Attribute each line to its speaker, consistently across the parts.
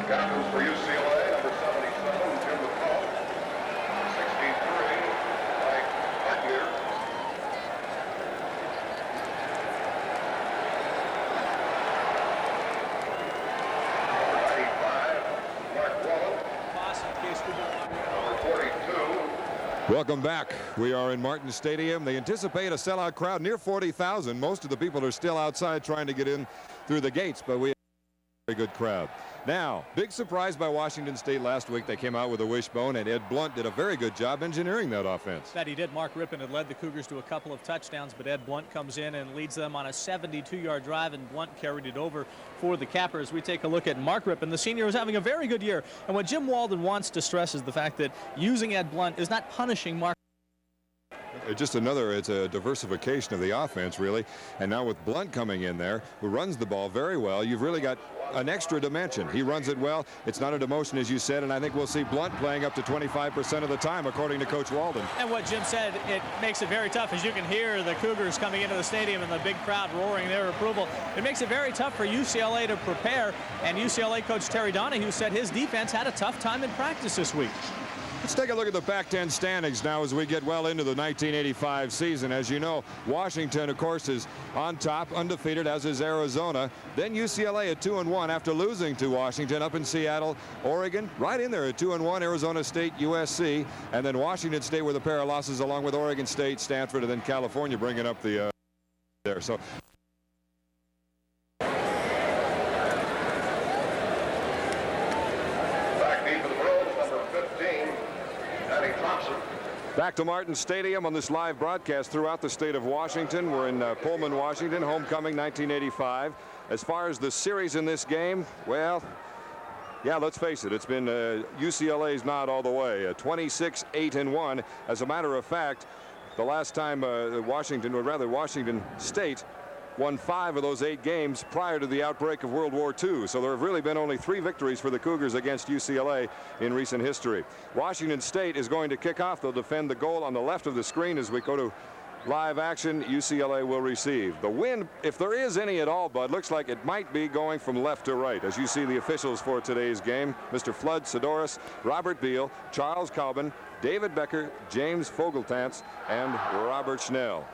Speaker 1: Captains for UCLA, number 77, Jim McCall. 63, Mike Rypien. Number 95, Mark Rypien. Number 42.
Speaker 2: Welcome back. We are in Martin Stadium. They anticipate a sellout crowd near 40,000. Most of the people are still outside trying to get in through the gates, but we have a very good crowd. Now, big surprise by Washington State last week. They came out with a wishbone, and Ed Blunt did a very good job engineering that offense.
Speaker 3: That he did. Mark Rypien had led the Cougars to a couple of touchdowns, but Ed Blunt comes in and leads them on a 72-yard drive, and Blunt carried it over for the Cappers. We take a look at Mark Rypien. The senior is having a very good year, and what Jim Walden wants to stress is the fact that using Ed Blunt is not punishing Mark.
Speaker 2: Just another, it's a diversification of the offense, really. And now with Blunt coming in there, who runs the ball very well, you've really got an extra dimension. He runs it well. It's not a demotion, as you said, and I think we'll see Blunt playing up to 25% of the time, according to Coach Walden.
Speaker 3: And what Jim said, it makes it very tough, as you can hear the Cougars coming into the stadium and the big crowd roaring their approval. It makes it very tough for UCLA to prepare, and UCLA coach Terry Donahue said his defense had a tough time in practice this week.
Speaker 2: Let's take a look at the Pac-10 standings now as we get well into the 1985 season. As you know, Washington, of course, is on top, undefeated, as is Arizona. Then UCLA at 2-1 after losing to Washington up in Seattle. Oregon right in there at 2-1, Arizona State, USC. And then Washington State with a pair of losses along with Oregon State, Stanford, and then California bringing up the there. So back to Martin Stadium on this live broadcast throughout the state of Washington. We're in Pullman, Washington, homecoming 1985. As far as the series in this game, well, yeah, let's face it, it's been UCLA's not all the way. 26-8-1. As a matter of fact, the last time Washington State won 5 of those 8 games prior to the outbreak of World War II. So there have really been only 3 victories for the Cougars against UCLA in recent history. Washington State is going to kick off. They'll defend the goal on the left of the screen as we go to live action. UCLA will receive. The wind, if there is any at all, Bud, looks like it might be going from left to right. As you see the officials for today's game, Mr. Flood Sidoris, Robert Beal, Charles Calvin, David Becker, James Fogeltantz, and Robert Schnell.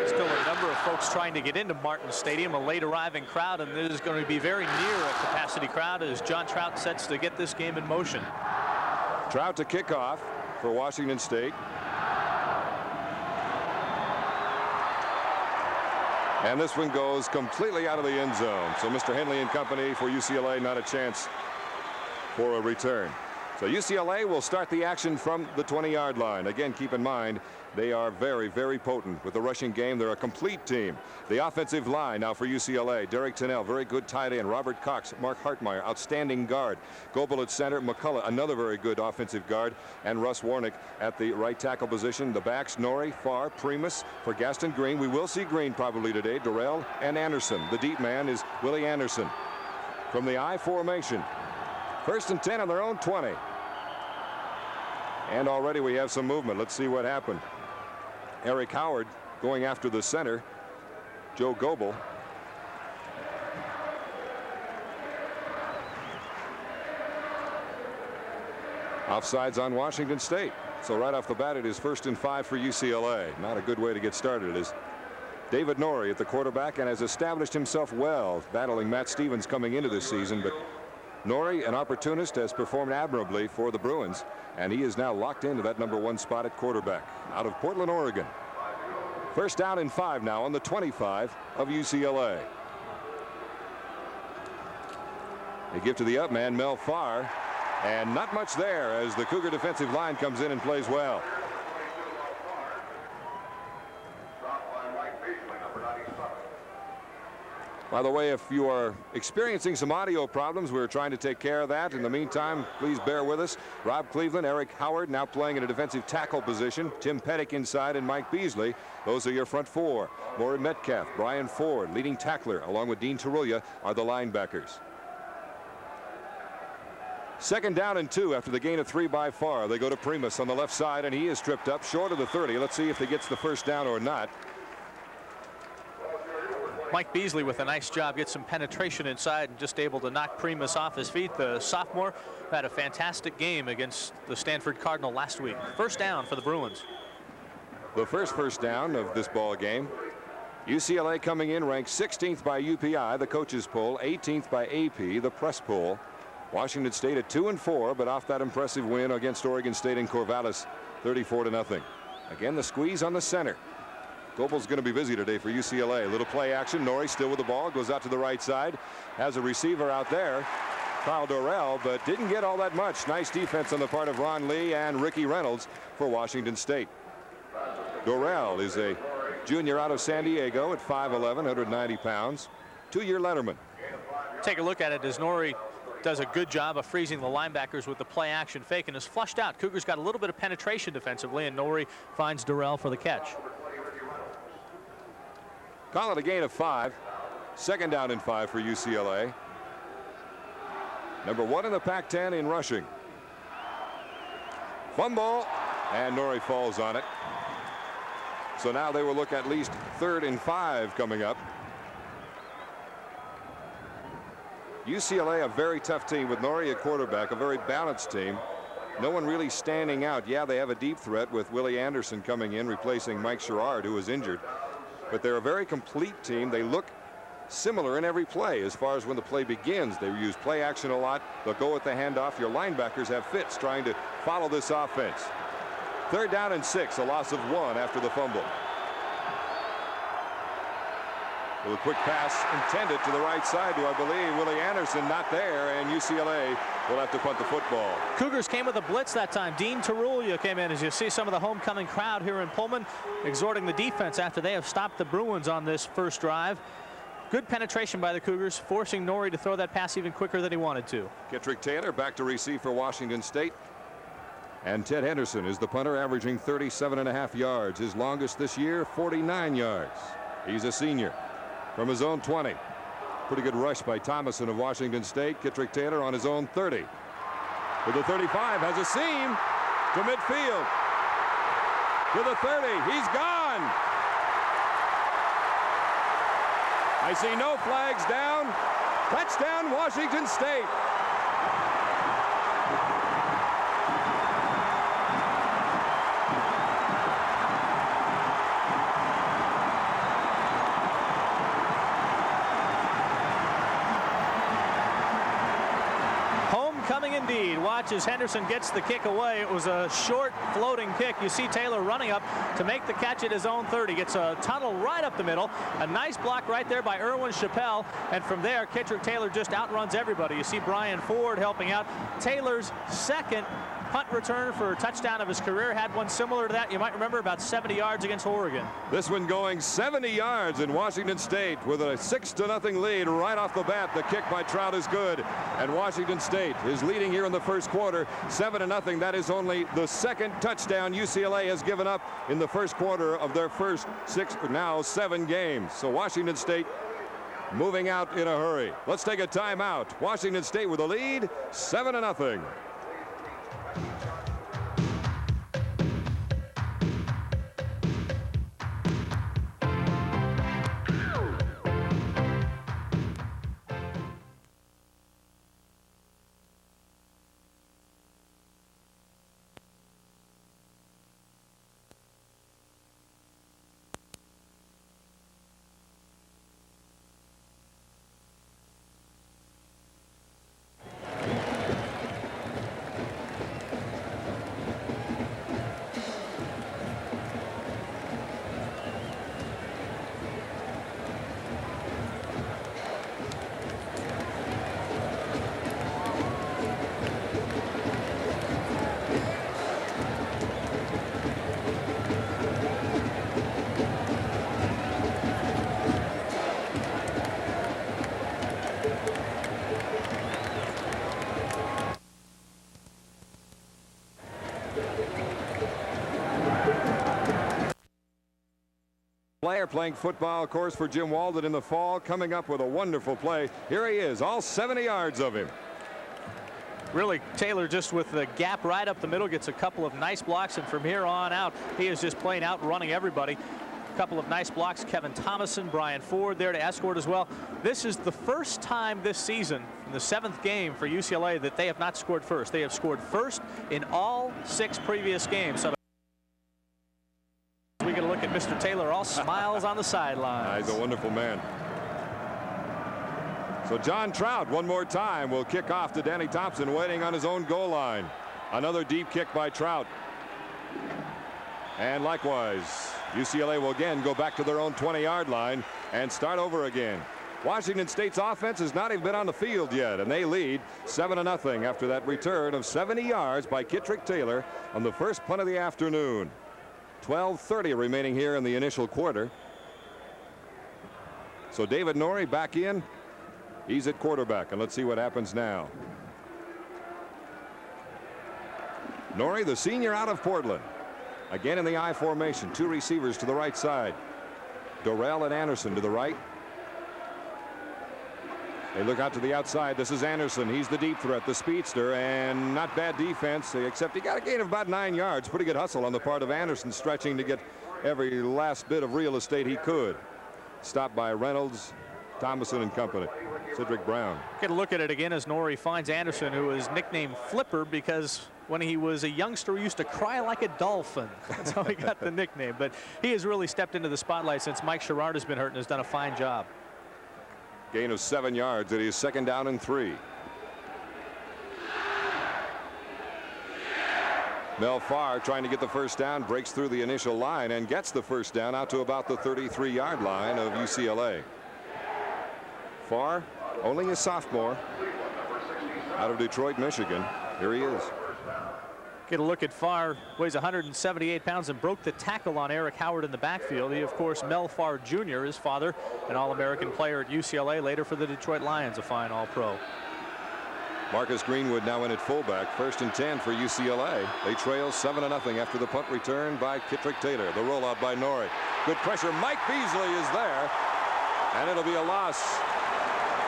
Speaker 3: Still a number of folks trying to get into Martin Stadium, a late arriving crowd, and this is going to be very near a capacity crowd as John Trout sets to get this game in motion.
Speaker 2: Trout to kick off for Washington State. And this one goes completely out of the end zone. So Mr. Henley and company for UCLA, not a chance for a return. So UCLA will start the action from the 20-yard line. Again, keep in mind, they are very, very potent with the rushing game. They're a complete team. The offensive line now for UCLA. Derek Tennell, very good tight end. Robert Cox, Mark Hartmeyer, outstanding guard. Goebel at center. McCullough, another very good offensive guard. And Russ Warnick at the right tackle position. The backs, Norrie, Farr, Primus for Gaston Green. We will see Green probably today. Durrell and Anderson. The deep man is Willie Anderson. From the I formation. 1st and 10 on their own 20. And already we have some movement. Let's see what happened. Eric Howard going after the center. Joe Goebel. Offsides on Washington State. So right off the bat, it is 1st and 5 for UCLA. Not a good way to get started. It is David Norrie at the quarterback and has established himself well, battling Matt Stevens coming into this season. But Norrie, an opportunist, has performed admirably for the Bruins, and he is now locked into that number 1 spot at quarterback out of Portland, Oregon. 1st down and 5 now on the 25 of UCLA. They give to the up man, Mel Farr, and not much there as the Cougar defensive line comes in and plays well. By the way, if you are experiencing some audio problems, we're trying to take care of that. In the meantime, please bear with us. Rob Cleveland, Eric Howard now playing in a defensive tackle position. Tim Pettick inside and Mike Beasley. Those are your front 4. Maury Metcalf, Brian Ford, leading tackler, along with Dean Tarulla, are the linebackers. 2nd down and 2 after the gain of 3 by Farr. They go to Primus on the left side, and he is tripped up short of the 30. Let's see if he gets the 1st down or not.
Speaker 3: Mike Beasley with a nice job, gets some penetration inside and just able to knock Primus off his feet. The sophomore had a fantastic game against the Stanford Cardinal last week. First down for the Bruins.
Speaker 2: The first down of this ball game. UCLA coming in ranked 16th by UPI, the coaches poll, 18th by AP, the press poll. Washington State at 2-4, but off that impressive win against Oregon State in Corvallis, 34-0. Again, the squeeze on the center. Gobel's going to be busy today for UCLA. A little play action. Norrie still with the ball, goes out to the right side, has a receiver out there, Kyle Dorrell, but didn't get all that much. Nice defense on the part of Ron Lee and Ricky Reynolds for Washington State. Dorrell is a junior out of San Diego at 5'11", 190 pounds, 2-year letterman.
Speaker 3: Take a look at it as Norrie does a good job of freezing the linebackers with the play action fake and is flushed out. Cougars got a little bit of penetration defensively, and Norrie finds Dorrell for the catch.
Speaker 2: Call it a gain of 5. Second down and 5 for UCLA. Number 1 in the Pac-10 in rushing. Fumble, and Norrie falls on it. So now they will look at least 3rd and 5 coming up. UCLA, a very tough team with Norrie at quarterback, a very balanced team. No one really standing out. Yeah, they have a deep threat with Willie Anderson coming in, replacing Mike Sherrard, who was injured. But they're a very complete team. They look similar in every play as far as when the play begins. They use play action a lot. They'll go with the handoff. Your linebackers have fits trying to follow this offense. 3rd down and 6, a loss of 1 after the fumble. With a quick pass intended to the right side to, I believe, Willie Anderson, not there, and UCLA will have to punt the football.
Speaker 3: Cougars came with a blitz that time. Dean Tarulia came in, as you see some of the homecoming crowd here in Pullman, exhorting the defense after they have stopped the Bruins on this first drive. Good penetration by the Cougars, forcing Norrie to throw that pass even quicker than he wanted to.
Speaker 2: Kittrick Taylor back to receive for Washington State. And Ted Henderson is the punter, averaging 37.5 yards. His longest this year, 49 yards. He's a senior. From his own 20. Pretty good rush by Thomason of Washington State. Kittrick Taylor on his own 30. With the 35, has a seam to midfield. To the 30, he's gone. I see no flags down. Touchdown, Washington State.
Speaker 3: Indeed. Watch as Henderson gets the kick away. It was a short floating kick. You see Taylor running up to make the catch at his own 30. Gets a tunnel right up the middle. A nice block right there by Irwin Chappelle. And from there, Kittrick Taylor just outruns everybody. You see Brian Ford helping out. Taylor's second punt return for a touchdown of his career. Had one similar to that, you might remember, about 70 yards against Oregon.
Speaker 2: This one going 70 yards in Washington State with a 6-0 lead right off the bat. The kick by Trout is good, and Washington State is leading here in the first quarter, 7-0. That is only the second touchdown UCLA has given up in the first quarter of their first 7 games. So Washington State moving out in a hurry. Let's take a timeout. Washington State with a lead, 7-0. Player playing football, of course, for Jim Walden in the fall, coming up with a wonderful play. Here he is, all 70 yards of him.
Speaker 3: Really, Taylor just with the gap right up the middle gets a couple of nice blocks, and from here on out, he is just playing out, running everybody. A couple of nice blocks. Kevin Thomason, Brian Ford there to escort as well. This is the first time this season, in the 7th game for UCLA, that they have not scored first. They have scored first in all 6 previous games. So we get a look at Mr. Taylor, all smiles on the sidelines.
Speaker 2: He's a wonderful man. So John Trout one more time will kick off to Danny Thompson, waiting on his own goal line. Another deep kick by Trout. And likewise, UCLA will again go back to their own 20-yard line and start over again. Washington State's offense has not even been on the field yet, and they lead 7-0 after that return of 70 yards by Kittrick Taylor on the first punt of the afternoon. 12:30 remaining here in the initial quarter. So David Norrie back in. He's at quarterback, and let's see what happens now. Norrie, the senior out of Portland. Again in the I formation. 2 receivers to the right side. Dorrell and Anderson to the right. They look out to the outside. This is Anderson. He's the deep threat, the speedster, and not bad defense, except he got a gain of about 9 yards. Pretty good hustle on the part of Anderson, stretching to get every last bit of real estate he could. Stopped by Reynolds, Thomason and company. Cedric Brown.
Speaker 3: Get a look at it again as Norrie finds Anderson, who is nicknamed Flipper because when he was a youngster, he used to cry like a dolphin. That's how he got the nickname. But he has really stepped into the spotlight since Mike Sherrard has been hurt and has done a fine job.
Speaker 2: Gain of 7 yards. It is 2nd down and 3. Mel Farr trying to get the first down, breaks through the initial line and gets the first down out to about the 33-yard line of UCLA. Farr, only a sophomore, out of Detroit, Michigan. Here he is.
Speaker 3: Get a look at Farr, weighs 178 pounds and broke the tackle on Eric Howard in the backfield. He, of course, Mel Farr Jr., his father, an All-American player at UCLA, later for the Detroit Lions, a fine All-Pro.
Speaker 2: Marcus Greenwood now in at fullback. 1st and 10 for UCLA. They trail 7-0 after the punt return by Kittrick Taylor. The rollout by Norrie. Good pressure. Mike Beasley is there, and it'll be a loss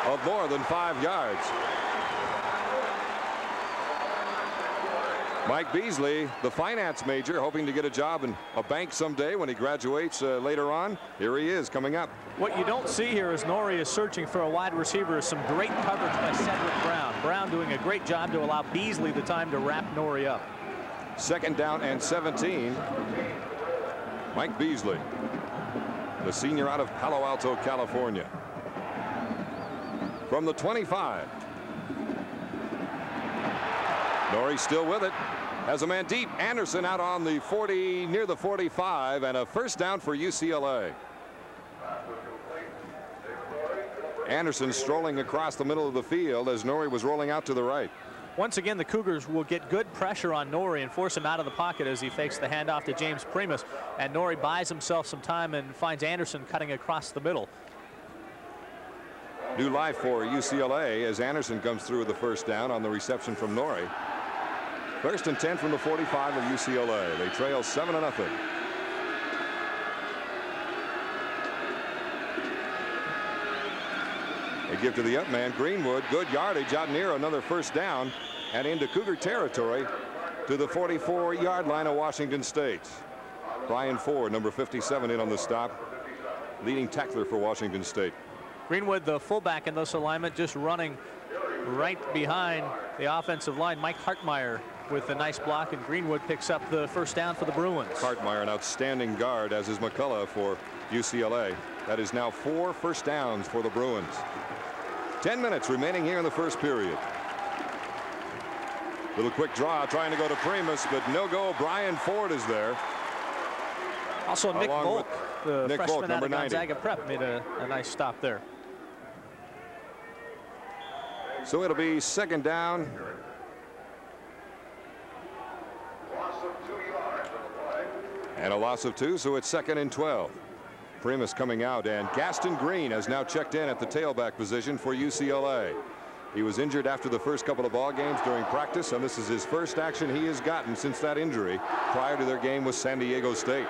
Speaker 2: of more than 5 yards. Mike Beasley, the finance major, hoping to get a job in a bank someday when he graduates later on. Here he is coming up.
Speaker 3: What you don't see here is Norrie is searching for a wide receiver. Some great coverage by Cedric Brown. Brown doing a great job to allow Beasley the time to wrap Norrie up.
Speaker 2: 2nd down and 17. Mike Beasley, the senior out of Palo Alto, California. From the 25. Norrie still with it. Has a man deep. Anderson out on the 40, near the 45, and a first down for UCLA. Anderson strolling across the middle of the field as Norrie was rolling out to the right.
Speaker 3: Once again, the Cougars will get good pressure on Norrie and force him out of the pocket as he fakes the handoff to James Primus. And Norrie buys himself some time and finds Anderson cutting across the middle.
Speaker 2: New life for UCLA as Anderson comes through with the first down on the reception from Norrie. 1st and 10 from the 45 of UCLA. They trail 7-0. They give to the up man, Greenwood. Good yardage out near another first down and into Cougar territory to the 44-yard line of Washington State. Brian Ford, number 57, in on the stop. Leading tackler for Washington State.
Speaker 3: Greenwood, the fullback in this alignment, just running right behind the offensive line. Mike Hartmeyer with a nice block, and Greenwood picks up the first down for the Bruins.
Speaker 2: Hartmeyer, an outstanding guard, as is McCullough for UCLA. That is now 4 first downs for the Bruins. 10 minutes remaining here in the first period. Little quick draw trying to go to Primus, but no go. Brian Ford is there.
Speaker 3: Also Nick Volk, the
Speaker 2: Nick
Speaker 3: freshman
Speaker 2: Volk,
Speaker 3: out
Speaker 2: number
Speaker 3: of
Speaker 2: 90.
Speaker 3: Gonzaga Prep, made a nice stop there.
Speaker 2: So it'll be 2nd down. And a loss of 2, so it's 2nd and 12. Primus coming out, and Gaston Green has now checked in at the tailback position for UCLA. He was injured after the first couple of ball games during practice, and this is his first action he has gotten since that injury prior to their game with San Diego State.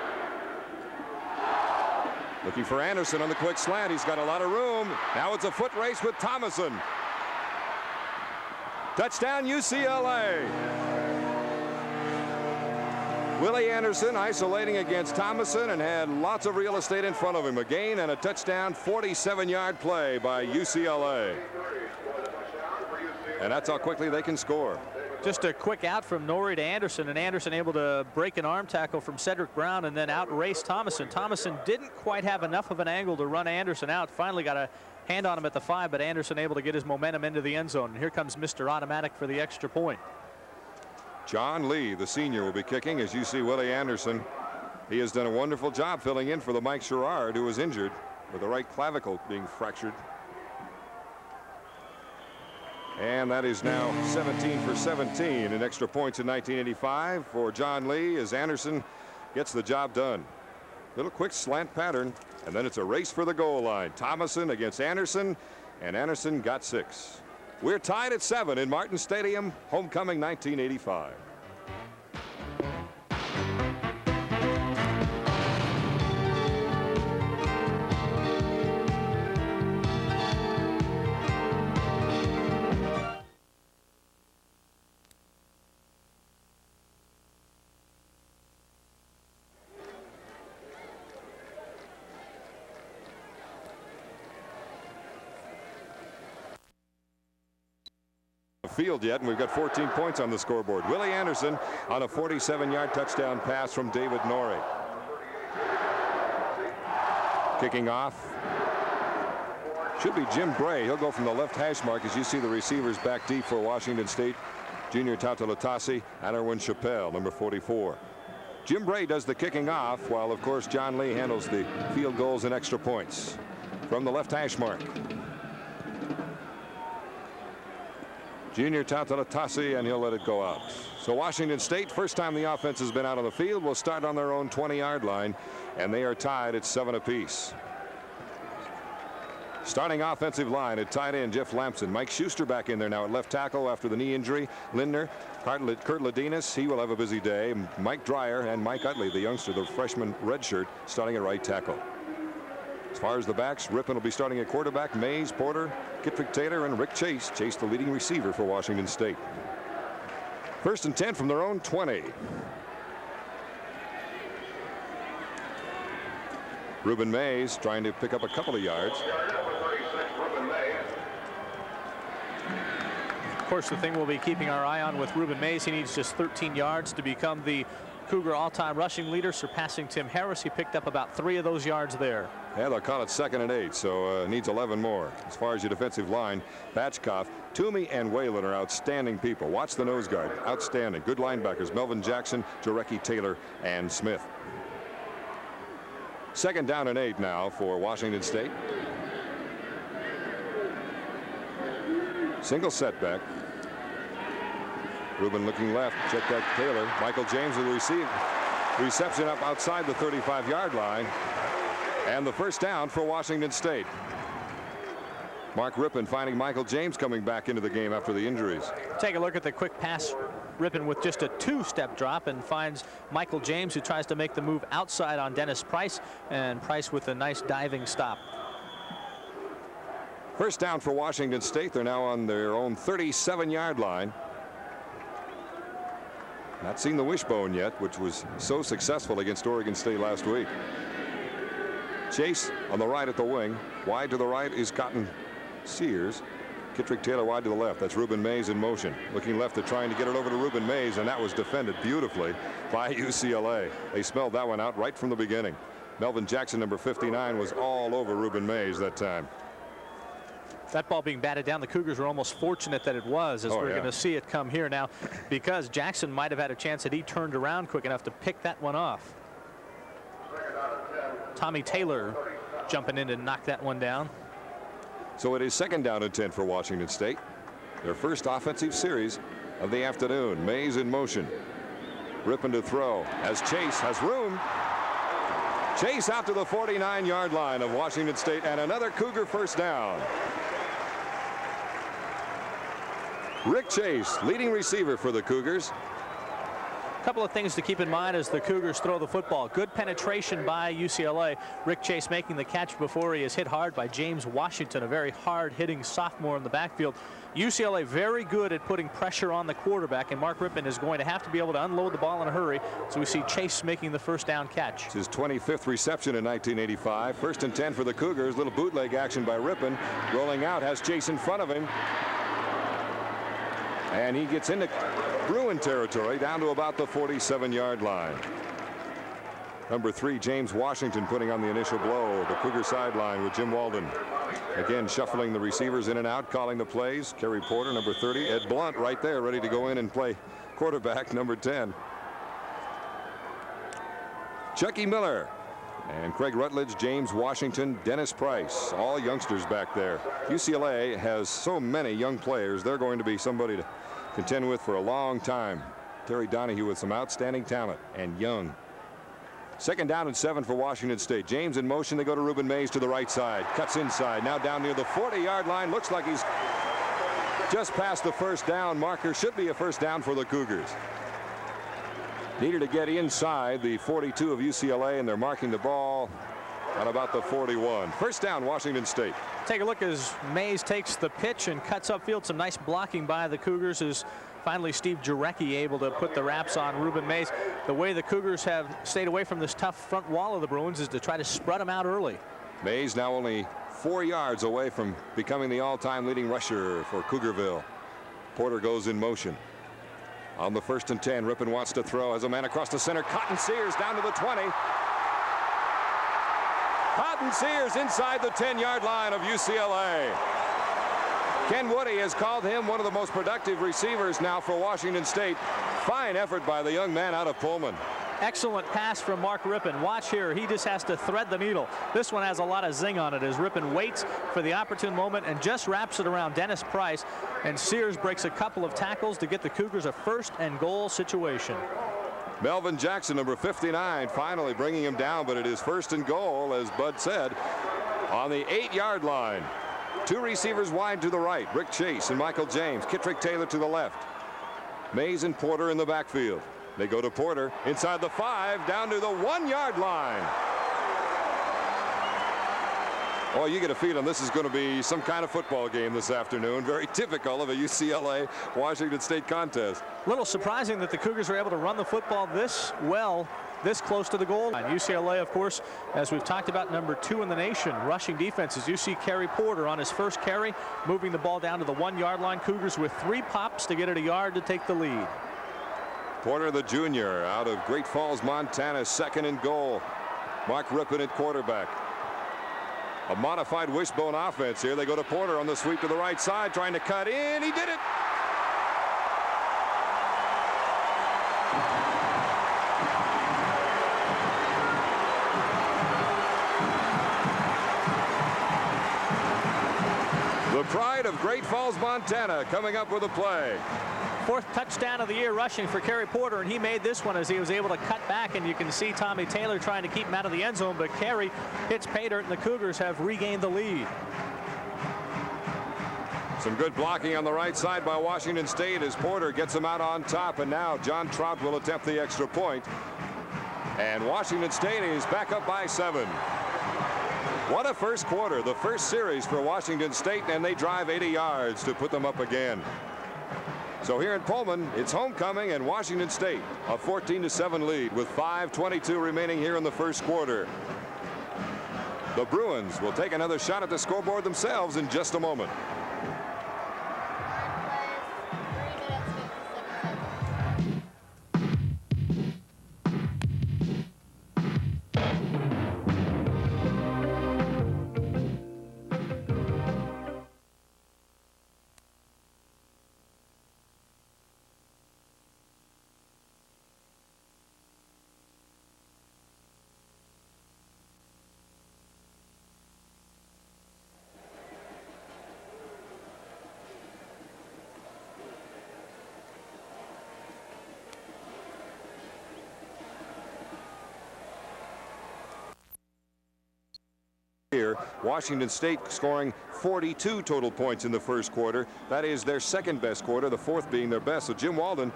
Speaker 2: Looking for Anderson on the quick slant. He's got a lot of room. Now it's a foot race with Thomason. Touchdown UCLA. Willie Anderson isolating against Thomason and had lots of real estate in front of him. A gain and a touchdown, 47-yard play by UCLA. And that's how quickly they can score.
Speaker 3: Just a quick out from Norrie to Anderson, and Anderson able to break an arm tackle from Cedric Brown and then outrace Thomason. Thomason didn't quite have enough of an angle to run Anderson out. Finally got a hand on him at the 5, but Anderson able to get his momentum into the end zone. And here comes Mr. Automatic for the extra point.
Speaker 2: John Lee, the senior, will be kicking. As you see, Willie Anderson, he has done a wonderful job filling in for the Mike Sherrard, who was injured with the right clavicle being fractured. And that is now 17 for 17 in extra points in 1985 for John Lee as Anderson gets the job done. Little quick slant pattern, and then it's a race for the goal line. Thomason against Anderson, and Anderson got 6. We're tied at 7 in Martin Stadium, homecoming 1985. Field yet, and we've got 14 points on the scoreboard. Willie Anderson on a 47-yard touchdown pass from David Norrie. Kicking off should be Jim Bray. He'll go from the left hash mark as you see the receivers back deep for Washington State. Junior Tatalatasi and Erwin Chappelle, number 44. Jim Bray does the kicking off, while of course John Lee handles the field goals and extra points from the left hash mark. Junior Tatalatasi, and he'll let it go out. So Washington State, first time the offense has been out on the field, will start on their own 20-yard line, and they are tied at 7 apiece. Starting offensive line at tight end, Jeff Lampson. Mike Schuster back in there now at left tackle after the knee injury. Lindner, Kurt Ladinas, he will have a busy day. Mike Dreyer and Mike Utley, the youngster, the freshman redshirt, starting at right tackle. As far as the backs, Rypien will be starting at quarterback. Mayes, Porter, Kittrick Taylor, and Rick Chase. Chase, the leading receiver for Washington State. 1st and 10 from their own 20. Rueben Mayes trying to pick up a couple of yards.
Speaker 3: Of course, the thing we'll be keeping our eye on with Rueben Mayes, he needs just 13 yards to become the Cougar all-time rushing leader, surpassing Tim Harris. He picked up about 3 of those yards there.
Speaker 2: Yeah, they'll call it 2nd and 8, so needs 11 more. As far as your defensive line, Batchkoff, Toomey, and Whalen are outstanding people. Watch the nose guard. Outstanding. Good linebackers. Melvin Jackson, Jarecki Taylor, and Smith. 2nd down and 8 now for Washington State. Single setback. Ruben looking left. Check that Taylor. Michael James will receive. Reception up outside the 35-yard line. And the first down for Washington State. Mark Rypien finding Michael James coming back into the game after the injuries.
Speaker 3: Take a look at the quick pass. Rypien with just a 2-step drop and finds Michael James, who tries to make the move outside on Dennis Price, and Price with a nice diving stop.
Speaker 2: First down for Washington State. They're now on their own 37-yard line. Not seen the wishbone yet, which was so successful against Oregon State last week. Chase on the right at the wing. Wide to the right is Cotton Sears. Kittrick Taylor wide to the left. That's Rueben Mayes in motion. Looking left at trying to get it over to Rueben Mayes, and that was defended beautifully by UCLA. They smelled that one out right from the beginning. Melvin Jackson, number 59, was all over Rueben Mayes that time.
Speaker 3: That ball being batted down, the Cougars were almost fortunate that it was, as we're going to see it come here now, because Jackson might have had a chance that he turned around quick enough to pick that one off. Tommy Taylor jumping in to knock that one down.
Speaker 2: So it is 2nd down and 10 for Washington State. Their first offensive series of the afternoon. Mayes in motion. Rypien to throw as Chase has room. Chase out to the 49-yard line of Washington State, and another Cougar first down. Rick Chase, leading receiver for the Cougars.
Speaker 3: couple of things to keep in mind as the Cougars throw the football. Good penetration by UCLA. Rick Chase making the catch before he is hit hard by James Washington, a very hard-hitting sophomore in the backfield. UCLA very good at putting pressure on the quarterback, and Mark Rypien is going to have to be able to unload the ball in a hurry. So we see Chase making the first down catch.
Speaker 2: It's his 25th reception in 1985. 1st and 10 for the Cougars. Little bootleg action by Rypien. Rolling out, has Chase in front of him. And he gets into Bruin territory down to about the 47-yard line. Number 3, James Washington, putting on the initial blow. The Cougar sideline with Jim Walden. Again, shuffling the receivers in and out, calling the plays. Kerry Porter, number 30. Ed Blunt right there, ready to go in and play quarterback, number 10. Chucky Miller and Craig Rutledge, James Washington, Dennis Price, all youngsters back there. UCLA has so many young players. They're going to be somebody to contend with for a long time. Terry Donahue with some outstanding talent and young. 2nd down and 7 for Washington State. James in motion. They go to Rueben Mayes to the right side. Cuts inside. Now down near the 40-yard line. Looks like he's just past the first down marker. Should be a first down for the Cougars. Needed to get inside the 42 of UCLA, and they're marking the ball at about the 41. First down, Washington State.
Speaker 3: Take a look as Mayes takes the pitch and cuts upfield. Some nice blocking by the Cougars as finally Steve Jarecki able to put the wraps on Rueben Mayes. The way the Cougars have stayed away from this tough front wall of the Bruins is to try to spread them out early.
Speaker 2: Mayes now only 4 yards away from becoming the all-time leading rusher for Cougarville. Porter goes in motion. On the 1st and 10, Rypien wants to throw. Has a man across the center. Cotton Sears down to the 20. Cotton Sears inside the 10-yard line of UCLA. Ken Woody has called him one of the most productive receivers now for Washington State. Fine effort by the young man out of Pullman.
Speaker 3: Excellent pass from Mark Rypien. Watch here. He just has to thread the needle. This one has a lot of zing on it as Rypien waits for the opportune moment and just wraps it around Dennis Price. And Sears breaks a couple of tackles to get the Cougars a 1st and goal situation.
Speaker 2: Melvin Jackson, number 59, finally bringing him down, but it is 1st and goal, as Bud said, on the 8-yard line. 2 receivers wide to the right. Rick Chase and Michael James. Kittrick Taylor to the left. Mayes and Porter in the backfield. They go to Porter inside the 5 down to the 1-yard line. Oh, you get a feeling this is going to be some kind of football game this afternoon. Very typical of a UCLA Washington State contest.
Speaker 3: A little surprising that the Cougars are able to run the football this well, this close to the goal line. UCLA, of course, as we've talked about, number 2 in the nation. Rushing defenses. You see Kerry Porter on his first carry, moving the ball down to the 1-yard line. Cougars with 3 pops to get it a yard to take the lead.
Speaker 2: Porter, the junior, out of Great Falls, Montana, 2nd and goal. Mark Rypien at quarterback. A modified wishbone offense here. They go to Porter on the sweep to the right side, trying to cut in. He did it. The pride of Great Falls, Montana, coming up with a play.
Speaker 3: 4th touchdown of the year rushing for Kerry Porter, and he made this one as he was able to cut back, and you can see Tommy Taylor trying to keep him out of the end zone, but Kerry hits pay dirt, and the Cougars have regained the lead.
Speaker 2: Some good blocking on the right side by Washington State as Porter gets him out on top, and now John Trout will attempt the extra point. And Washington State is back up by 7. What a first quarter, the first series for Washington State, and they drive 80 yards to put them up again. So here in Pullman, it's homecoming, and Washington State a 14-7 lead with 5:22 remaining here in the first quarter. The Bruins will take another shot at the scoreboard themselves in just a moment. Here, Washington State scoring 42 total points in the first quarter. That is their 2nd best quarter, the 4th being their best. So Jim Walden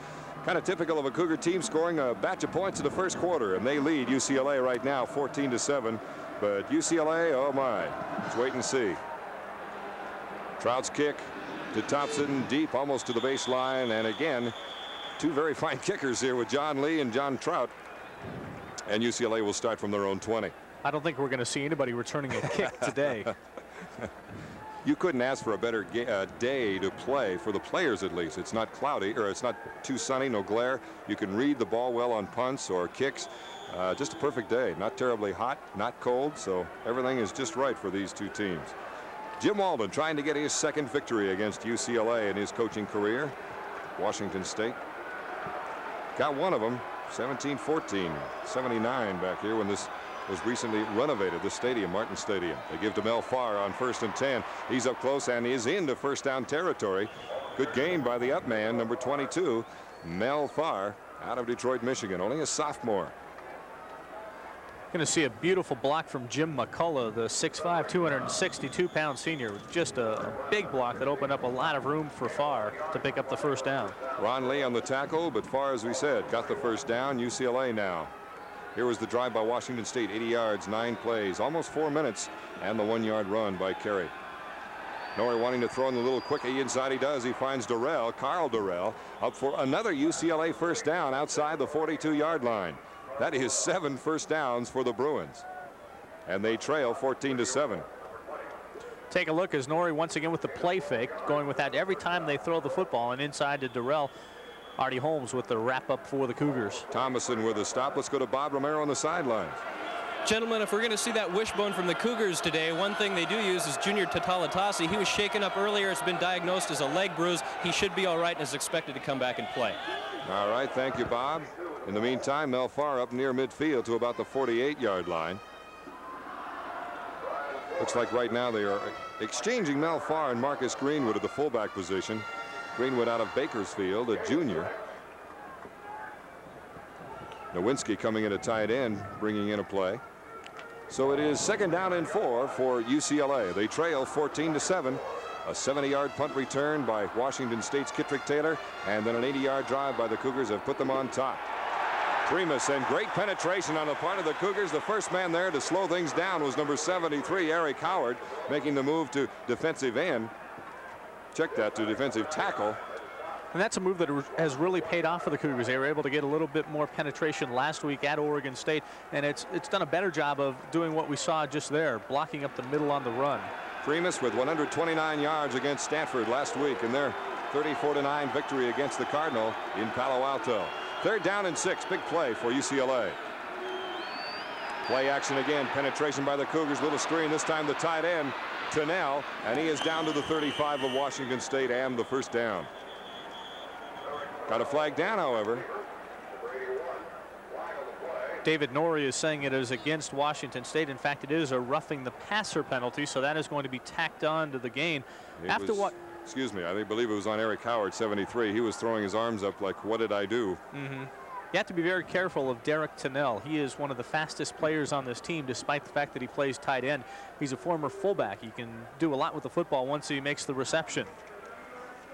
Speaker 2: Kind of typical of a Cougar team scoring a batch of points in the first quarter, and they lead UCLA right now 14-7. But UCLA, oh my, let's wait and see. Trout's kick to Thompson, deep, almost to the baseline, and again, two very fine kickers here with John Lee and John Trout. And UCLA will start from their own 20.
Speaker 3: I don't think we're going to see anybody returning a kick today.
Speaker 2: You couldn't ask for a better day to play, for the players at least. It's not cloudy, or it's not too sunny, no glare. You can read the ball well on punts or kicks. Just a perfect day. Not terribly hot, not cold, so everything is just right for these two teams. Jim Walden trying to get his second victory against UCLA in his coaching career. Washington State got one of them, 17-14, 79 back here when this was recently renovated, the stadium, Martin Stadium. They give to Mel Farr on 1st and 10. He's up close and is into first down territory. Good gain by the up man, number 22, Mel Farr, out of Detroit, Michigan, only a sophomore.
Speaker 3: Going to see a beautiful block from Jim McCullough, the 6'5", 262-pound senior. Just a big block that opened up a lot of room for Farr to pick up the first down.
Speaker 2: Ron Lee on the tackle, but Farr, as we said, got the first down. UCLA now. Here was the drive by Washington State, 80 yards, 9 plays, almost 4 minutes, and the 1-yard run by Carey. Norrie wanting to throw in the little quickie inside. He does. He finds Durrell, Carl Durrell, up for another UCLA first down outside the 42-yard line. That is 7 first downs for the Bruins, and they trail 14-7.
Speaker 3: Take a look as Norrie once again with the play fake, going with that every time they throw the football, and inside to Durrell. Artie Holmes with the wrap up for the Cougars.
Speaker 2: Thomason with a stop. Let's go to Bob Romero on the sidelines.
Speaker 4: Gentlemen, if we're going to see that wishbone from the Cougars today, one thing they do use is Junior Tatalatasi. He was shaken up earlier. It's been diagnosed as a leg bruise. He should be all right and is expected to come back and play.
Speaker 2: All right, thank you, Bob. In the meantime, Mel Farr up near midfield to about the 48-yard line. Looks like right now they are exchanging Mel Farr and Marcus Greenwood at the fullback position. Greenwood out of Bakersfield, a junior. Nowinski coming in at tight end, bringing in a play. So it is 2nd down and 4 for UCLA. They trail 14-7. A 70-yard punt return by Washington State's Kittrick Taylor, and then an 80-yard drive by the Cougars have put them on top. Primus, and great penetration on the part of the Cougars. The first man there to slow things down was number 73, Eric Howard, making the move to defensive end. Check that, to defensive tackle.
Speaker 3: And that's a move that has really paid off for the Cougars. They were able to get a little bit more penetration last week at Oregon State, and it's done a better job of doing what we saw just there, blocking up the middle on the run.
Speaker 2: Primus with 129 yards against Stanford last week in their 34-9 victory against the Cardinal in Palo Alto. 3rd down and 6, big play for UCLA. Play action again, penetration by the Cougars, little screen, this time the tight end, Tunnell, and he is down to the 35 of Washington State and the first down. Got a flag down, however.
Speaker 3: David Norrie is saying it is against Washington State. In fact, it is a roughing the passer penalty, so that is going to be tacked on to the gain.
Speaker 2: Excuse me, I believe it was on Eric Howard, 73. He was throwing his arms up like, what did I do?
Speaker 3: You have to be very careful of Derek Tunnell. He is one of the fastest players on this team, despite the fact that he plays tight end. He's a former fullback. He can do a lot with the football once he makes the reception.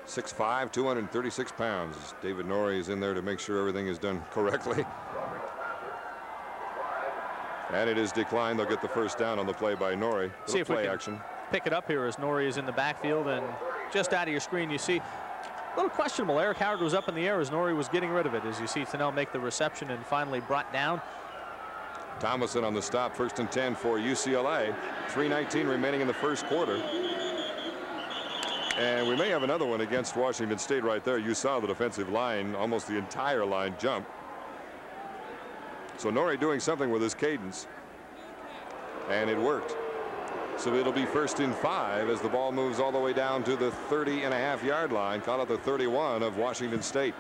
Speaker 2: 6'5", 236 pounds. David Norrie is in there to make sure everything is done correctly. And it is declined. They'll get the first down on the play by Norrie.
Speaker 3: See if we can
Speaker 2: action.
Speaker 3: Pick it up here as Norrie is in the backfield, and just out of your screen you see a little questionable. Eric Howard was up in the air as Norrie was getting rid of it, as you see Tunnell make the reception and finally brought down.
Speaker 2: Thomason on the stop, 1st and 10 for UCLA. 3:19 remaining in the first quarter. And we may have another one against Washington State right there. You saw the defensive line, almost the entire line jump. So Norrie doing something with his cadence, and it worked. So it'll be 1st and 5 as the ball moves all the way down to the 30.5-yard line. Call it the 31 of Washington State.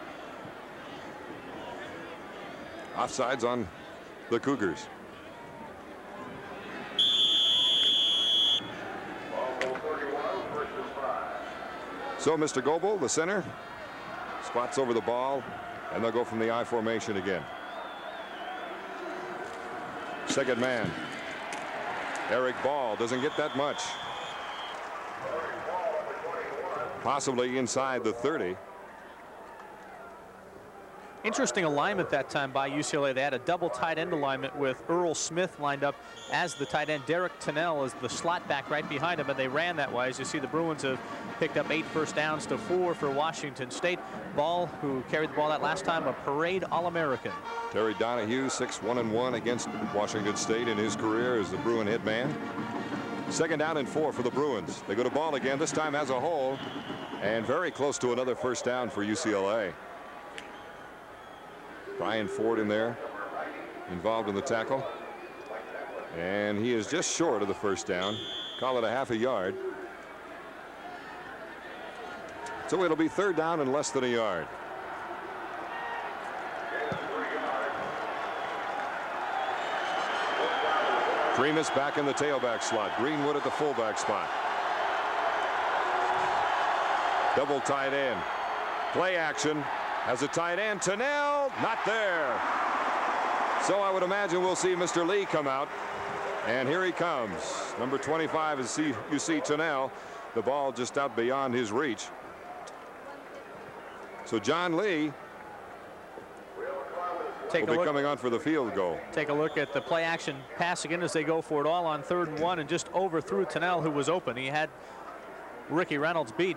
Speaker 2: Offsides on the Cougars. So Mr. Goebel, the center, spots over the ball, and they'll go from the I formation again. Second man. Eric Ball doesn't get that much. Possibly inside the 30.
Speaker 3: Interesting alignment that time by UCLA. They had a double tight end alignment with Earl Smith lined up as the tight end. Derek Tennell is the slot back right behind him, and they ran that way. As you see, the Bruins have picked up 8 first downs to 4 for Washington State. Ball, who carried the ball that last time, a parade All-American.
Speaker 2: Terry Donahue, 6-1-1 against Washington State in his career as the Bruin hit man. 2nd down and 4 for the Bruins. They go to ball again, this time as a whole, and very close to another first down for UCLA. Brian Ford in there, involved in the tackle. And he is just short of the first down. Call it a half a yard. So it'll be 3rd down and less than a yard. Primus back in the tailback slot. Greenwood at the fullback spot. Double tight end. Play action. Has a tight end. Tennell not there. So I would imagine we'll see Mr. Lee come out. And here he comes. Number 25 is you see Tennell. The ball just out beyond his reach. So John Lee will be coming on for the field goal.
Speaker 3: Take a look at the play action pass again as they go for it all on 3rd and 1 and just overthrew Tennell, who was open. He had Ricky Reynolds beat.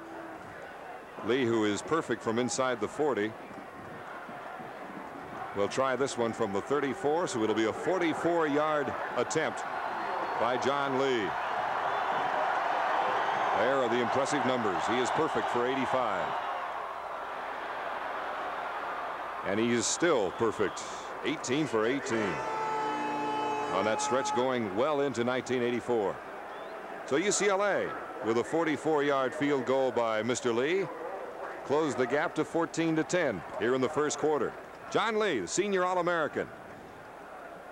Speaker 2: Lee, who is perfect from inside the 40. We'll try this one from the 34, so it'll be a 44-yard attempt by John Lee. There are the impressive numbers. He is perfect for 85. And he is still perfect. 18 for 18 on that stretch going well into 1984. So UCLA with a 44-yard field goal by Mr. Lee closed the gap to 14-10 here in the first quarter. John Lee, the senior All-American.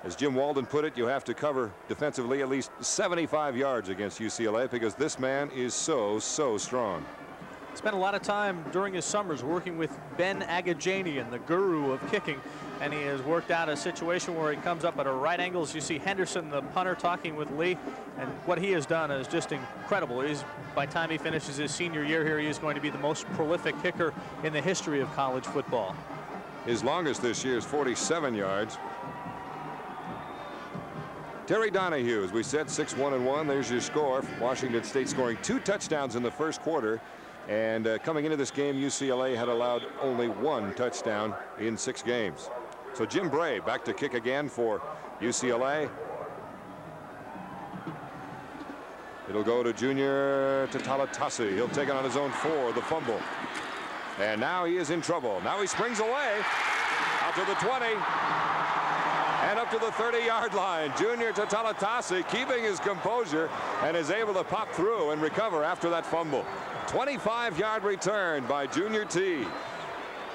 Speaker 2: As Jim Walden put it, you have to cover defensively at least 75 yards against UCLA because this man is so strong.
Speaker 3: Spent a lot of time during his summers working with Ben Agajanian, the guru of kicking, and he has worked out a situation where he comes up at a right angle. As you see Henderson, the punter, talking with Lee, and what he has done is just incredible. By the time he finishes his senior year here, he is going to be the most prolific kicker in the history of college football.
Speaker 2: His longest this year is 47 yards. Terry Donahue, as we said, 6-1-1. There's your score. Washington State scoring 2 touchdowns in the first quarter. And coming into this game, UCLA had allowed only 1 touchdown in 6 games. So Jim Bray back to kick again for UCLA. It'll go to junior Tatalatasi. He'll take it on his own 4, the fumble. And now he is in trouble. Now he springs away out to the 20 and up to the 30-yard line. Junior Tatalatasi keeping his composure and is able to pop through and recover after that fumble. 25-yard return by Junior T.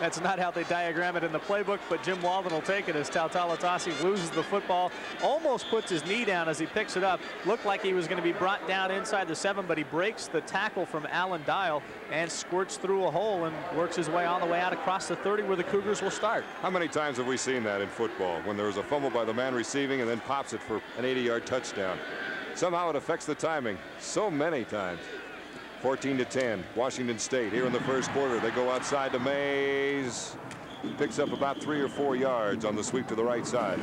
Speaker 3: That's not how they diagram it in the playbook, but Jim Walden will take it as Tatalatasi loses the football, almost puts his knee down as he picks it up. Looked like he was going to be brought down inside the 7, but he breaks the tackle from Alan Dial and squirts through a hole and works his way all the way out across the 30 where the Cougars will start.
Speaker 2: How many times have we seen that in football when there is a fumble by the man receiving and then pops it for an 80-yard touchdown? Somehow it affects the timing so many times. 14-10, Washington State here in the first quarter. They go outside to Mayes. Picks up about 3 or 4 yards on the sweep to the right side.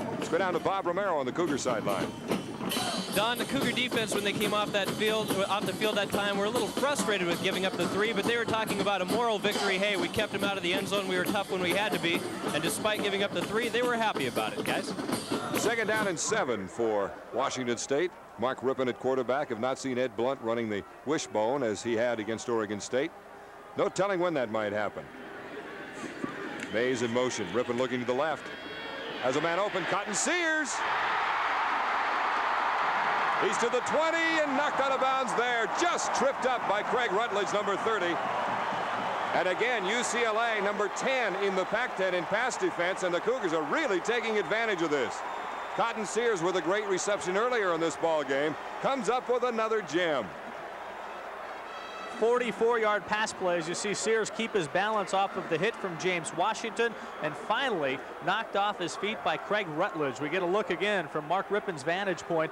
Speaker 2: Let's go down to Bob Romero on the Cougar sideline.
Speaker 4: Don, the Cougar defense, when they came off the field that time, were a little frustrated with giving up the 3, but they were talking about a moral victory. Hey, we kept them out of the end zone. We were tough when we had to be. And despite giving up the 3, they were happy about it, guys.
Speaker 2: 2nd down and 7 for Washington State. Mark Rypien at quarterback. Have not seen Ed Blunt running the wishbone as he had against Oregon State. No telling when that might happen. Mayes in motion. Rypien looking to the left. Has a man open. Cotton Sears. He's to the 20 and knocked out of bounds there. Just tripped up by Craig Rutledge, number 30. And again, UCLA, number 10 in the Pac-10 in pass defense, and the Cougars are really taking advantage of this. Cotton Sears with a great reception earlier in this ball game comes up with another gem.
Speaker 3: 44-yard pass play as you see Sears keep his balance off of the hit from James Washington and finally knocked off his feet by Craig Rutledge. We get a look again from Mark Rypien's vantage point.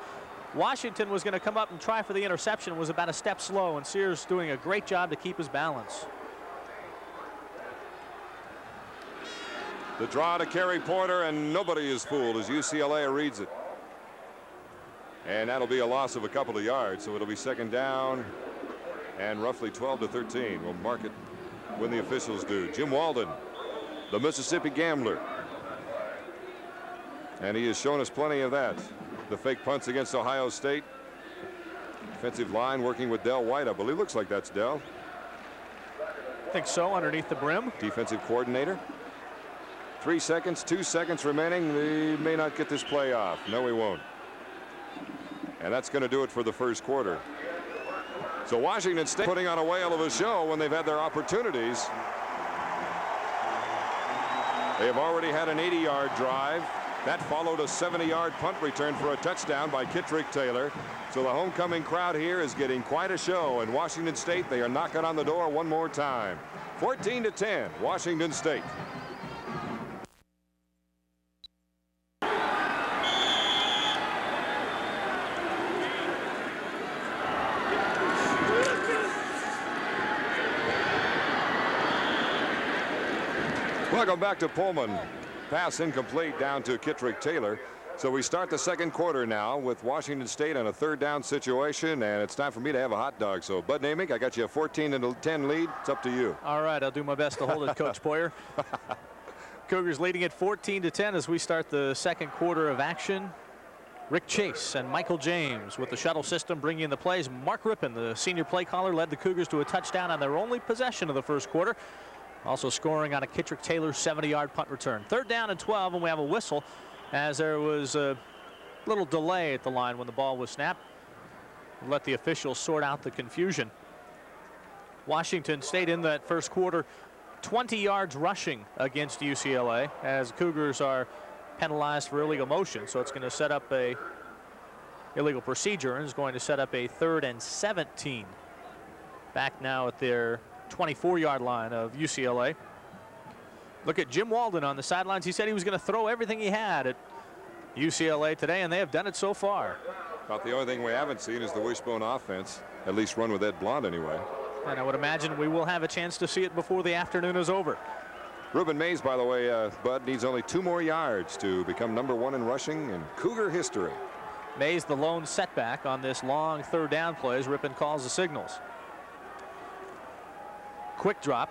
Speaker 3: Washington was going to come up and try for the interception, was about a step slow, and Sears doing a great job to keep his balance.
Speaker 2: The draw to Kerry Porter, and nobody is fooled as UCLA reads it. And that'll be a loss of a couple of yards, so it'll be second down and roughly 12 to 13. We'll mark it when the officials do. Jim Walden, the Mississippi Gambler. And he has shown us plenty of that. The fake punts against Ohio State. Defensive line working with Del White. I believe looks like that's Del.
Speaker 3: I think so, underneath the brim.
Speaker 2: Defensive coordinator. 3 seconds, 2 seconds remaining. We may not get this play off. No, we won't. And that's going to do it for the first quarter. So Washington State putting on a whale of a show when they've had their opportunities. They have already had an 80-yard drive. That followed a 70-yard punt return for a touchdown by Kittrick Taylor. So the homecoming crowd here is getting quite a show. And Washington State, they are knocking on the door one more time. 14 to 10, Washington State. Welcome back to Pullman. Pass incomplete down to Kittrick Taylor. So we start the second quarter now with Washington State on a third down situation, and it's time for me to have a hot dog. So Bud Namick, I got you a 14-10 lead. It's up to you.
Speaker 3: All right, I'll do my best to hold it, Coach Poyer. Cougars leading at 14-10 as we start the second quarter of action. Rick Chase and Michael James with the shuttle system bringing in the plays. Mark Rypien, the senior play caller, led the Cougars to a touchdown on their only possession of the first quarter. Also scoring on a Kittrick Taylor 70-yard punt return. Third down and 12, and we have a whistle as there was a little delay at the line when the ball was snapped. We'll let the officials sort out the confusion. Washington State in that first quarter 20 yards rushing against UCLA as Cougars are penalized for illegal motion. So it's going to set up a illegal procedure and is going to set up a 3rd and 17. Back now at their 24-yard line of UCLA. Look at Jim Walden on the sidelines. He said he was going to throw everything he had at UCLA today, and they have done it so far.
Speaker 2: About the only thing we haven't seen is the wishbone offense, at least run with Ed Blond anyway.
Speaker 3: And I would imagine we will have a chance to see it before the afternoon is over.
Speaker 2: Rueben Mayes, by the way, Bud, needs only 2 more yards to become #1 in rushing in Cougar history.
Speaker 3: Mayes the lone setback on this long third down play as Rypien calls the signals. Quick drop,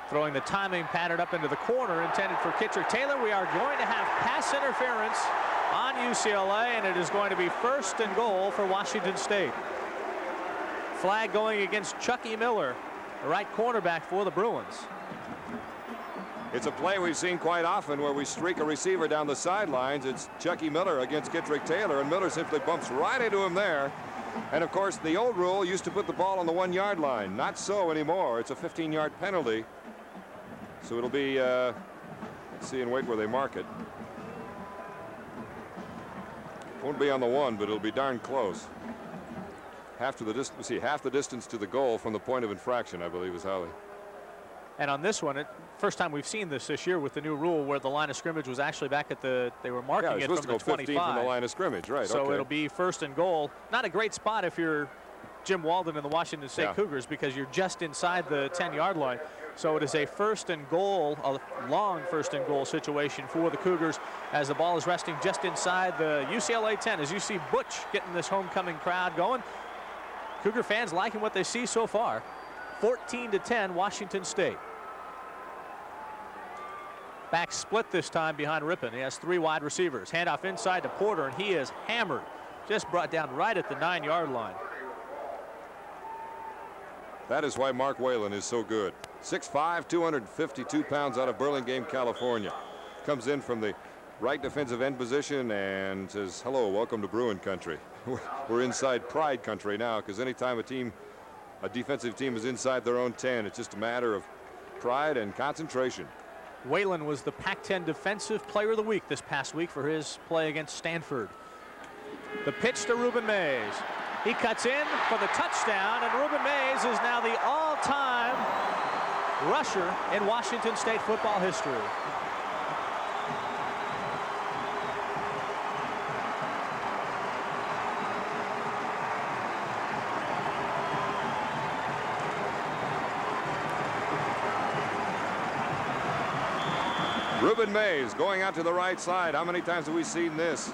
Speaker 3: throwing the timing pattern up into the corner intended for Kittrick Taylor. We are going to have pass interference on UCLA, and it is going to be 1st and goal for Washington State. Flag going against Chucky Miller, the right cornerback for the Bruins.
Speaker 2: It's a play we've seen quite often where we streak a receiver down the sidelines. It's Chucky Miller against Kittrick Taylor, and Miller simply bumps right into him there. And of course, the old rule used to put the ball on the 1-yard line. Not so anymore. It's a 15-yard penalty. So it'll be, let's see and wait where they mark it. Won't be on the 1, but it'll be darn close. Half the distance to the goal from the point of infraction, I believe, is how they.
Speaker 3: And on this one, first time we've seen this year with the new rule where the line of scrimmage was actually back at they were marking it from the 25.
Speaker 2: 15 from the line of scrimmage, right?
Speaker 3: So
Speaker 2: okay.
Speaker 3: it'll be 1st and goal. Not a great spot if you're Jim Walden and the Washington State Cougars, because you're just inside the 10-yard line. So it is a 1st and goal, a long 1st and goal situation for the Cougars as the ball is resting just inside the UCLA 10. As you see Butch getting this homecoming crowd going. Cougar fans liking what they see so far. 14-10, Washington State. Back split this time behind Rypien. He has 3 wide receivers. Handoff inside to Porter, and he is hammered. Just brought down right at the 9-yard line.
Speaker 2: That is why Mark Whalen is so good. 6'5", 252 pounds out of Burlingame, California. Comes in from the right defensive end position and says, hello, welcome to Bruin country. We're inside Pride country now, because anytime a defensive team is inside their own 10, it's just a matter of pride and concentration.
Speaker 3: Whalen was the Pac-10 Defensive Player of the Week this past week for his play against Stanford. The pitch to Rueben Mayes. He cuts in for the touchdown, and Rueben Mayes is now the all-time rusher in Washington State football history.
Speaker 2: Rueben Mayes going out to the right side. How many times have we seen this?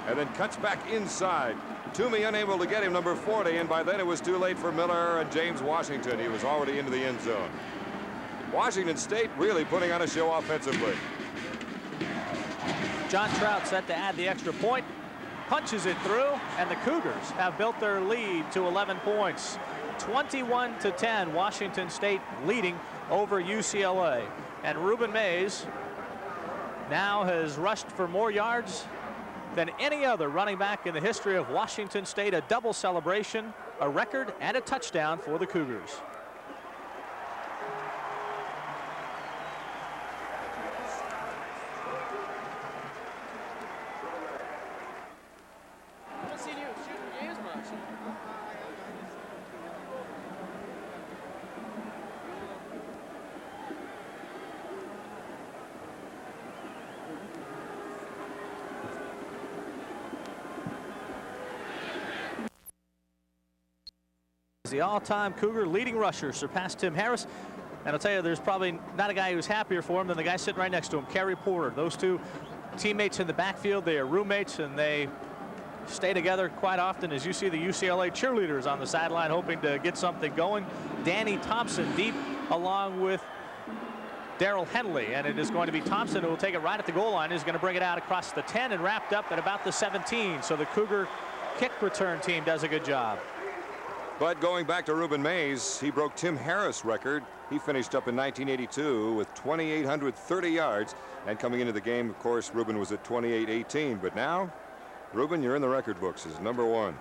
Speaker 2: And then cuts back inside. Toomey unable to get him, number 40, and by then it was too late for Miller and James Washington. He was already into the end zone. Washington State really putting on a show offensively.
Speaker 3: John Trout set to add the extra point, punches it through, and the Cougars have built their lead to 11 points. 21-10, Washington State leading over UCLA. And Rueben Mayes now has rushed for more yards than any other running back in the history of Washington State. A double celebration, a record, and a touchdown for the Cougars. The all-time Cougar leading rusher surpassed Tim Harris, and I'll tell you, there's probably not a guy who's happier for him than the guy sitting right next to him, Kerry Porter. Those two teammates in the backfield, they are roommates, and they stay together quite often, as you see the UCLA cheerleaders on the sideline hoping to get something going. Danny Thompson deep along with Darrell Henley, and it is going to be Thompson who will take it right at the goal line. He's going to bring it out across the 10 and wrapped up at about the 17. So the Cougar kick return team does a good job.
Speaker 2: But going back to Rueben Mayes, he broke Tim Harris' record. He finished up in 1982 with 2,830 yards. And coming into the game, of course, Rueben was at 2,818. But now, Rueben, you're in the record books as number 1.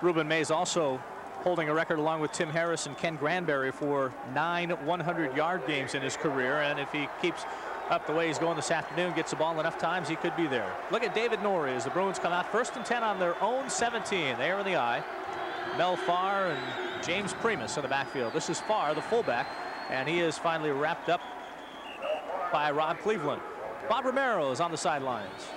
Speaker 3: Rueben Mayes also holding a record along with Tim Harris and Ken Granberry for 9 100-yard games in his career. And if he keeps up the way he's going this afternoon, gets the ball enough times, he could be there. Look at David Norrie as the Bruins come out 1st and 10 on their own 17. There in the eye. Mel Farr and James Primus in the backfield. This is Farr, the fullback, and he is finally wrapped up by Rob Cleveland. Bob Romero is on the sidelines.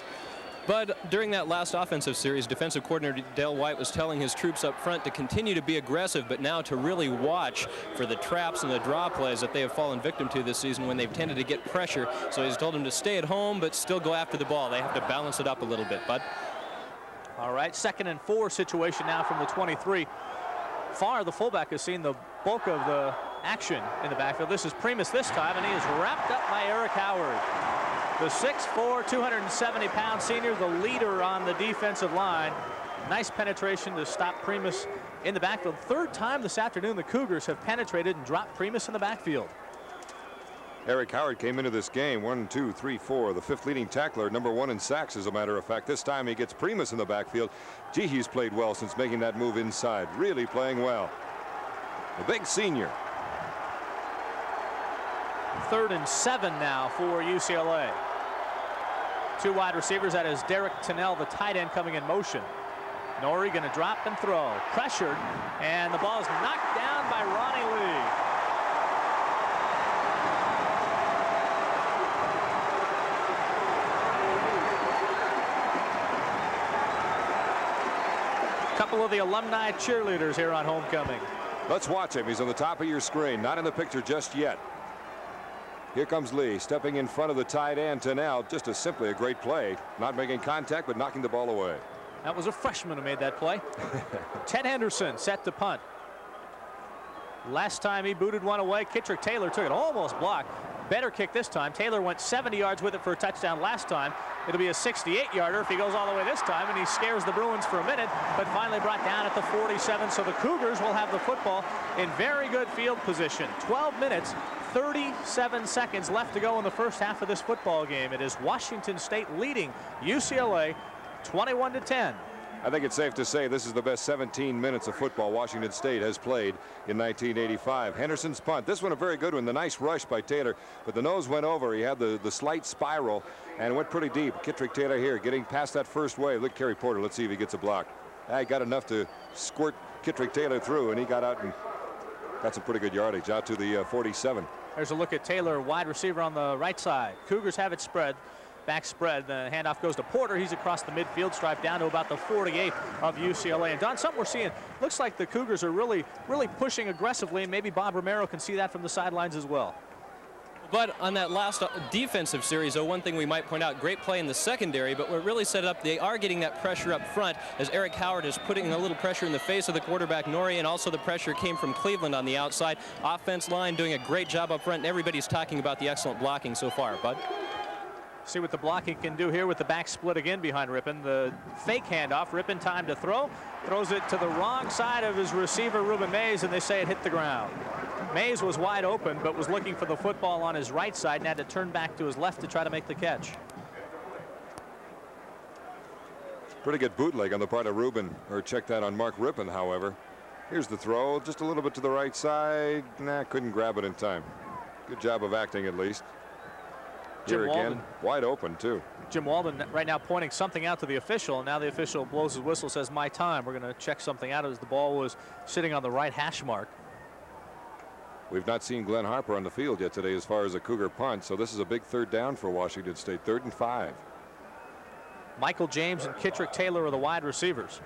Speaker 4: Bud, during that last offensive series, defensive coordinator Dale White was telling his troops up front to continue to be aggressive, but now to really watch for the traps and the draw plays that they have fallen victim to this season when they've tended to get pressure. So he's told them to stay at home, but still go after the ball. They have to balance it up a little bit, Bud.
Speaker 3: All right, 2nd and 4 situation now from the 23. Farr, the fullback, has seen the bulk of the action in the backfield. This is Primus this time, and he is wrapped up by Eric Howard. The 6'4", 270-pound senior, the leader on the defensive line. Nice penetration to stop Primus in the backfield. 3rd time this afternoon the Cougars have penetrated and dropped Primus in the backfield.
Speaker 2: Eric Howard came into this game 1, 2, 3, 4. The 5th leading tackler, number 1 in sacks, as a matter of fact. This time he gets Primus in the backfield. Gee, he's played well since making that move inside. Really playing well. The big senior.
Speaker 3: 3rd and 7 now for UCLA. 2 wide receivers. That is Derek Tennell, the tight end, coming in motion. Norrie going to drop and throw. Pressured, and the ball is knocked down by Ronnie Lee. Couple of the alumni cheerleaders here on homecoming.
Speaker 2: Let's watch him. He's on the top of your screen. Not in the picture just yet. Here comes Lee, stepping in front of the tight end, Tennell. Just simply a great play. Not making contact, but knocking the ball away.
Speaker 3: That was a freshman who made that play. Ted Henderson set to punt. Last time he booted one away. Kittrick Taylor took it, almost blocked. Better kick this time. Taylor went 70 yards with it for a touchdown last time. It'll be a 68-yarder if he goes all the way this time, and he scares the Bruins for a minute, but finally brought down at the 47. So the Cougars will have the football in very good field position. 12 minutes, 37 seconds left to go in the first half of this football game. It is Washington State leading UCLA 21-10.
Speaker 2: I think it's safe to say this is the best 17 minutes of football Washington State has played in 1985. Henderson's punt. This one a very good one. The nice rush by Taylor, but the nose went over. He had the slight spiral and went pretty deep. Kittrick Taylor here getting past that first wave. Look, Kerry Porter. Let's see if he gets a block. He got enough to squirt Kittrick Taylor through, and he got out and got some pretty good yardage out to the 47.
Speaker 3: There's a look at Taylor, wide receiver on the right side. Cougars have it spread. Back spread. The handoff goes to Porter. He's across the midfield stripe down to about the 48 of UCLA. And Don, something we're seeing, looks like the Cougars are really pushing aggressively, and maybe Bob Romero can see that from the sidelines as well.
Speaker 4: But on that last defensive series, though, one thing we might point out, great play in the secondary, but what really set it up, they are getting that pressure up front as Eric Howard is putting a little pressure in the face of the quarterback, Norrie, and also the pressure came from Cleveland on the outside. Offense line doing a great job up front, and everybody's talking about the excellent blocking so far. Bud?
Speaker 3: See what the blocking can do here with the back split again behind Rypien. The fake handoff. Rypien time to throw. Throws it to the wrong side of his receiver, Rueben Mayes, and they say it hit the ground. Mayes was wide open, but was looking for the football on his right side and had to turn back to his left to try to make the catch.
Speaker 2: Pretty good bootleg on the part of Rueben, or check that on Mark Rypien, however. Here's the throw, just a little bit to the right side. Nah, couldn't grab it in time. Good job of acting, at least. Here again, wide open, too.
Speaker 3: Jim Walden right now pointing something out to the official, and now the official blows his whistle, says my time. We're going to check something out as the ball was sitting on the right hash mark.
Speaker 2: We've not seen Glenn Harper on the field yet today as far as a Cougar punt, so this is a big third down for Washington State, 3rd and 5.
Speaker 3: Michael James and Kittrick Taylor are the wide receivers.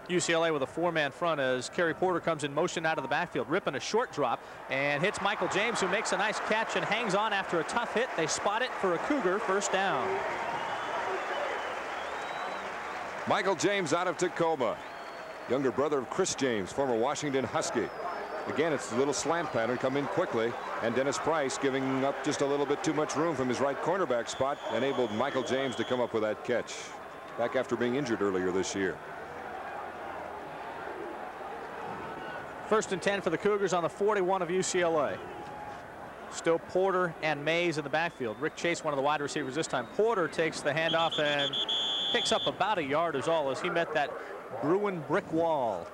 Speaker 3: UCLA with a 4-man front as Kerry Porter comes in motion out of the backfield. Rypien a short drop and hits Michael James, who makes a nice catch and hangs on after a tough hit. They spot it for a Cougar first down.
Speaker 2: Michael James out of Tacoma. Younger brother of Chris James, former Washington Husky. Again, it's a little slant pattern, come in quickly, and Dennis Price giving up just a little bit too much room from his right cornerback spot enabled Michael James to come up with that catch back after being injured earlier this year.
Speaker 3: 1st and 10 for the Cougars on the 41 of UCLA. Still Porter and Mayes in the backfield. Rick Chase, one of the wide receivers this time. Porter takes the handoff and picks up about a yard is all as he met that Bruin brick wall.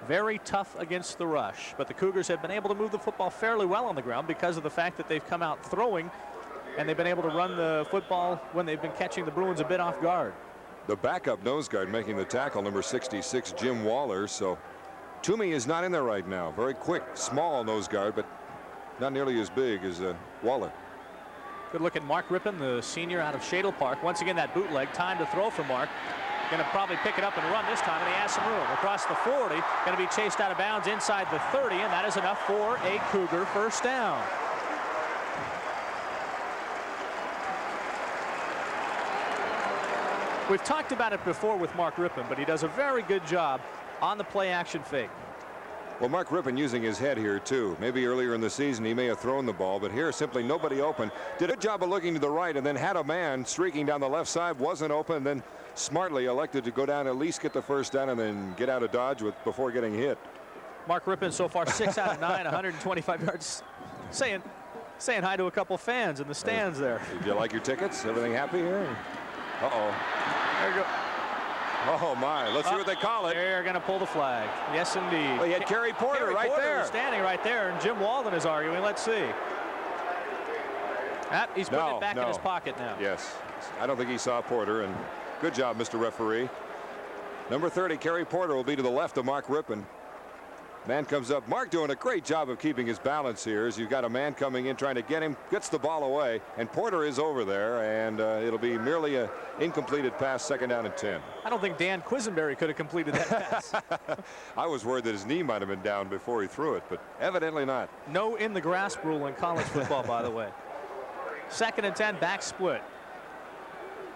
Speaker 3: Very tough against the rush, but the Cougars have been able to move the football fairly well on the ground because of the fact that they've come out throwing and they've been able to run the football when they've been catching the Bruins a bit off guard.
Speaker 2: The backup nose guard making the tackle, number 66, Jim Waller. So Toomey is not in there right now. Very quick, small nose guard, but not nearly as big as Waller.
Speaker 3: Good look at Mark Rypien, the senior out of Shadle Park. Once again, that bootleg, time to throw for Mark. Going to probably pick it up and run this time, and he has some room. Across the 40, going to be chased out of bounds inside the 30, and that is enough for a Cougar first down. We've talked about it before with Mark Rypien, but he does a very good job on the play action fake.
Speaker 2: Well, Mark Rypien using his head here, too. Maybe earlier in the season he may have thrown the ball, but here simply nobody open. Did a good job of looking to the right and then had a man streaking down the left side, wasn't open, and then smartly elected to go down, at least get the first down, and then get out of dodge before getting hit.
Speaker 3: Mark Rypien so far 6 out of 9, 125 yards. Saying hi to a couple fans in the stands there.
Speaker 2: Did you like your tickets? Everything happy here? Uh-oh.
Speaker 3: There you go.
Speaker 2: Oh, my. Let's see what they call it.
Speaker 3: They're going to pull the flag. Yes, indeed.
Speaker 2: Well, you had Kerry Porter right there.
Speaker 3: Standing right there, and Jim Walden is arguing. Let's see. He's putting it back in his pocket now.
Speaker 2: Yes. I don't think he saw Porter, and good job, Mr. Referee. Number 30, Kerry Porter, will be to the left of Mark Rypien. Man comes up. Mark doing a great job of keeping his balance here as you've got a man coming in trying to get him, gets the ball away, and Porter is over there, and it'll be merely an incompleted pass, 2nd down and 10.
Speaker 3: I don't think Dan Quisenberry could have completed that pass.
Speaker 2: I was worried that his knee might have been down before he threw it, but evidently not.
Speaker 3: No in the grasp rule in college football, by the way. 2nd and 10, back split.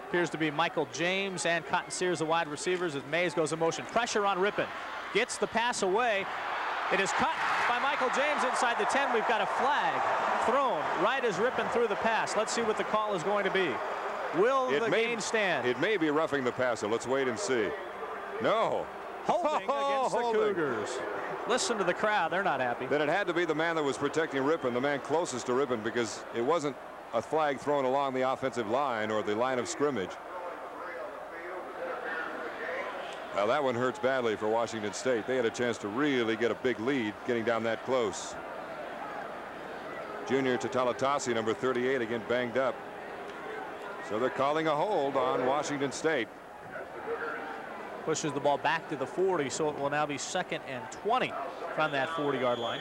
Speaker 3: Appears to be Michael James and Cotton Sears, the wide receivers, as Mayes goes in motion. Pressure on Rypien. Gets the pass away. It is cut by Michael James inside the 10. We've got a flag thrown right as Rypien threw the pass. Let's see what the call is going to be. Will the gain stand?
Speaker 2: It may be roughing the passer. Let's wait and see. No.
Speaker 3: Holding against the Cougars. Listen to the crowd. They're not happy.
Speaker 2: Then it had to be the man that was protecting Rypien, the man closest to Rypien, because it wasn't a flag thrown along the offensive line or the line of scrimmage. Well, that one hurts badly for Washington State. They had a chance to really get a big lead getting down that close. Junior Tatalatasi, number 38, again banged up. So they're calling a hold on Washington State.
Speaker 3: Pushes the ball back to the 40, so it will now be 2nd and 20 from that 40-yard line.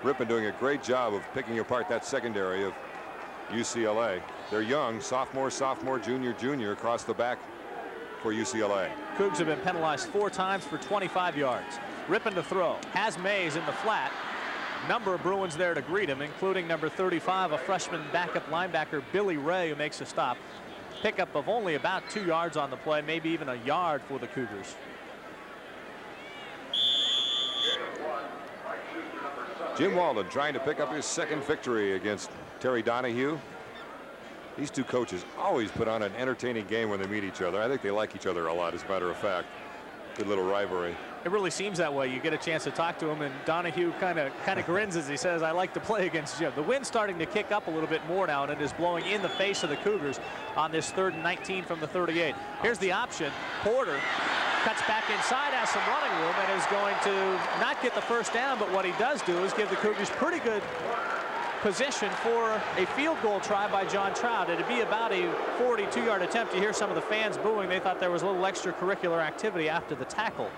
Speaker 2: Rypien doing a great job of picking apart that secondary of UCLA. They're young, sophomore, junior across the back for UCLA.
Speaker 3: Cougs have been penalized 4 times for 25 yards. Rypien to throw. Has Mayes in the flat. number of Bruins there to greet him, including number 35, a freshman backup linebacker, Billy Ray, who makes a stop. Pickup of only about 2 yards on the play, maybe even a yard for the Cougars.
Speaker 2: Jim Walden trying to pick up his second victory against Terry Donahue. These two coaches always put on an entertaining game when they meet each other. I think they like each other a lot, as a matter of fact. Good little rivalry.
Speaker 3: It really seems that way. You get a chance to talk to him, and Donahue kind of grins as he says, "I like to play against Jim." The wind's starting to kick up a little bit more now, and it is blowing in the face of the Cougars on this 3rd and 19 from the 38. Here's the option. Porter cuts back inside, has some running room, and is going to not get the first down, but what he does do is give the Cougars pretty good position for a field goal try by John Trout. It'd be about a 42-yard attempt. You hear some of the fans booing. They thought there was a little extracurricular activity after the tackle.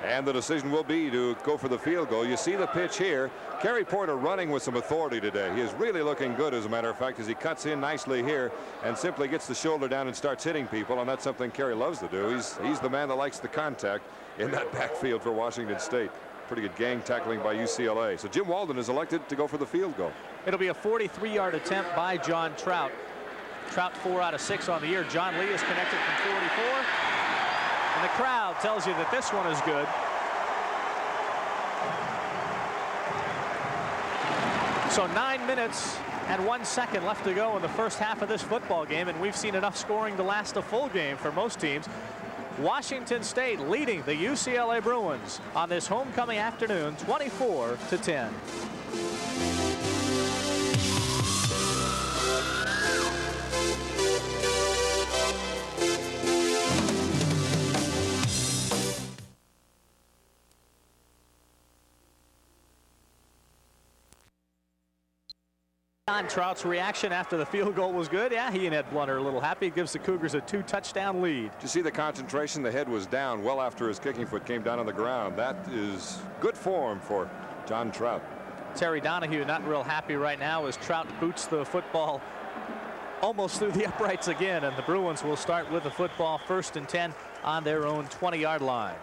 Speaker 2: And the decision will be to go for the field goal. You see the pitch here. Kerry Porter running with some authority today. He is really looking good, as a matter of fact, as he cuts in nicely here and simply gets the shoulder down and starts hitting people, and that's something Kerry loves to do. He's the man that likes the contact in that backfield for Washington State. Pretty good gang tackling by UCLA. So Jim Walden is elected to go for the field goal.
Speaker 3: It'll be a 43-yard attempt by John Trout. Trout 4 out of 6 on the year. John Lee is connected from 44. And the crowd tells you that this one is good. So 9 minutes and 1 second left to go in the first half of this football game, and we've seen enough scoring to last a full game for most teams. Washington State leading the UCLA Bruins on this homecoming afternoon, 24-10. John Trout's reaction after the field goal was good. Yeah, he and Ed Blunt are a little happy. It gives the Cougars a 2-touchdown lead.
Speaker 2: Did you see the concentration? The head was down well after his kicking foot came down on the ground. That is good form for John Trout.
Speaker 3: Terry Donahue not real happy right now as Trout boots the football almost through the uprights again, and the Bruins will start with the football 1st and 10 on their own 20-yard line.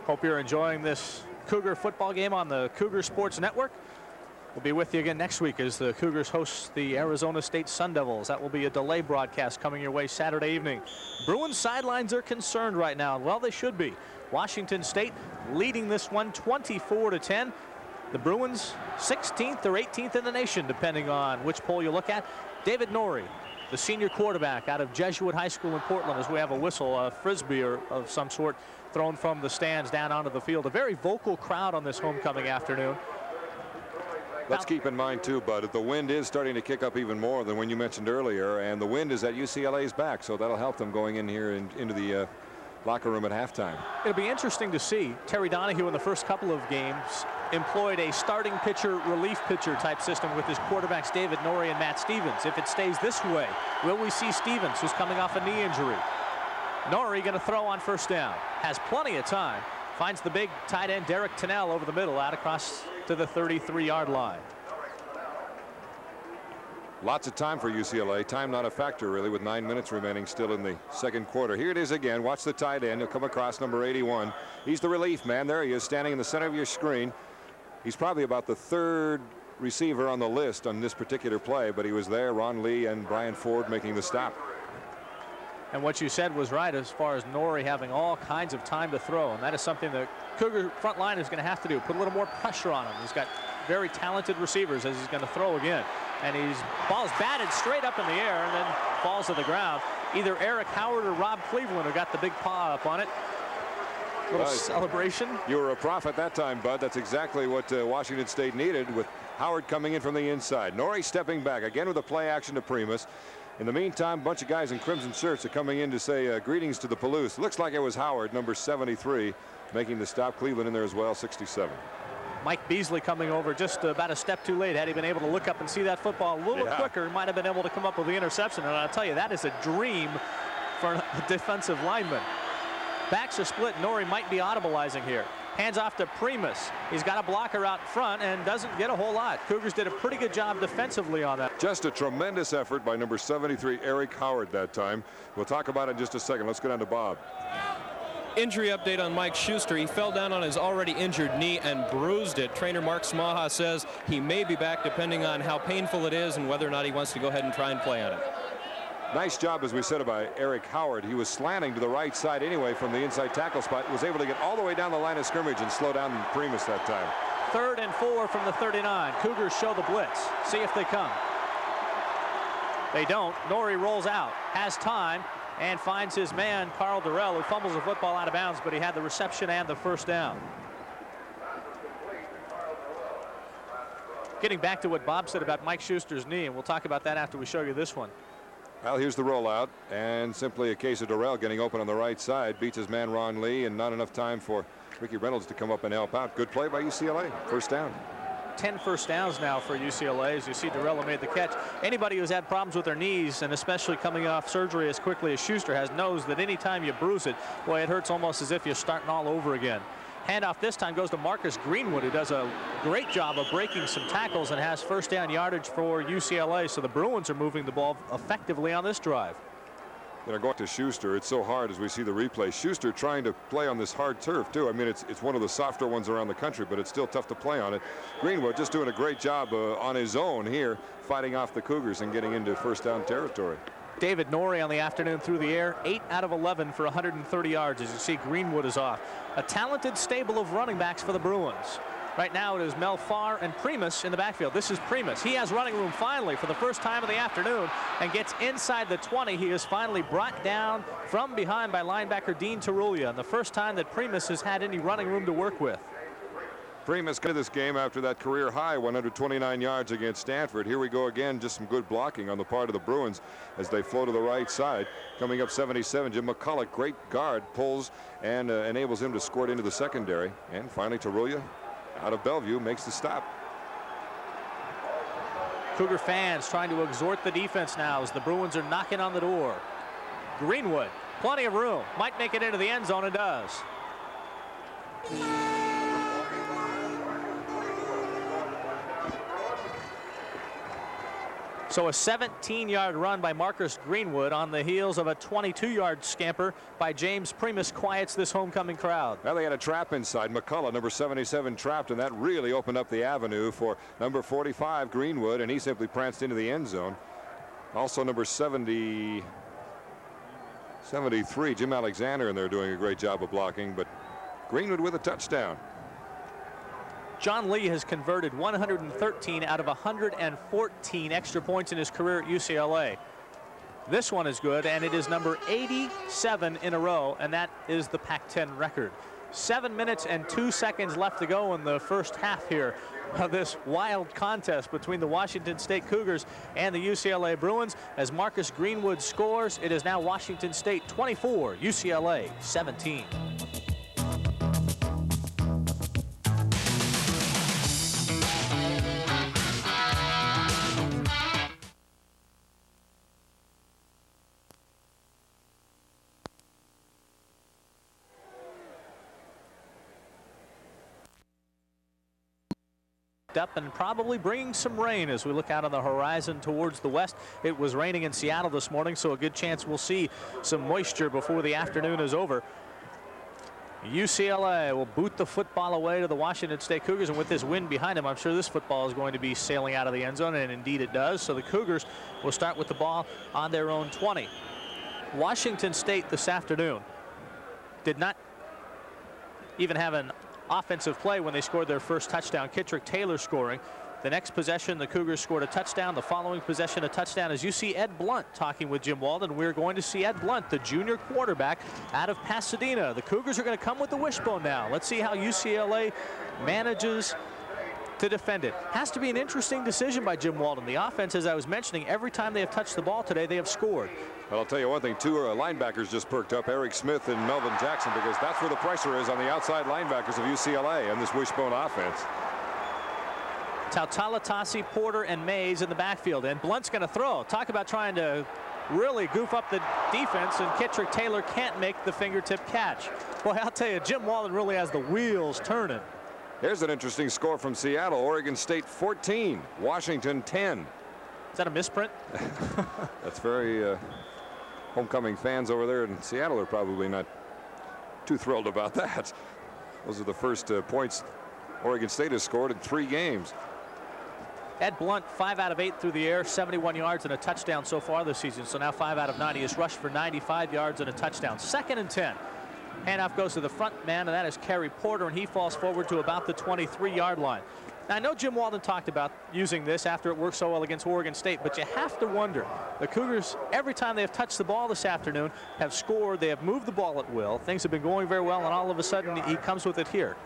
Speaker 3: Hope you're enjoying this Cougar football game on the Cougar Sports Network. We'll be with you again next week as the Cougars host the Arizona State Sun Devils. That will be a delay broadcast coming your way Saturday evening. Bruins sidelines are concerned right now. Well, they should be. Washington State leading this one 24-10. The Bruins 16th or 18th in the nation, depending on which poll you look at. David Norrie, the senior quarterback out of Jesuit High School in Portland, as we have a whistle, a frisbee or of some sort thrown from the stands down onto the field. A very vocal crowd on this homecoming afternoon.
Speaker 2: Let's keep in mind, too, Bud, that the wind is starting to kick up even more than when you mentioned earlier, and the wind is at UCLA's back, so that'll help them going in here into the locker room at halftime.
Speaker 3: It'll be interesting to see. Terry Donahue in the first couple of games employed a starting pitcher, relief pitcher type system with his quarterbacks David Norrie and Matt Stevens. If it stays this way, will we see Stevens, who's coming off a knee injury? Norrie going to throw on 1st down. Has plenty of time. Finds the big tight end Derek Tennell over the middle out across to the 33-yard line.
Speaker 2: Lots of time for UCLA. Time not a factor, really, with 9 minutes remaining still in the second quarter. Here it is again. Watch the tight end. He'll come across number 81. He's the relief man. There he is, standing in the center of your screen. He's probably about the 3rd receiver on the list on this particular play, but he was there. Ron Lee and Brian Ford making the stop.
Speaker 3: And what you said was right as far as Norrie having all kinds of time to throw, and that is something the Cougar front line is going to have to do. Put a little more pressure on him. He's got very talented receivers as he's going to throw again. And ball's batted straight up in the air and then falls to the ground. Either Eric Howard or Rob Cleveland who got the big paw up on it. Little celebration.
Speaker 2: You were a prophet that time, Bud. That's exactly what Washington State needed, with Howard coming in from the inside. Norrie stepping back again with a play action to Primus. In the meantime, a bunch of guys in crimson shirts are coming in to say greetings to the Palouse. Looks like it was Howard, number 73, making the stop. Cleveland in there as well, 67.
Speaker 3: Mike Beasley coming over just about a step too late. Had he been able to look up and see that football a little quicker, he might have been able to come up with the interception. And I'll tell you, that is a dream for a defensive lineman. Backs are split. Norrie might be audibleizing here. Hands off to Primus. He's got a blocker out front and doesn't get a whole lot. Cougars did a pretty good job defensively on that.
Speaker 2: Just a tremendous effort by number 73, Eric Howard, that time. We'll talk about it in just a second. Let's go down to Bob.
Speaker 4: Injury update on Mike Schuster. He fell down on his already injured knee and bruised it. Trainer Mark Smaha says he may be back depending on how painful it is and whether or not he wants to go ahead and try and play on it.
Speaker 2: Nice job, as we said, by Eric Howard. He was slanting to the right side anyway from the inside tackle spot. Was able to get all the way down the line of scrimmage and slow down Primus that time.
Speaker 3: 3rd and 4 from the 39. Cougars show the blitz. See if they come. They don't. Norrie rolls out, has time, and finds his man, Carl Durrell, who fumbles the football out of bounds, but he had the reception and the first down. Getting back to what Bob said about Mike Schuster's knee, and we'll talk about that after we show you this one.
Speaker 2: Well, here's the rollout, and simply a case of Durrell getting open on the right side. Beats his man Ron Lee, and not enough time for Ricky Reynolds to come up and help out. Good play by UCLA. First down.
Speaker 3: 10 first downs now for UCLA. As you see, Durrell made the catch. Anybody who's had problems with their knees, and especially coming off surgery as quickly as Schuster has, knows that anytime you bruise it, boy, it hurts almost as if you're starting all over again. Handoff this time goes to Marcus Greenwood, who does a great job of breaking some tackles and has first down yardage for UCLA. So the Bruins are moving the ball effectively on this drive.
Speaker 2: You know, going to Schuster, it's so hard as we see the replay. Schuster trying to play on this hard turf, too. I mean, it's one of the softer ones around the country, but it's still tough to play on it. Greenwood just doing a great job on his own here, fighting off the Cougars and getting into first down territory.
Speaker 3: David Norrie on the afternoon through the air, 8 out of 11 for 130 yards. As you see, Greenwood is off. A talented stable of running backs for the Bruins. Right now it is Mel Farr and Primus in the backfield. This is Primus. He has running room finally for the first time of the afternoon and gets inside the 20. He is finally brought down from behind by linebacker Dean Tarulia, and the first time that Primus has had any running room to work with.
Speaker 2: Primus got this game after that career high 129 yards against Stanford. Here we go again. Just some good blocking on the part of the Bruins as they flow to the right side. Coming up 77, Jim McCulloch, great guard, pulls and enables him to squirt into the secondary. And finally Tarulia out of Bellevue makes the stop.
Speaker 3: Cougar fans trying to exhort the defense now as the Bruins are knocking on the door. Greenwood, plenty of room, might make it into the end zone, and does. So a 17-yard run by Marcus Greenwood on the heels of a 22-yard scamper by James Primus quiets this homecoming crowd.
Speaker 2: Well, they had a trap inside. McCullough, number 77, trapped, and that really opened up the avenue for number 45, Greenwood, and he simply pranced into the end zone. Also number 73, Jim Alexander, and they're doing a great job of blocking, but Greenwood with a touchdown.
Speaker 3: John Lee has converted 113 out of 114 extra points in his career at UCLA. This one is good, and it is number 87 in a row, and that is the Pac-10 record. 7 minutes and 2 seconds left to go in the first half here of this wild contest between the Washington State Cougars and the UCLA Bruins. As Marcus Greenwood scores, it is now Washington State 24, UCLA 17. Up and probably bringing some rain as we look out on the horizon towards the west. It was raining in Seattle this morning, so a good chance we'll see some moisture before the afternoon is over. UCLA will boot the football away to the Washington State Cougars, and with this wind behind them, I'm sure this football is going to be sailing out of the end zone, and indeed it does. So the Cougars will start with the ball on their own 20. Washington State this afternoon did not even have an offensive play when they scored their first touchdown. Kittrick Taylor scoring. The next possession, the Cougars scored a touchdown. The following possession, a touchdown. As you see Ed Blunt talking with Jim Walden, we're going to see Ed Blunt, the junior quarterback out of Pasadena. The Cougars are going to come with the wishbone now. Let's see how UCLA manages to defend it. Has to be an interesting decision by Jim Walden. The offense, as I was mentioning, every time they have touched the ball today, they have scored.
Speaker 2: Well, I'll tell you one thing, two linebackers just perked up, Eric Smith and Melvin Jackson, because that's where the pressure is on the outside linebackers of UCLA and this wishbone offense.
Speaker 3: Tautalatasi, Porter, and Mayes in the backfield, and Blunt's going to throw. Talk about trying to really goof up the defense, and Kittrick Taylor can't make the fingertip catch. Boy, I'll tell you, Jim Walden really has the wheels turning.
Speaker 2: Here's an interesting score from Seattle. Oregon State 14, Washington 10.
Speaker 3: Is that a misprint?
Speaker 2: That's very homecoming fans over there in Seattle are probably not too thrilled about that. Those are the first points Oregon State has scored in 3 games.
Speaker 3: Ed Blunt, 5 out of 8 through the air, 71 yards and a touchdown so far this season. So now 5 out of 9. He has rushed for 95 yards and a touchdown. 2nd and 10. Handoff goes to the front man, and that is Kerry Porter, and he falls forward to about the 23-yard line. Now, I know Jim Walden talked about using this after it worked so well against Oregon State, but you have to wonder. The Cougars, every time they have touched the ball this afternoon, have scored. They have moved the ball at will. Things have been going very well, and all of a sudden he comes with it here.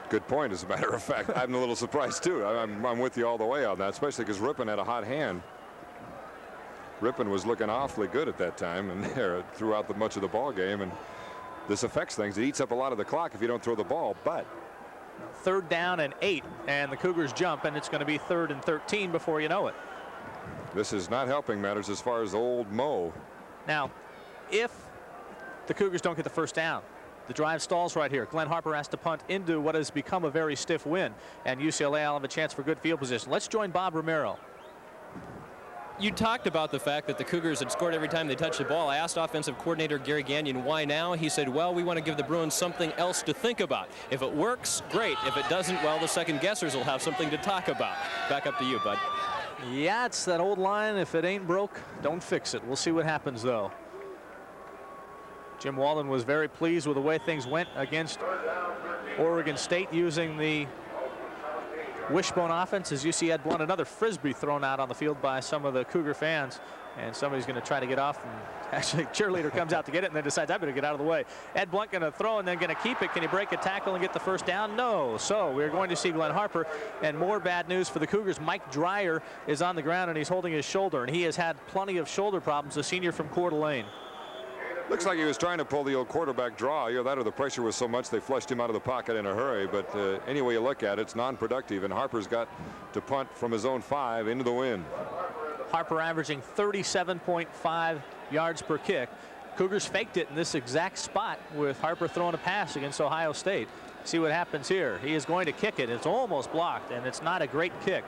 Speaker 2: Good point, as a matter of fact. I'm a little surprised, too. I'm with you all the way on that, especially because Rypien had a hot hand. Rypien was looking awfully good at that time and there throughout much of the ball game, and this affects things. It eats up a lot of the clock if you don't throw the ball, but
Speaker 3: 3rd down and 8, and the Cougars jump, and it's going to be 3rd and 13 before you know it.
Speaker 2: This is not helping matters as far as old Mo.
Speaker 3: Now, if the Cougars don't get the first down, the drive stalls right here. Glenn Harper has to punt into what has become a very stiff wind, and UCLA will have a chance for good field position. Let's join Bob Romero.
Speaker 4: You talked about the fact that the Cougars had scored every time they touched the ball. I asked offensive coordinator Gary Gagnon why now. He said, well, we want to give the Bruins something else to think about. If it works, great. If it doesn't, well, the second guessers will have something to talk about. Back up to you, bud.
Speaker 3: Yeah, it's that old line. If it ain't broke, don't fix it. We'll see what happens, though. Jim Walden was very pleased with the way things went against Oregon State using the wishbone offense. As you see Ed Blunt, another frisbee thrown out on the field by some of the Cougar fans, and somebody's going to try to get off, and actually cheerleader comes out to get it and then decides I better get out of the way. Ed Blunt going to throw and then going to keep it. Can he break a tackle and get the first down? No. So we're going to see Glenn Harper, and more bad news for the Cougars. Mike Dreyer is on the ground and he's holding his shoulder, and he has had plenty of shoulder problems, the senior from Coeur d'Alene.
Speaker 2: Looks like he was trying to pull the old quarterback draw. Either that or the pressure was so much they flushed him out of the pocket in a hurry. But any way you look at it, it's non-productive, and Harper's got to punt from his own 5 into the wind.
Speaker 3: Harper averaging 37.5 yards per kick. Cougars faked it in this exact spot with Harper throwing a pass against Ohio State. See what happens here. He is going to kick it. It's almost blocked, and it's not a great kick.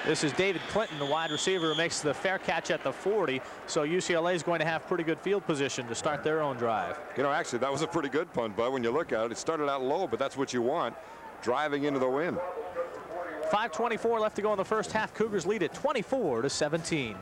Speaker 3: This is David Clinton, the wide receiver, who makes the fair catch at the 40. So UCLA is going to have pretty good field position to start their own drive.
Speaker 2: You know, actually, that was a pretty good punt, Bud. When you look at it, it started out low, but that's what you want, driving into the wind.
Speaker 3: 5:24 left to go in the first half. Cougars lead at 24-17.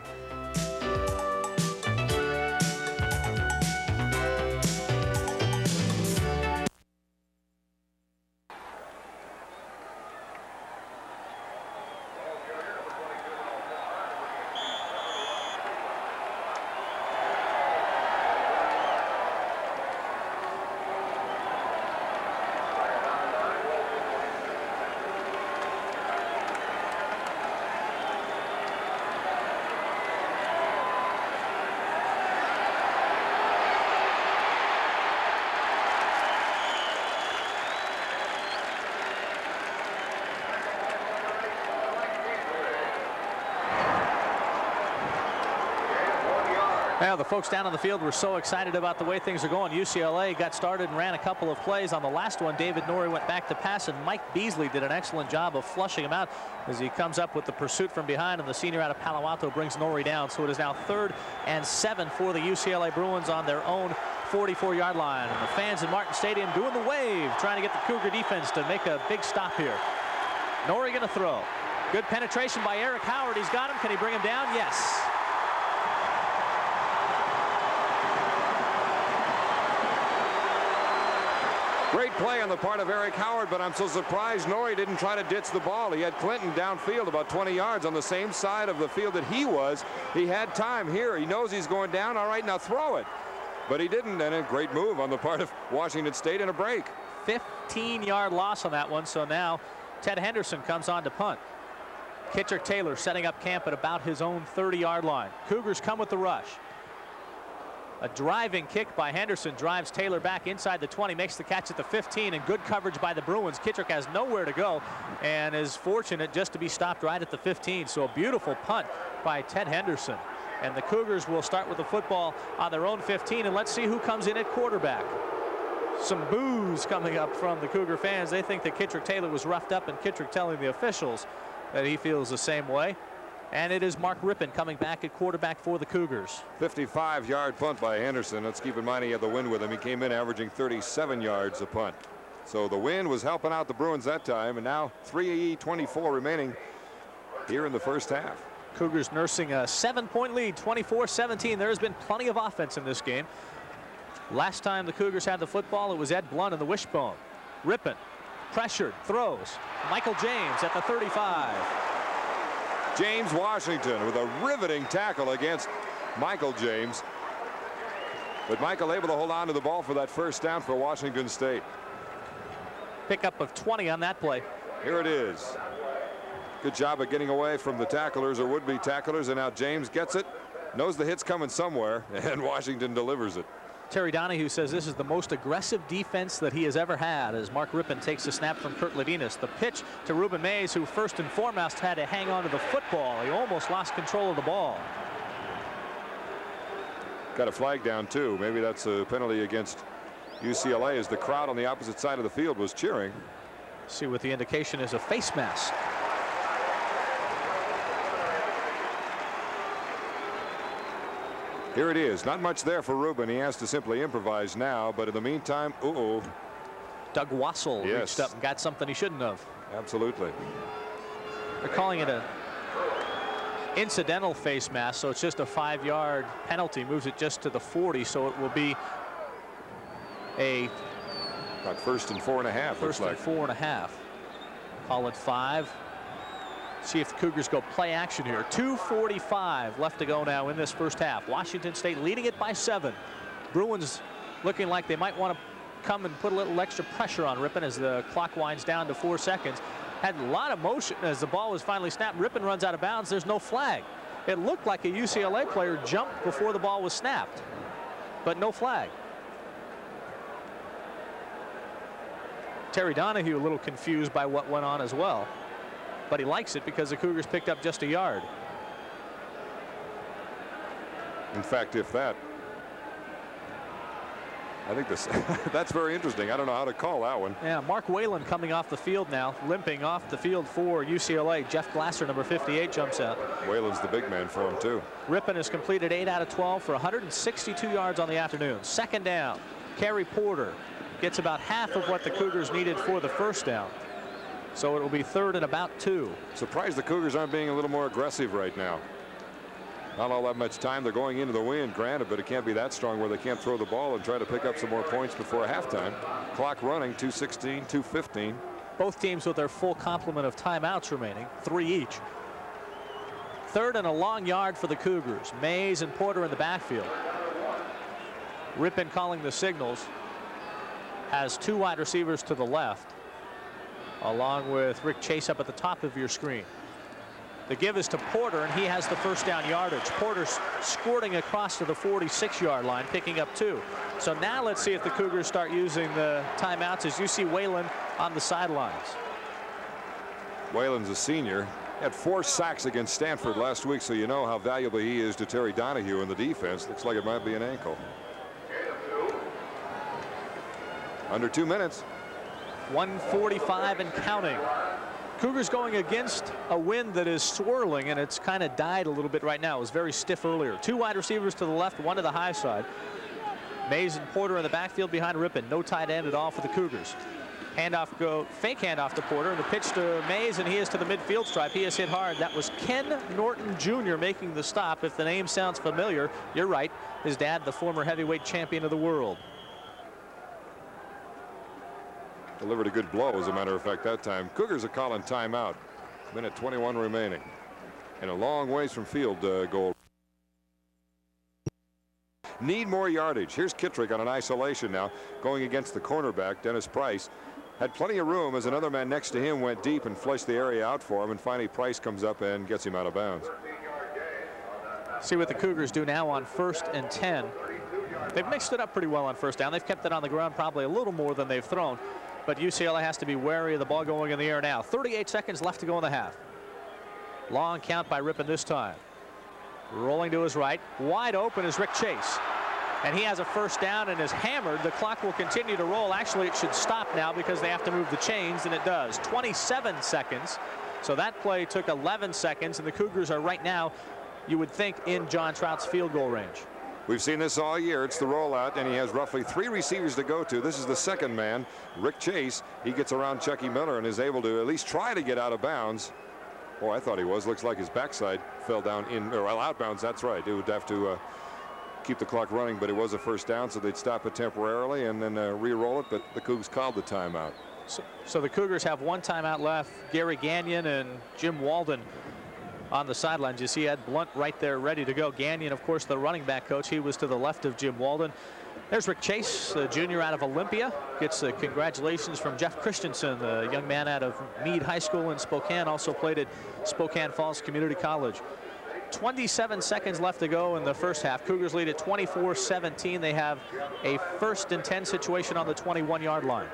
Speaker 3: Now, the folks down on the field were so excited about the way things are going. UCLA got started and ran a couple of plays. On the last one, David Norrie went back to pass, and Mike Beasley did an excellent job of flushing him out as he comes up with the pursuit from behind, and the senior out of Palo Alto brings Norrie down. So it is now 3rd and 7 for the UCLA Bruins on their own 44-yard line. And the fans in Martin Stadium doing the wave, trying to get the Cougar defense to make a big stop here. Norrie going to throw. Good penetration by Eric Howard. He's got him. Can he bring him down? Yes.
Speaker 2: Great play on the part of Eric Howard, but I'm so surprised Norrie didn't try to ditch the ball. He had Clinton downfield about 20 yards on the same side of the field that he was. He had time here. He knows he's going down. All right, now throw it. But he didn't, and a great move on the part of Washington State and a break.
Speaker 3: 15-yard loss on that one, so now Ted Henderson comes on to punt. Kittrick Taylor setting up camp at about his own 30-yard line. Cougars come with the rush. A driving kick by Henderson drives Taylor back inside the 20, makes the catch at the 15, and good coverage by the Bruins. Kittrick has nowhere to go and is fortunate just to be stopped right at the 15. So a beautiful punt by Ted Henderson. And the Cougars will start with the football on their own 15, and let's see who comes in at quarterback. Some boos coming up from the Cougar fans. They think that Kittrick Taylor was roughed up, and Kittrick telling the officials that he feels the same way. And it is Mark Rypien coming back at quarterback for the Cougars.
Speaker 2: 55-yard punt by Henderson. Let's keep in mind he had the wind with him. He came in averaging 37 yards a punt. So the wind was helping out the Bruins that time, and now 3:24 remaining here in the first half.
Speaker 3: Cougars nursing a 7-point lead, 24-17. There has been plenty of offense in this game. Last time the Cougars had the football, it was Ed Blunt in the wishbone. Rypien pressured, throws. Michael James at the 35.
Speaker 2: James Washington with a riveting tackle against Michael James. But Michael able to hold on to the ball for that first down for Washington State.
Speaker 3: Pickup of 20 on that play.
Speaker 2: Here it is. Good job of getting away from the tacklers or would-be tacklers, and now James gets it, knows the hit's coming somewhere, and Washington delivers it.
Speaker 3: Terry Donahue says this is the most aggressive defense that he has ever had as Mark Rypien takes a snap from Kurt Ladinas. The pitch to Rueben Mayes, who first and foremost had to hang on to the football. He almost lost control of the ball.
Speaker 2: Got a flag down too. Maybe that's a penalty against UCLA as the crowd on the opposite side of the field was cheering.
Speaker 3: See what the indication is, a face mask.
Speaker 2: Here it is. Not much there for Ruben. He has to simply improvise now, but in the meantime,
Speaker 3: Doug Wassel
Speaker 2: Yes.
Speaker 3: reached up and got something he shouldn't have.
Speaker 2: Absolutely.
Speaker 3: They're calling it a incidental face mask, so it's just a 5-yard penalty. Moves it just to the 40, so it will be a
Speaker 2: About first and 4.5.
Speaker 3: first and 4.5. Call it 5. See if the Cougars go play action here. 2:45 left to go now in this first half. Washington State leading it by 7. Bruins looking like they might want to come and put a little extra pressure on Rypien as the clock winds down to 4 seconds. Had a lot of motion as the ball was finally snapped. Rypien runs out of bounds. There's no flag. It looked like a UCLA player jumped before the ball was snapped, but no flag. Terry Donahue a little confused by what went on as well. But he likes it because the Cougars picked up just a yard.
Speaker 2: In fact, if that, I think this that's very interesting. I don't know how to call that one.
Speaker 3: Yeah, Mark Whalen coming off the field now, limping off the field for UCLA. Jeff Glasser, number 58, jumps out.
Speaker 2: Whalen's the big man for him too.
Speaker 3: Rypien has completed 8 out of 12 for 162 yards on the afternoon. Second down. Kerry Porter gets about half of what the Cougars needed for the first down. So it will be 3rd and about 2.
Speaker 2: Surprised the Cougars aren't being a little more aggressive right now. Not all that much time. They're going into the wind, granted, but it can't be that strong where they can't throw the ball and try to pick up some more points before halftime. Clock running, 2:16, 2:15.
Speaker 3: Both teams with their full complement of timeouts remaining, 3 each. 3rd and a long yard for the Cougars. Mayes and Porter in the backfield. Rypien calling the signals. Has 2 wide receivers to the left, along with Rick Chase up at the top of your screen. The give is to Porter, and he has the first down yardage. Porter's squirting across to the 46-yard line, picking up 2. So now let's see if the Cougars start using the timeouts as you see Whalen on the sidelines.
Speaker 2: Whalen's a senior. Had 4 sacks against Stanford last week, so you know how valuable he is to Terry Donahue in the defense. Looks like it might be an ankle. Under 2 minutes.
Speaker 3: 1:45 and counting. Cougars going against a wind that is swirling, and it's kind of died a little bit right now. It was very stiff earlier. 2 wide receivers to the left, 1 to the high side. Mayes and Porter in the backfield behind Rypien. No tight end at all for the Cougars. Fake handoff to Porter, and the pitch to Mayes, and he is to the midfield stripe. He is hit hard. That was Ken Norton Jr. making the stop. If the name sounds familiar, you're right. His dad, the former heavyweight champion of the world.
Speaker 2: Delivered a good blow, as a matter of fact, that time. Cougars are calling timeout. Minute 21 remaining. And a long ways from field goal. Need more yardage. Here's Kittrick on an isolation now, going against the cornerback, Dennis Price. Had plenty of room as another man next to him went deep and fleshed the area out for him, and finally Price comes up and gets him out of bounds.
Speaker 3: See what the Cougars do now on 1st and 10. They've mixed it up pretty well on first down. They've kept it on the ground probably a little more than they've thrown. But UCLA has to be wary of the ball going in the air now. 38 seconds left to go in the half. Long count by Rypien this time. Rolling to his right. Wide open is Rick Chase. And he has a first down and is hammered. The clock will continue to roll. Actually, it should stop now because they have to move the chains, and it does. 27 seconds. So that play took 11 seconds, and the Cougars are right now, you would think, in John Trout's field goal range.
Speaker 2: We've seen this all year. It's the rollout, and he has roughly 3 receivers to go to. This is the second man, Rick Chase. He gets around Chucky Miller and is able to at least try to get out of bounds. Oh, I thought he was. Looks like his backside fell down in, or well, out bounds. That's right. It would have to keep the clock running, but it was a first down, so they'd stop it temporarily and then re-roll it, but the Cougs called the timeout.
Speaker 3: So the Cougars have 1 timeout left. Gary Gagnon and Jim Walden on the sidelines. You see Ed Blunt right there ready to go. Gagnon, of course, the running back coach. He was to the left of Jim Walden. There's Rick Chase, a junior out of Olympia. Gets congratulations from Jeff Christensen, the young man out of Meade High School in Spokane. Also played at Spokane Falls Community College. 27 seconds left to go in the first half. Cougars lead at 24-17. They have a 1st and 10 situation on the 21-yard line.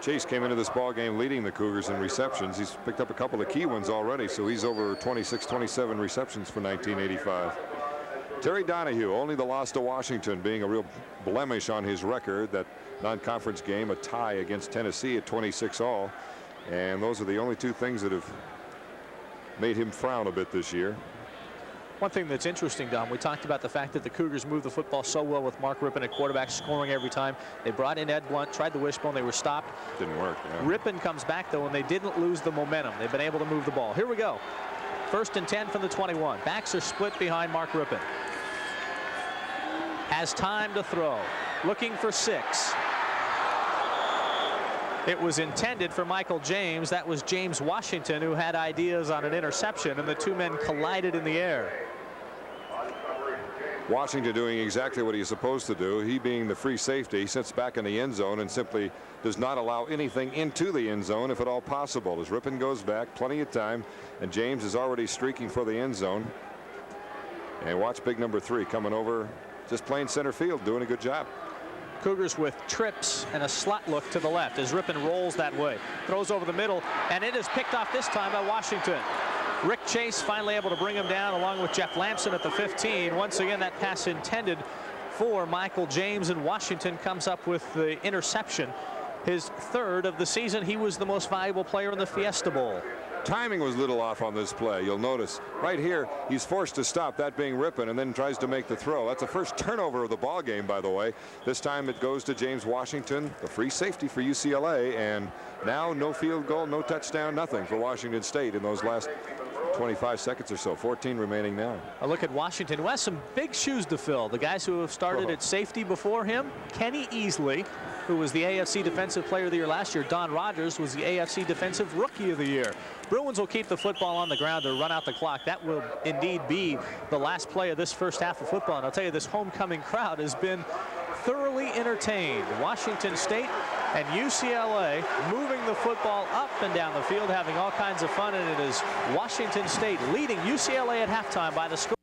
Speaker 2: Chase came into this ball game leading the Cougars in receptions. He's picked up a couple of key ones already, so he's over 26, 27 receptions for 1985. Terry Donahue, only the loss to Washington being a real blemish on his record. That non-conference game, a tie against Tennessee at 26-all. And those are the only 2 things that have made him frown a bit this year.
Speaker 3: One thing that's interesting, Dom, we talked about the fact that the Cougars moved the football so well with Mark Rypien at quarterback, scoring every time. They brought in Ed Blunt, tried the wishbone, they were stopped.
Speaker 2: Didn't work. Yeah.
Speaker 3: Rypien comes back, though, and they didn't lose the momentum. They've been able to move the ball. Here we go. 1st and 10 from the 21. Backs are split behind Mark Rypien. Has time to throw. Looking for 6. It was intended for Michael James. That was James Washington, who had ideas on an interception, and the 2 men collided in the air.
Speaker 2: Washington doing exactly what he's supposed to do. He being the free safety, sits back in the end zone and simply does not allow anything into the end zone if at all possible. As Rypien goes back, plenty of time, and James is already streaking for the end zone. And watch big number 3 coming over, just playing center field, doing a good job.
Speaker 3: Cougars with trips and a slot look to the left as Rypien rolls that way. Throws over the middle, and it is picked off this time by Washington. Rick Chase finally able to bring him down along with Jeff Lamson at the 15. Once again, that pass intended for Michael James, and Washington comes up with the interception. His 3rd of the season. He was the most valuable player in the Fiesta Bowl.
Speaker 2: Timing was a little off on this play. You'll notice right here he's forced to stop, that being Rypien, and then tries to make the throw. That's the first turnover of the ball game, by the way. This time it goes to James Washington, the free safety for UCLA, and now no field goal, no touchdown, nothing for Washington State in those last 25 seconds or so. 14 remaining now.
Speaker 3: A look at Washington, who has some big shoes to fill. The guys who have started at safety before him: Kenny Easley, who was the AFC Defensive Player of the Year last year. Don Rogers was the AFC Defensive Rookie of the Year. Bruins will keep the football on the ground to run out the clock. That will indeed be the last play of this first half of football. And I'll tell you, this homecoming crowd has been thoroughly entertained. Washington State and UCLA moving the football up and down the field, having all kinds of fun, and it is Washington State leading UCLA at halftime by the score.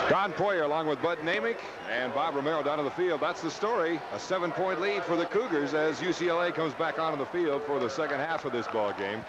Speaker 2: Don Poyer along with Bud Namick and Bob Romero down to the field. That's the story. A 7-point lead for the Cougars as UCLA comes back onto the field for the second half of this ball game.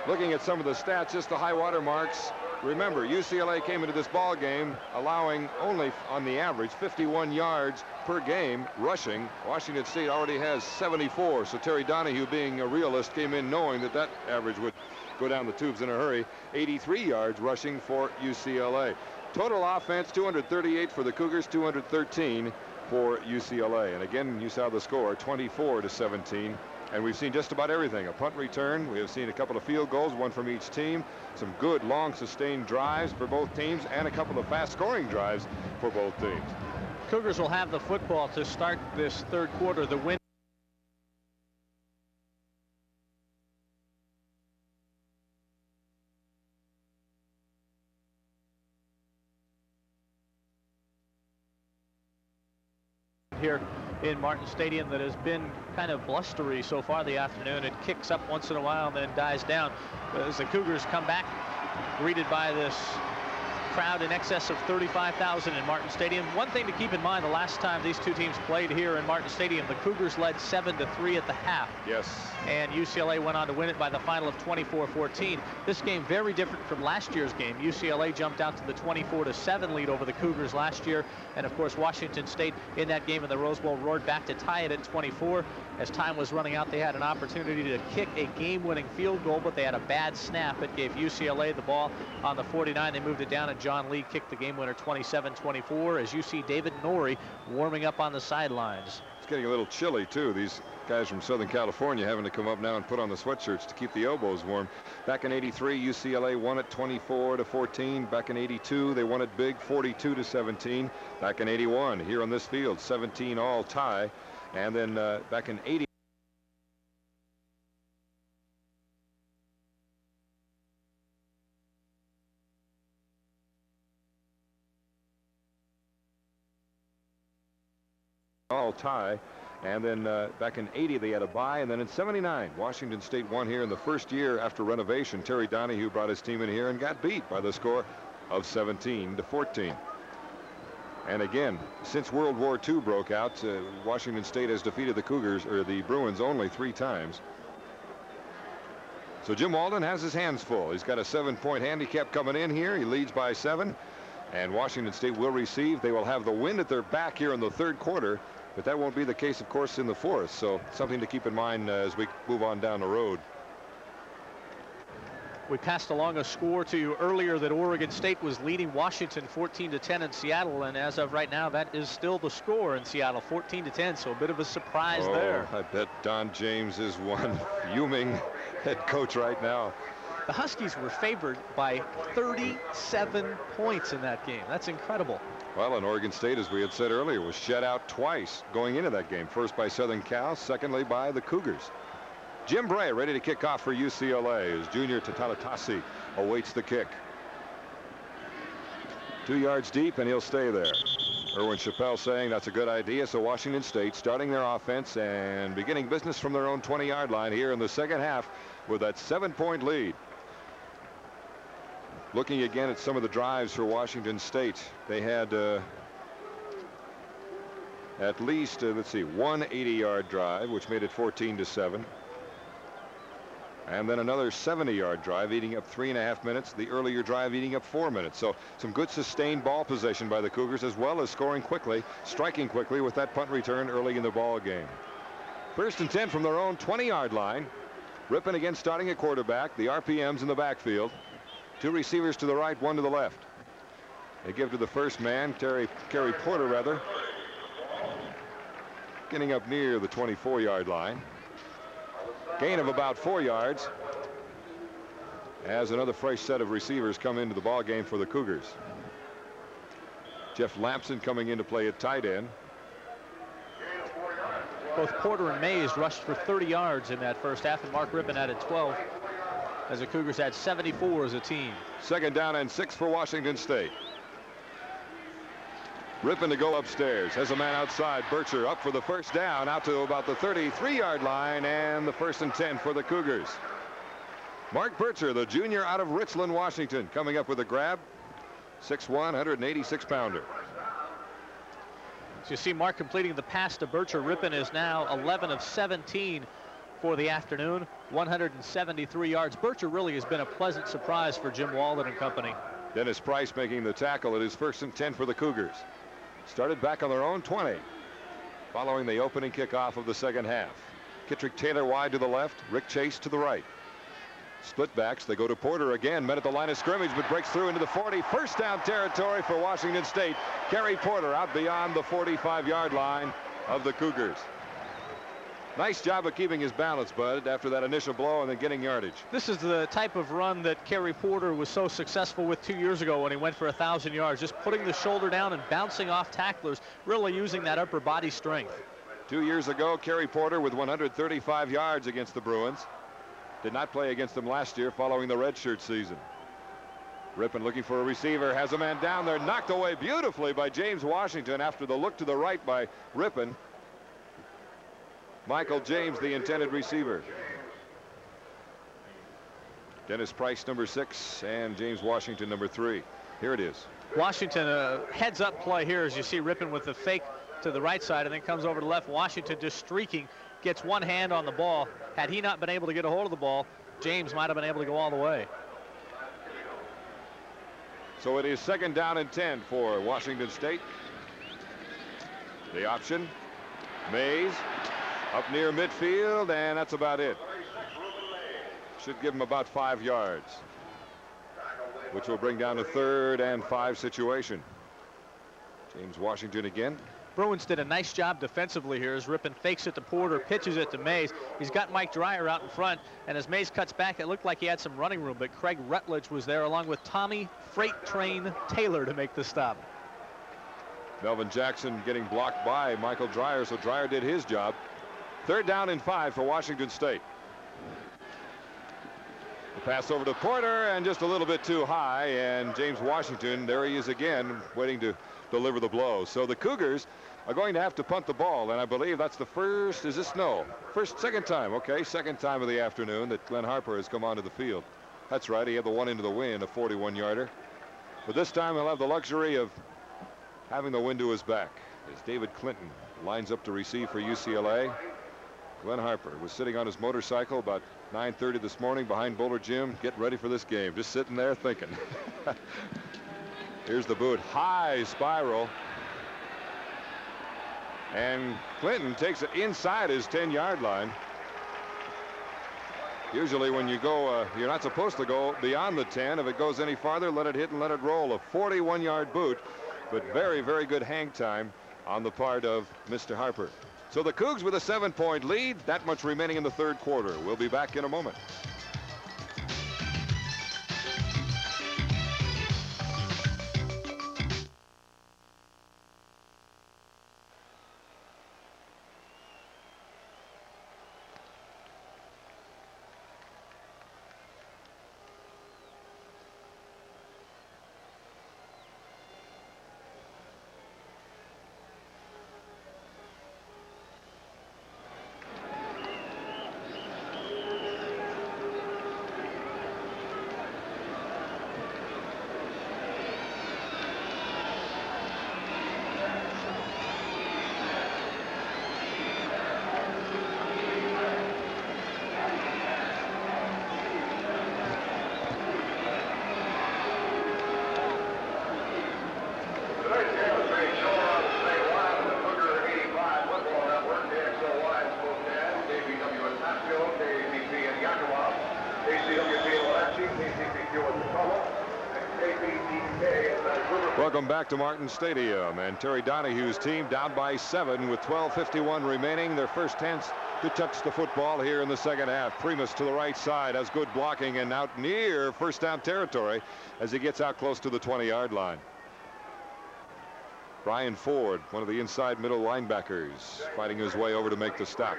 Speaker 2: Looking at some of the stats, just the high water marks. Remember, UCLA came into this ball game allowing only on the average 51 yards per game rushing. Washington State already has 74. So Terry Donahue, being a realist, came in knowing that that average would go down the tubes in a hurry. 83 yards rushing for UCLA. Total offense, 238 for the Cougars, 213 for UCLA. And again, you saw the score, 24-17. And we've seen just about everything. A punt return. We have seen a couple of field goals, one from each team. Some good, long, sustained drives for both teams, and a couple of fast-scoring drives for both teams.
Speaker 3: Cougars will have the football to start this third quarter. The win. Here in Martin Stadium that has been kind of blustery so far the afternoon. It kicks up once in a while and then dies down as the Cougars come back, greeted by this crowd in excess of 35,000 in Martin Stadium. One thing to keep in mind, the last time these two teams played here in Martin Stadium, the Cougars led 7-3 at the half.
Speaker 2: Yes.
Speaker 3: And UCLA went on to win it by the final of 24-14. This game very different from last year's game. UCLA jumped out to the 24-7 lead over the Cougars last year. And of course, Washington State in that game in the Rose Bowl roared back to tie it at 24. As time was running out, they had an opportunity to kick a game-winning field goal, but they had a bad snap. It gave UCLA the ball on the 49. They moved it down, and John Lee kicked the game winner 27-24 as you see David Norrie warming up on the sidelines.
Speaker 2: It's getting a little chilly, too. These guys from Southern California having to come up now and put on the sweatshirts to keep the elbows warm. Back in '83, UCLA won it 24-14. Back in '82, they won it big, 42-17. Back in '81, here on this field, 17-all tie. And then back in '80. All tie. And then back in '80 they had a bye, and then in '79 Washington State won here in the first year after renovation. Terry Donahue brought his team in here and got beat by the score of 17-14. And again, since World War II broke out, Washington State has defeated the Cougars, or the Bruins, only 3 times. So Jim Walden has his hands full. He's got a 7-point handicap coming in here. He leads by 7, and Washington State will receive. They will have the wind at their back here in the third quarter, but that won't be the case, of course, in the fourth. So something to keep in mind as we move on down the road.
Speaker 3: We passed along a score to you earlier that Oregon State was leading Washington 14-10 in Seattle, and as of right now, that is still the score in Seattle, 14-10. So a bit of a surprise there.
Speaker 2: I bet Don James is one fuming head coach right now.
Speaker 3: The Huskies were favored by 37 points in that game. That's incredible.
Speaker 2: Well, and Oregon State, as we had said earlier, was shut out twice going into that game. First by Southern Cal, secondly by the Cougars. Jim Bray ready to kick off for UCLA as junior Tatalatasi awaits the kick. 2 yards deep, and he'll stay there. Erwin Chappelle saying that's a good idea. So Washington State starting their offense and beginning business from their own 20-yard line here in the second half with that 7-point lead. Looking again at some of the drives for Washington State, they had at least, let's see, one 80-yard drive, which made it 14-7. And then another 70-yard drive eating up 3.5 minutes. The earlier drive eating up 4 minutes. So some good sustained ball possession by the Cougars, as well as scoring quickly, striking quickly with that punt return early in the ball game. 1st and 10 from their own 20-yard line. Rypien again starting at quarterback. The RPMs in the backfield. 2 receivers to the right, 1 to the left. They give to the first man, Kerry Porter rather. Getting up near the 24-yard line. Gain of about 4 yards as another fresh set of receivers come into the ball game for the Cougars. Jeff Lampson coming in to play at tight end.
Speaker 3: Both Porter and Mayes rushed for 30 yards in that first half, and Mark Rypien added 12 as the Cougars had 74 as a team.
Speaker 2: 2nd down and 6 for Washington State. Rypien to go upstairs, has a man outside. Bircher up for the first down, out to about the 33-yard line, and the 1st and 10 for the Cougars. Mark Bircher, the junior out of Richland, Washington, coming up with a grab. 6'1", 186-pounder.
Speaker 3: So you see Mark completing the pass to Bircher. Rypien is now 11 of 17 for the afternoon, 173 yards. Bircher really has been a pleasant surprise for Jim Walden and company.
Speaker 2: Dennis Price making the tackle. It is 1st and 10 for the Cougars. Started back on their own 20 following the opening kickoff of the second half. Kittrick Taylor wide to the left, Rick Chase to the right. Split backs, they go to Porter again, met at the line of scrimmage, but breaks through into the 40. First down territory for Washington State. Kerry Porter out beyond the 45-yard line of the Cougars. Nice job of keeping his balance, Bud, after that initial blow and then getting yardage.
Speaker 3: This is the type of run that Kerry Porter was so successful with 2 years ago when he went for 1,000 yards, just putting the shoulder down and bouncing off tacklers, really using that upper body strength.
Speaker 2: 2 years ago, Kerry Porter with 135 yards against the Bruins. Did not play against them last year following the redshirt season. Rypien looking for a receiver, has a man down there, knocked away beautifully by James Washington after the look to the right by Rypien. Michael James, the intended receiver. Dennis Price, number 6, and James Washington, number 3. Here it is.
Speaker 3: Washington, heads up play here as you see Rypien with the fake to the right side and then comes over to left. Washington just streaking, gets one hand on the ball. Had he not been able to get a hold of the ball, James might have been able to go all the way.
Speaker 2: So it is 2nd down and 10 for Washington State. The option, Mayes up near midfield, and that's about it. Should give him about 5 yards, which will bring down a 3rd and 5 situation. James Washington again.
Speaker 3: Bruins did a nice job defensively here as Rypien fakes it to Porter, pitches it to Mayes. He's got Mike Dreyer out in front, and as Mayes cuts back, it looked like he had some running room, but Craig Rutledge was there along with Tommy Freight Train Taylor to make the stop.
Speaker 2: Melvin Jackson getting blocked by Michael Dreyer, so Dreyer did his job. 3rd down and 5 for Washington State. The pass over to Porter, and just a little bit too high, and James Washington, there he is again, waiting to deliver the blow. So the Cougars are going to have to punt the ball, and I believe that's the first, is this, no, second time, okay, 2nd time of the afternoon that Glenn Harper has come onto the field. That's right, he had the one into the wind, a 41-yarder. But this time he'll have the luxury of having the wind to his back as David Clinton lines up to receive for UCLA. Glenn Harper was sitting on his motorcycle about 9:30 this morning behind Boulder Gym, getting ready for this game, just sitting there thinking. Here's the boot, high spiral, and Clinton takes it inside his 10-yard line. Usually when you go, you're not supposed to go beyond the 10. If it goes any farther, let it hit and let it roll. A 41-yard boot, but very, very good hang time on the part of Mr. Harper. So the Cougs with a 7-point lead, that much remaining in the 3rd quarter. We'll be back in a moment.
Speaker 1: Today's game is being shown on the state line of the Cougar 85 football network, KXLY in Spokane, KBW in Hatfield, KABP in Yakima, KCWP in Wenatchee, KCPQ in Tacoma, and KPDK in Vancouver.
Speaker 2: Welcome back to Martin Stadium, and Terry Donahue's team down by 7 with 12:51 remaining. Their first chance to touch the football here in the 2nd half. Primus to the right side has good blocking and out near 1st down territory as he gets out close to the 20-yard line. Brian Ford, one of the inside middle linebackers, fighting his way over to make the stop.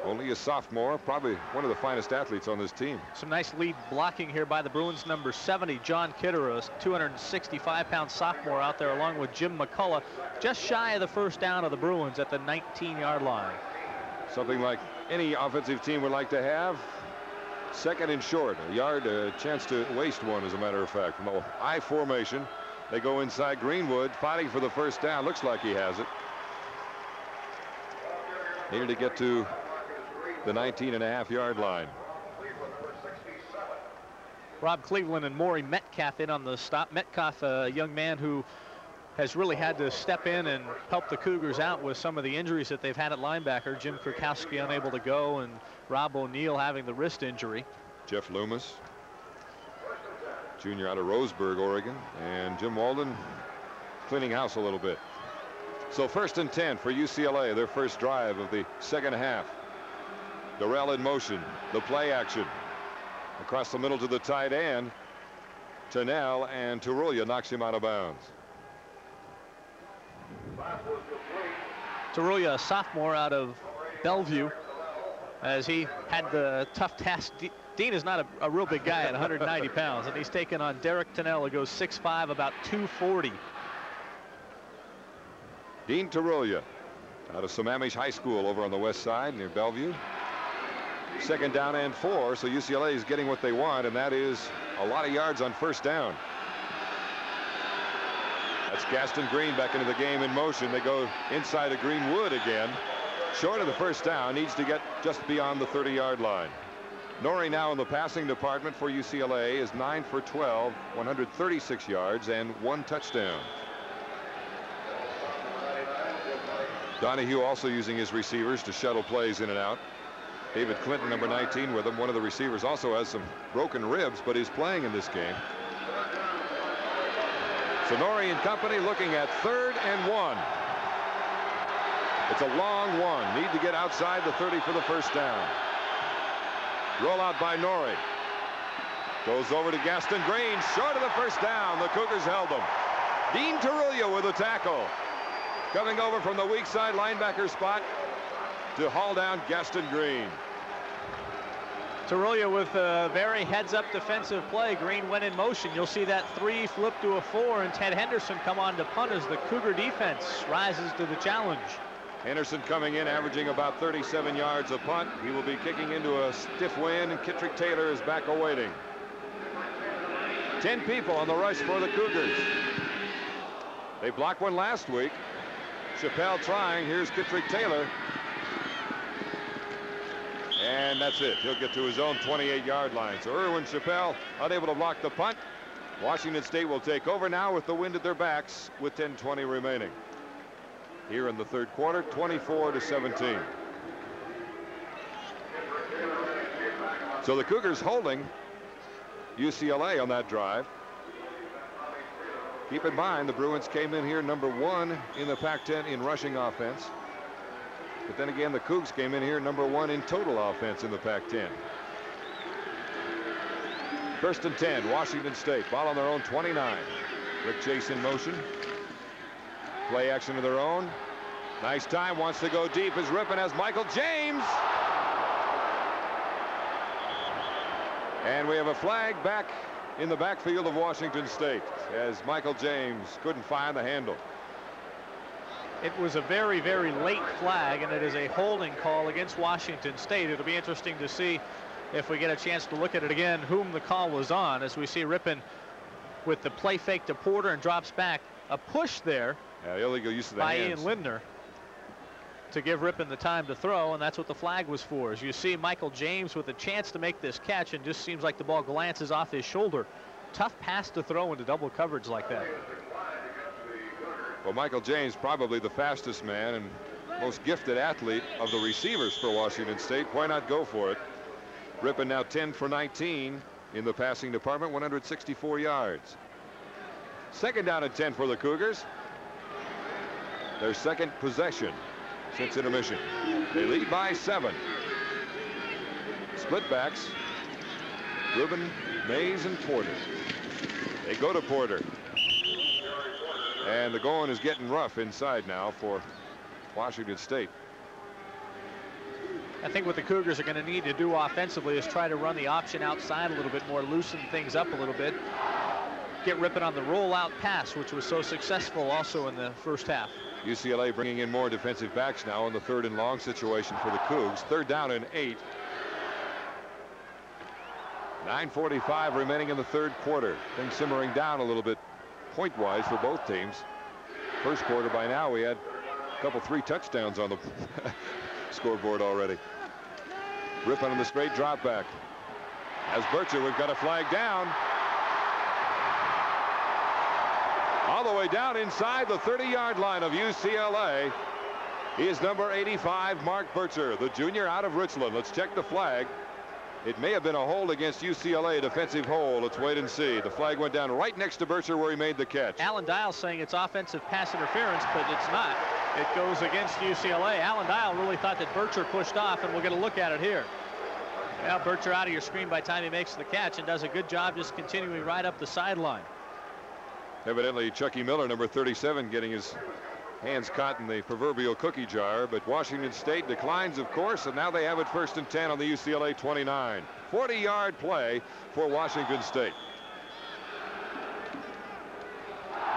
Speaker 2: Only a sophomore, probably one of the finest athletes on this team.
Speaker 3: Some nice lead blocking here by the Bruins. Number 70, John Kidder, a 265-pound sophomore out there along with Jim McCullough, just shy of the 1st down of the Bruins at the 19-yard line.
Speaker 2: Something like any offensive team would like to have. 2nd and short, a yard, a chance to waste one, as a matter of fact. From I formation, they go inside Greenwood, fighting for the 1st down. Looks like he has it. Here to get to the 19.5-yard line.
Speaker 3: Rob Cleveland and Maury Metcalf in on the stop. Metcalf, a young man who has really had to step in and help the Cougars out with some of the injuries that they've had at linebacker. Jim Krakowski unable to go, and Rob O'Neill having the wrist injury.
Speaker 2: Jeff Loomis, junior out of Roseburg, Oregon, and Jim Walden cleaning house a little bit. So 1st and 10 for UCLA, their first drive of the 2nd half. Durrell in motion, the play action. Across the middle to the tight end. Tennell, and Turulia knocks him out of bounds.
Speaker 3: Turulia, a sophomore out of Bellevue, as he had the tough task. Dean is not a real big guy at 190 pounds, and he's taken on Derek Tennell, who goes 6'5", about 240.
Speaker 2: Dean Turulia out of Sammamish High School over on the west side near Bellevue. 2nd down and 4, so UCLA is getting what they want, and that is a lot of yards on 1st down. That's Gaston Green back into the game in motion. They go inside of Greenwood again. Short of the first down, needs to get just beyond the 30-yard line. Norrie now in the passing department for UCLA is 9 for 12, 136 yards and 1 touchdown. Donahue also using his receivers to shuttle plays in and out. David Clinton, number 19, with him. One of the receivers also has some broken ribs, but is playing in this game. So Norrie and company looking at 3rd and 1. It's a long one. Need to get outside the 30 for the first down. Rollout by Norrie. Goes over to Gaston Green, short of the first down. The Cougars held them. Dean Terullia with a tackle. Coming over from the weak side linebacker spot to haul down Gaston Green.
Speaker 3: Terullia with a very heads-up defensive play. Green went in motion. You'll see that 3 flip to a 4, and Ted Henderson come on to punt as the Cougar defense rises to the challenge.
Speaker 2: Henderson coming in, averaging about 37 yards a punt. He will be kicking into a stiff wind, and Kittrick Taylor is back awaiting. 10 people on the rush for the Cougars. They blocked one last week. Chappelle trying. Here's Kittrick Taylor. And that's it. He'll get to his own 28-yard line. So Irwin Chappelle unable to block the punt. Washington State will take over now with the wind at their backs with 10:20 remaining. Here in the third quarter, 24-17. So the Cougars holding UCLA on that drive. Keep in mind, the Bruins came in here number 1 in the Pac-10 in rushing offense. But then again, the Cougs came in here number 1 in total offense in the Pac-10. First and 10, Washington State. Ball on their own 29. Rick Chase in motion. Play action of their own. Nice time, wants to go deep as Rypien has Michael James. And we have a flag back in the backfield of Washington State as Michael James couldn't find the handle.
Speaker 3: It was a very, very late flag, and it is a holding call against Washington State. It'll be interesting to see if we get a chance to look at it again, whom the call was on, as we see Rypien with the play fake to Porter and drops back. A push there
Speaker 2: illegal use of the
Speaker 3: by
Speaker 2: hands.
Speaker 3: Ian Lindner to give Rypien the time to throw, and that's what the flag was for. As you see Michael James with a chance to make this catch, and just seems like the ball glances off his shoulder. Tough pass to throw into double coverage like that.
Speaker 2: Well, Michael James, probably the fastest man and most gifted athlete of the receivers for Washington State. Why not go for it? Rypien now 10 for 19 in the passing department, 164 yards. Second down and 10 for the Cougars. Their second possession since intermission. They lead by 7. Split backs. Rueben, Mayes, and Porter. They go to Porter. And the going is getting rough inside now for Washington State.
Speaker 3: I think what the Cougars are going to need to do offensively is try to run the option outside a little bit more, loosen things up a little bit. Get Rypien on the rollout pass, which was so successful also in the first half.
Speaker 2: UCLA bringing in more defensive backs now in the 3rd and long situation for the Cougs. 3rd down and 8. 9:45 remaining in the third quarter. Things simmering down a little bit point-wise for both teams. First quarter, by now we had a couple 3 touchdowns on the scoreboard already. Rypien on the straight drop back. As Bircher, we've got a flag down. All the way down inside the 30-yard line of UCLA is number 85, Mark Bircher, the junior out of Richland. Let's check the flag. It may have been a hold against UCLA, a defensive hold. Let's wait and see. The flag went down right next to Bircher where he made the catch.
Speaker 3: Alan Dial saying it's offensive pass interference, but it's not. It goes against UCLA. Alan Dial really thought that Bircher pushed off, and we'll get a look at it here. Now Bircher out of your screen by the time he makes the catch and does a good job just continuing right up the sideline.
Speaker 2: Evidently Chucky Miller, number 37, getting his hands caught in the proverbial cookie jar, but Washington State declines, of course, and now they have it 1st and 10 on the UCLA 29. 40-yard play for Washington State.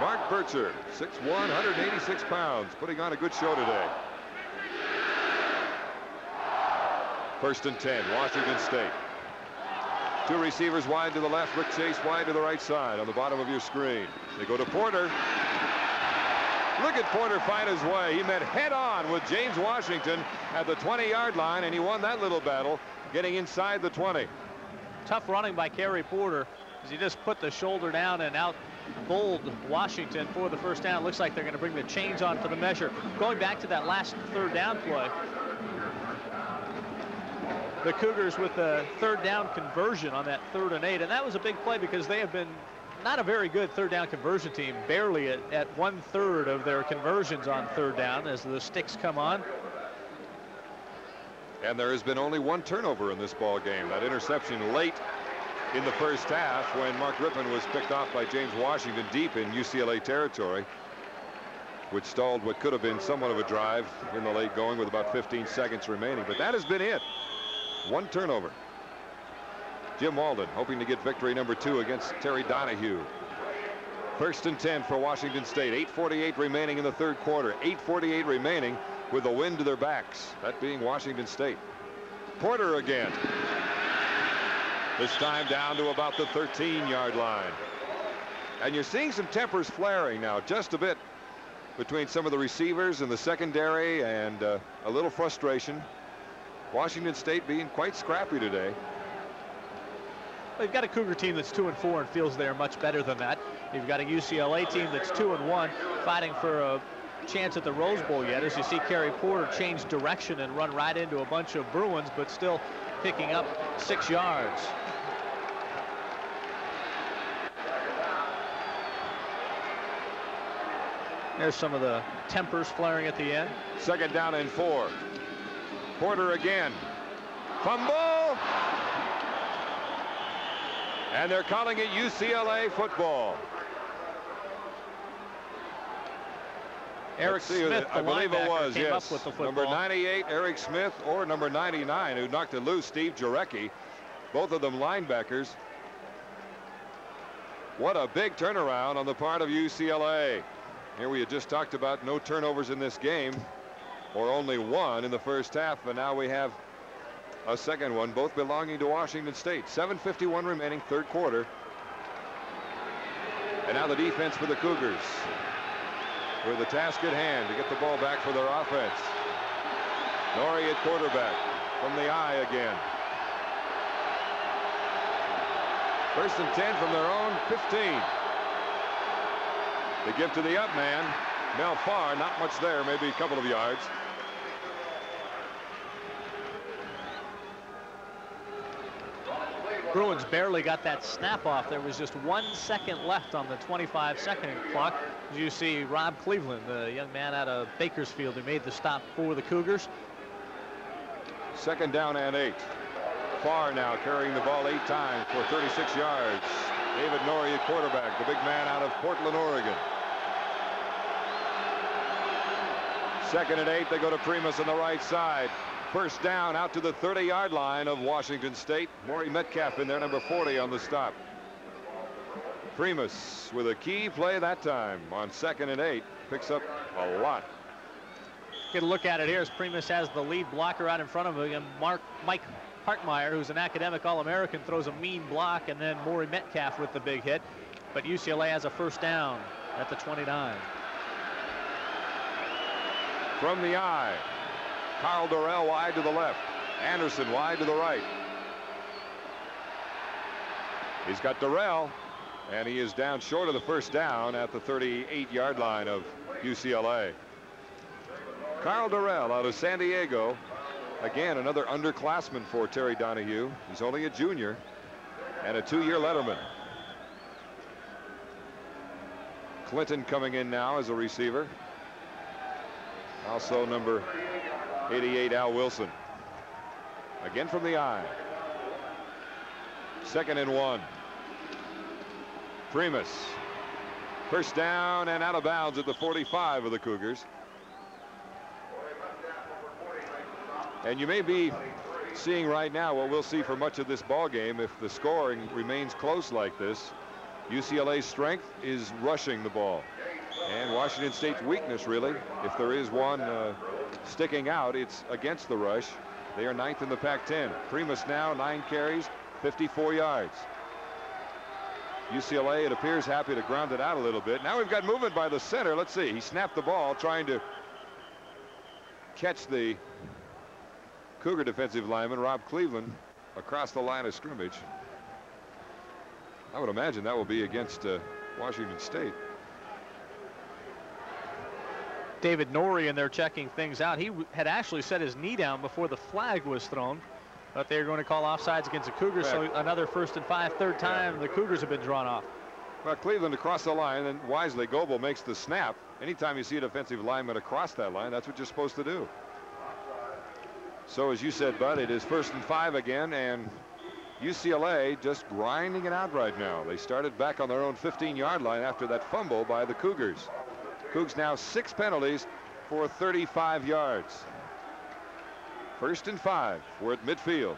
Speaker 2: Mark Bircher, 6'1", 186 pounds, putting on a good show today. 1st and 10, Washington State. 2 receivers wide to the left, Rick Chase wide to the right side on the bottom of your screen. They go to Porter. Look at Porter find his way. He met head on with James Washington at the 20-yard line, and he won that little battle, getting inside the 20.
Speaker 3: Tough running by Kerry Porter as he just put the shoulder down and out bowled Washington for the first down. Looks like they're going to bring the chains on for the measure. Going back to that last third down play, the Cougars with the third down conversion on that 3rd and 8, and that was a big play because they have been not a very good third down conversion team, barely at 1/3 of their conversions on third down as the sticks come on.
Speaker 2: And there has been only one turnover in this ball game. That interception late in the first half when Mark Rypien was picked off by James Washington deep in UCLA territory, which stalled what could have been somewhat of a drive in the late going with about 15 seconds remaining. But that has been it. One turnover. Jim Walden hoping to get victory number 2 against Terry Donahue. 1st and 10 for Washington State. 8:48 remaining in the third quarter. 8:48 remaining with the wind to their backs. That being Washington State. Porter again. This time down to about the 13-yard line. And you're seeing some tempers flaring now just a bit between some of the receivers and the secondary, and a little frustration. Washington State being quite scrappy today.
Speaker 3: They've got a Cougar team that's 2-4 and feels they're much better than that. You've got a UCLA team that's 2-1 fighting for a chance at the Rose Bowl yet, as you see Kerry Porter change direction and run right into a bunch of Bruins, but still picking up 6 yards. There's some of the tempers flaring at the end.
Speaker 2: 2nd down and 4. Porter again. Fumble! And they're calling it UCLA football.
Speaker 3: Eric Smith,
Speaker 2: I believe it was,
Speaker 3: came
Speaker 2: yes.
Speaker 3: up with the football.
Speaker 2: Number 98, Eric Smith, or number 99, who knocked it loose, Steve Jarecki. Both of them linebackers. What a big turnaround on the part of UCLA. Here we had just talked about no turnovers in this game, or only one in the first half, and now we have a second one, both belonging to Washington State. 7:51 remaining, third quarter. And now the defense for the Cougars, with the task at hand to get the ball back for their offense. Norrie at quarterback from the eye again. 1st and 10 from their own 15. They give to the up man, Mel Farr. Not much there, maybe a couple of yards.
Speaker 3: Bruins barely got that snap off. There was just 1 second left on the 25-second clock. As you see, Rob Cleveland, the young man out of Bakersfield, who made the stop for the Cougars.
Speaker 2: 2nd down and 8. Farr now carrying the ball 8 times for 36 yards. David Norrie at quarterback, the big man out of Portland, Oregon. 2nd and 8. They go to Primus on the right side. 1st down out to the 30-yard line of Washington State. Maury Metcalf in there, number 40 on the stop. Primus with a key play that time on 2nd and 8. Picks up a lot.
Speaker 3: Get a look at it here as Primus has the lead blocker out in front of him. Mike Hartmeyer, who's an academic All-American, throws a mean block, and then Maury Metcalf with the big hit. But UCLA has a 1st down at the 29.
Speaker 2: From the eye, Carl Durrell wide to the left. Anderson wide to the right. He's got Durrell, and he is down short of the 1st down at the 38-yard line of UCLA. Carl Durrell out of San Diego. Again, another underclassman for Terry Donahue. He's only a junior and a 2-year letterman. Clinton coming in now as a receiver. Also number 88, Al Wilson. Again from the eye. 2nd and 1. Primus. 1st down and out of bounds at the 45 of the Cougars. And you may be seeing right now what we'll see for much of this ball game if the scoring remains close like this. UCLA's strength is rushing the ball, and Washington State's weakness, really, if there is one sticking out, it's against the rush. They are 9th in the Pac-10. Primus now 9 carries, 54 yards. UCLA, it appears, happy to ground it out a little bit. Now we've got movement by the center. Let's see. He snapped the ball trying to catch the Cougar defensive lineman, Rob Cleveland, across the line of scrimmage. I would imagine that will be against Washington State.
Speaker 3: David Norrie in there checking things out. He had actually set his knee down before the flag was thrown, but they're going to call offsides against the Cougars. So another 1st and 5, third time the Cougars have been drawn off.
Speaker 2: Well, Cleveland across the line, and wisely Goebel makes the snap. Anytime you see a defensive lineman across that line, that's what you're supposed to do. So as you said, Bud, it is 1st and 5 again, and UCLA just grinding it out right now. They started back on their own 15-yard line after that fumble by the Cougars. Cougs now 6 penalties for 35 yards. 1st and 5. We're at midfield.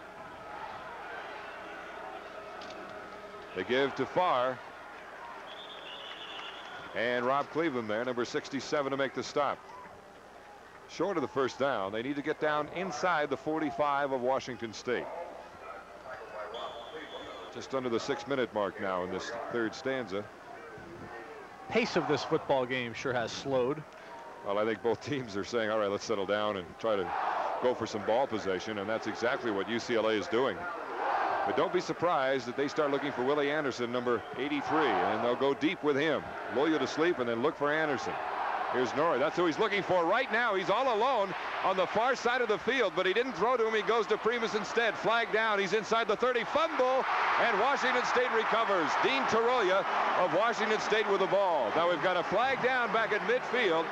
Speaker 2: They give to Farr. And Rob Cleveland there, number 67, to make the stop. Short of the 1st down. They need to get down inside the 45 of Washington State. Just under the 6-minute mark now in this 3rd stanza.
Speaker 3: Pace of this football game sure has slowed.
Speaker 2: Well, I think both teams are saying, all right, let's settle down and try to go for some ball possession, and that's exactly what UCLA is doing. But don't be surprised that they start looking for Willie Anderson, number 83, and they'll go deep with him. Lull you to sleep and then look for Anderson. Here's Norrie. That's who he's looking for right now. He's all alone on the far side of the field, but he didn't throw to him. He goes to Primus instead. Flag down. He's inside the 30. Fumble, and Washington State recovers. Dean Tarulia of Washington State with the ball. Now we've got a flag down back at midfield.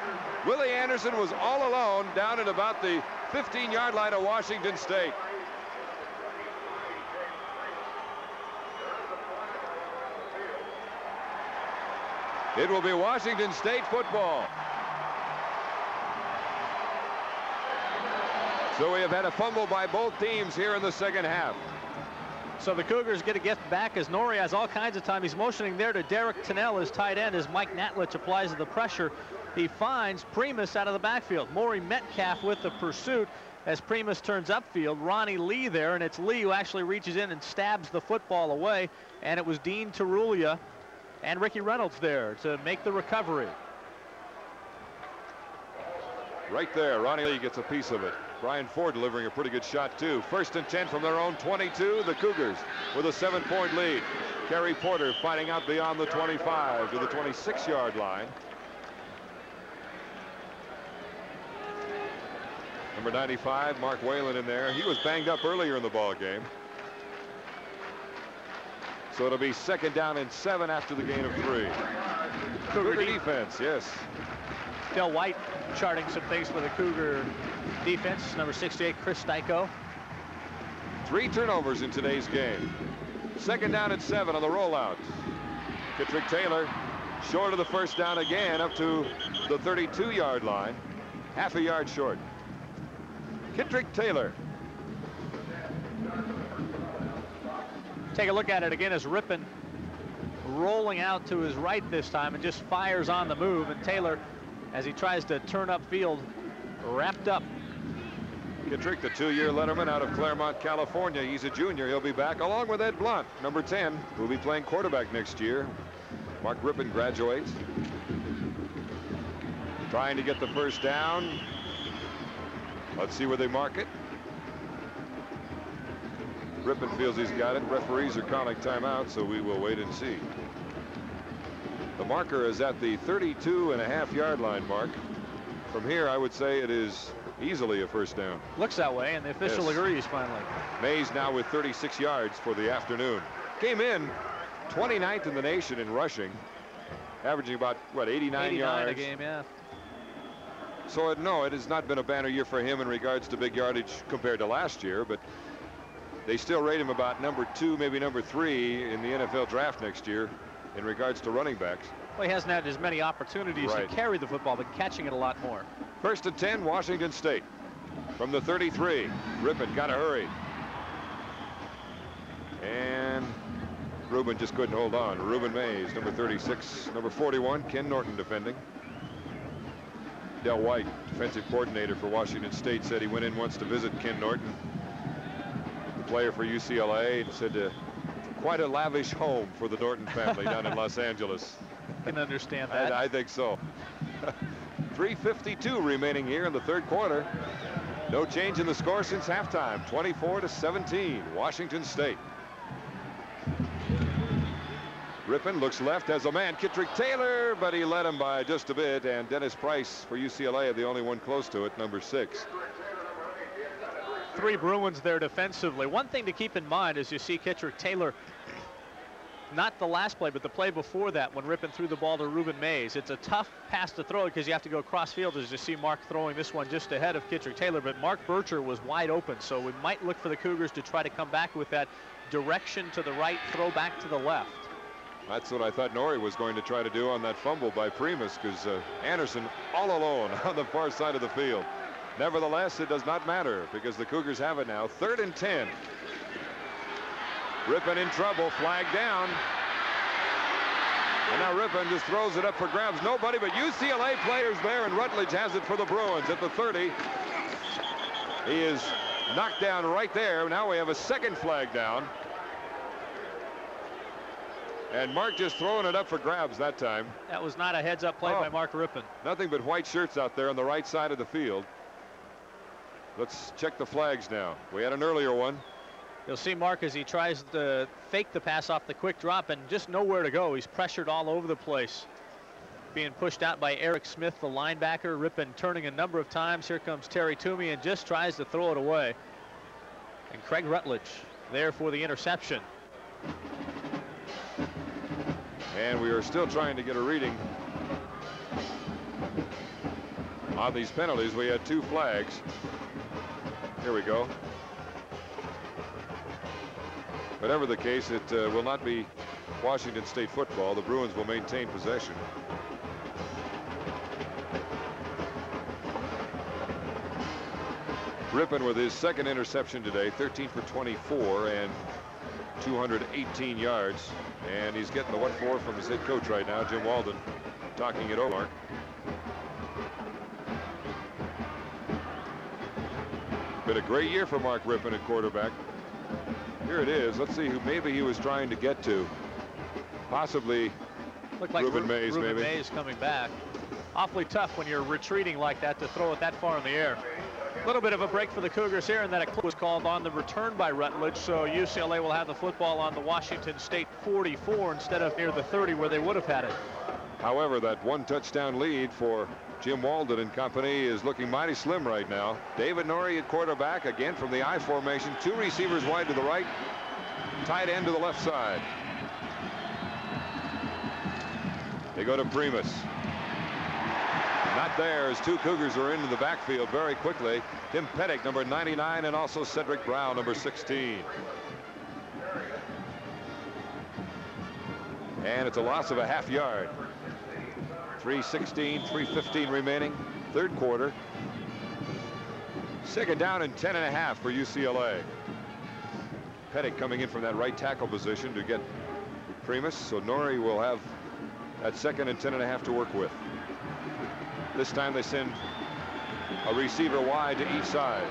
Speaker 2: Willie Anderson was all alone down at about the 15-yard line of Washington State. It will be Washington State football. So we have had a fumble by both teams here in the 2nd half.
Speaker 3: So the Cougars get a gift back as Norrie has all kinds of time. He's motioning there to Derek Tennell, his tight end, as Mike Natlich applies the pressure. He finds Primus out of the backfield. Maury Metcalf with the pursuit as Primus turns upfield. Ronnie Lee there, and it's Lee who actually reaches in and stabs the football away. And it was Dean Tarulia and Ricky Reynolds there to make the recovery.
Speaker 2: Right there, Ronnie Lee gets a piece of it. Brian Ford delivering a pretty good shot too. 1st and 10 from their own 22. The Cougars with a 7-point lead. Kerry Porter fighting out beyond the 25 to the 26-yard line. Number 95, Mark Whalen in there. He was banged up earlier in the ball game. So it'll be 2nd down and 7 after the gain of 3. Cougar defense, yes.
Speaker 3: Del White charting some things for the Cougar defense. Number 68, Chris Styko.
Speaker 2: 3 turnovers in today's game. 2nd down and 7 on the rollout. Kittrick Taylor short of the 1st down again, up to the 32-yard line. Half a yard short. Kittrick Taylor.
Speaker 3: Take a look at it again as Rypien rolling out to his right this time and just fires on the move, and Taylor, as he tries to turn upfield, wrapped up.
Speaker 2: Kittrick, the 2-year letterman out of Claremont, California. He's a junior. He'll be back along with Ed Blunt, number 10, who'll be playing quarterback next year. Mark Rypien graduates. Trying to get the 1st down. Let's see where they mark it. Rypien feels he's got it. Referees are calling timeout, so we will wait and see. The marker is at the 32.5-yard line mark. From here, I would say it is easily a 1st down.
Speaker 3: Looks that way, and the official agrees finally.
Speaker 2: Mays now with 36 yards for the afternoon. Came in 29th in the nation in rushing, averaging about, what, 89 yards
Speaker 3: a game, yeah.
Speaker 2: So, no, it has not been a banner year for him in regards to big yardage compared to last year, but they still rate him about number 2, maybe number 3 in the NFL draft next year in regards to running backs.
Speaker 3: Well, he hasn't had as many opportunities to carry the football, but catching it a lot more.
Speaker 2: 1st and 10, Washington State. From the 33, Rypien got to hurry. And Rueben just couldn't hold on. Rueben Mayes, number 36, number 41, Ken Norton defending. Del White, defensive coordinator for Washington State, said he went in once to visit Ken Norton, the player for UCLA, and said quite a lavish home for the Norton family down in Los Angeles.
Speaker 3: Can understand that.
Speaker 2: I think so. 3:52 remaining here in the third quarter. No change in the score since halftime. 24-17, Washington State. Rypien looks left, has a man, Kittrick Taylor, but he led him by just a bit, and Dennis Price for UCLA, the only one close to it, number 6.
Speaker 3: 3 Bruins there defensively. One thing to keep in mind is you see Kittrick Taylor, not the last play, but the play before that when Rypien threw the ball to Rueben Mayes. It's a tough pass to throw because you have to go cross field, as you see Mark throwing this one just ahead of Kittrick Taylor, but Mark Bircher was wide open, so we might look for the Cougars to try to come back with that direction to the right, throw back to the left.
Speaker 2: That's what I thought Norrie was going to try to do on that fumble by Primus, because Anderson all alone on the far side of the field. Nevertheless, it does not matter because the Cougars have it now. 3rd and 10. Rypien in trouble, flag down. And now Rypien just throws it up for grabs. Nobody but UCLA players there, and Rutledge has it for the Bruins at the 30. He is knocked down right there. Now we have a second flag down. And Mark just throwing it up for grabs that time.
Speaker 3: That was not a heads-up play by Mark Rypien.
Speaker 2: Nothing but white shirts out there on the right side of the field. Let's check the flags now. We had an earlier one.
Speaker 3: You'll see Mark as he tries to fake the pass off the quick drop and just nowhere to go. He's pressured all over the place. Being pushed out by Eric Smith, the linebacker. Rypien turning a number of times. Here comes Terry Toomey and just tries to throw it away. And Craig Rutledge there for the interception.
Speaker 2: And we are still trying to get a reading on these penalties. We had 2 flags. Here we go. Whatever the case, it will not be Washington State football. The Bruins will maintain possession. Rypien with his second interception today, 13 for 24 and 218 yards. And he's getting the what for from his head coach right now, Jim Walden, talking it over. Been a great year for Mark Rypien at quarterback. Here it is. Let's see who maybe he was trying to get to. Possibly
Speaker 3: looked like
Speaker 2: Rueben Mayes,
Speaker 3: Rueben
Speaker 2: maybe.
Speaker 3: Mayes coming back. Awfully tough when you're retreating like that to throw it that far in the air. A little bit of a break for the Cougars here, and then a was called on the return by Rutledge, so UCLA will have the football on the Washington State 44 instead of near the 30 where they would have had it.
Speaker 2: However, that 1 touchdown lead for Jim Walden and company is looking mighty slim right now. David Norrie at quarterback, again from the I formation. 2 receivers wide to the right, tight end to the left side. They go to Primus. Not there as 2 Cougars are into the backfield very quickly. Tim Pettick, number 99, and also Cedric Brown, number 16. And it's a loss of a half yard. 3:16, 3:15 remaining, third quarter. 2nd down and 10.5 for UCLA. Pettick coming in from that right tackle position to get Primus, so Norrie will have that 2nd and 10.5 to work with. This time they send a receiver wide to each side.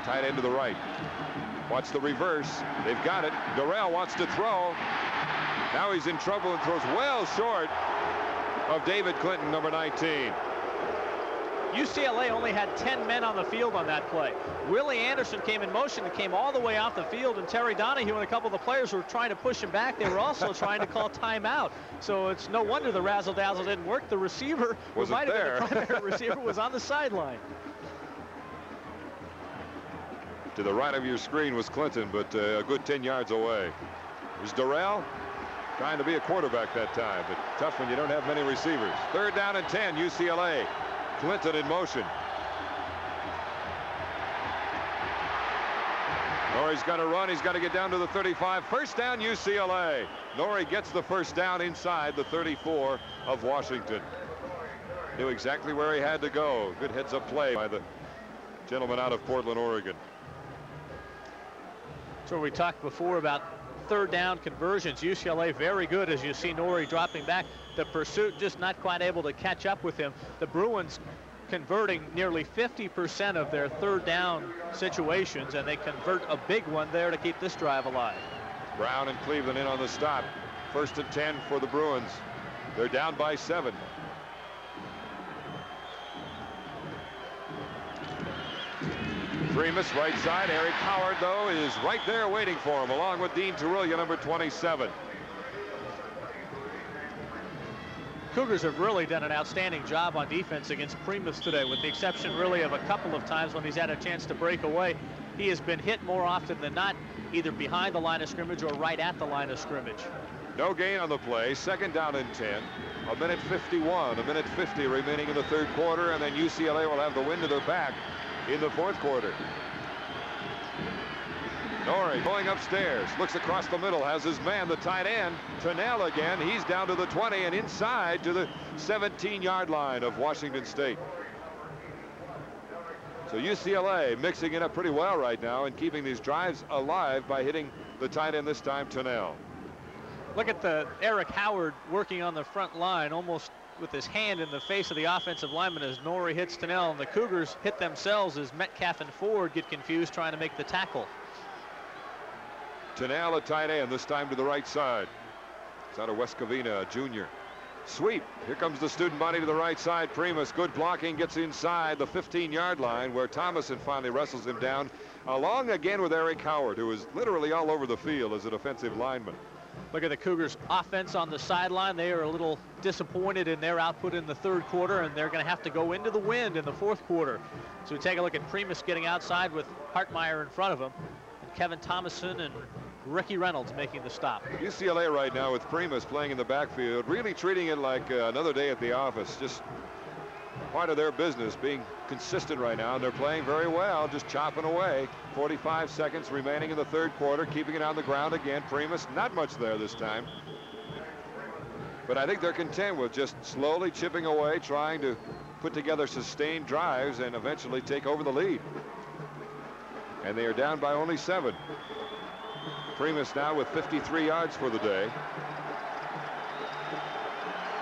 Speaker 2: Tight end to the right. Watch the reverse. They've got it. Durrell wants to throw. Now he's in trouble and throws well short of David Clinton, number 19.
Speaker 3: UCLA only had 10 men on the field on that play. Willie Anderson came in motion and came all the way off the field, and Terry Donahue and a couple of the players were trying to push him back. They were also trying to call timeout. So it's no wonder the razzle-dazzle didn't work. The receiver, who might have been the primary receiver, was on the sideline.
Speaker 2: To the right of your screen was Clinton, but a good 10 yards away. There's Durrell trying to be a quarterback that time, but tough when you don't have many receivers. 3rd down and 10, UCLA. Clinton in motion. Norrie's got to run. He's got to get down to the 35. 1st down, UCLA. Norrie gets the 1st down inside the 34 of Washington. Knew exactly where he had to go. Good heads-up play by the gentleman out of Portland, Oregon.
Speaker 3: So we talked before about 3rd down conversions. UCLA very good, as you see Norrie dropping back. The pursuit just not quite able to catch up with him. The Bruins converting nearly 50% of their 3rd down situations, and they convert a big one there to keep this drive alive.
Speaker 2: Brown and Cleveland in on the stop. 1st and 10 for the Bruins. They're down by 7. Primus right side. Eric Howard, though, is right there waiting for him, along with Dean Terrillia, number 27.
Speaker 3: Cougars have really done an outstanding job on defense against Primus today, with the exception really of a couple of times when he's had a chance to break away. He has been hit more often than not, either behind the line of scrimmage or right at the line of scrimmage.
Speaker 2: No gain on the play. 2nd down and 10. A minute 51, a minute 50 remaining in the 3rd quarter, and then UCLA will have the wind to their back in the 4th quarter. Norrie going upstairs, looks across the middle, has his man, the tight end, Tunnell again. He's down to the 20 and inside to the 17-yard line of Washington State. So UCLA mixing it up pretty well right now and keeping these drives alive by hitting the tight end this time, Tunnell.
Speaker 3: Look at the Eric Howard working on the front line, almost with his hand in the face of the offensive lineman as Norrie hits Tunnell, and the Cougars hit themselves as Metcalf and Ford get confused trying to make the tackle.
Speaker 2: Tunnell, a tight end, this time to the right side. It's out of West Covina, a junior. Sweep. Here comes the student body to the right side. Primus, good blocking, gets inside the 15-yard line where Thomason finally wrestles him down, along again with Eric Howard, who is literally all over the field as a defensive lineman.
Speaker 3: Look at the Cougars offense on the sideline. They are a little disappointed in their output in the 3rd quarter, and they're going to have to go into the wind in the 4th quarter. So we take a look at Primus getting outside with Hartmeyer in front of him, and Kevin Thomason and Ricky Reynolds making the stop.
Speaker 2: UCLA right now with Primus playing in the backfield, really treating it like another day at the office. Just part of their business, being consistent right now. And they're playing very well, just chopping away. 45 seconds remaining in the 3rd quarter, keeping it on the ground again. Primus, not much there this time. But I think they're content with just slowly chipping away, trying to put together sustained drives and eventually take over the lead. And they are down by only 7. Primus now with 53 yards for the day.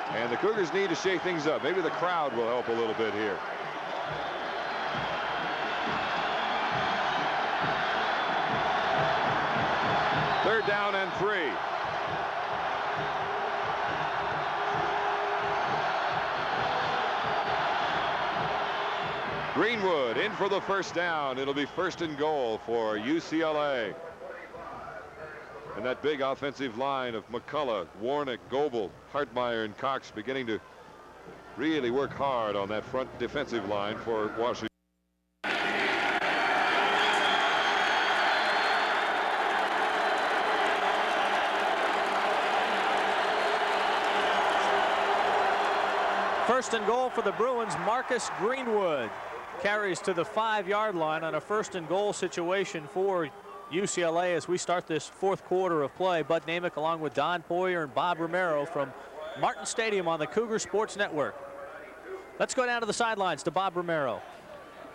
Speaker 2: And the Cougars need to shake things up. Maybe the crowd will help a little bit here. Third down and 3. Greenwood in for the first down. It'll be 1st and goal for UCLA. And that big offensive line of McCullough, Warnick, Goebel, Hartmeyer, and Cox beginning to really work hard on that front defensive line for Washington.
Speaker 3: First and goal for the Bruins. Marcus Greenwood carries to the 5-yard line on a 1st and goal situation for UCLA as we start this 4th quarter of play. Bud Namick along with Don Poyer and Bob Romero from Martin Stadium on the Cougar Sports Network. Let's go down to the sidelines to Bob Romero.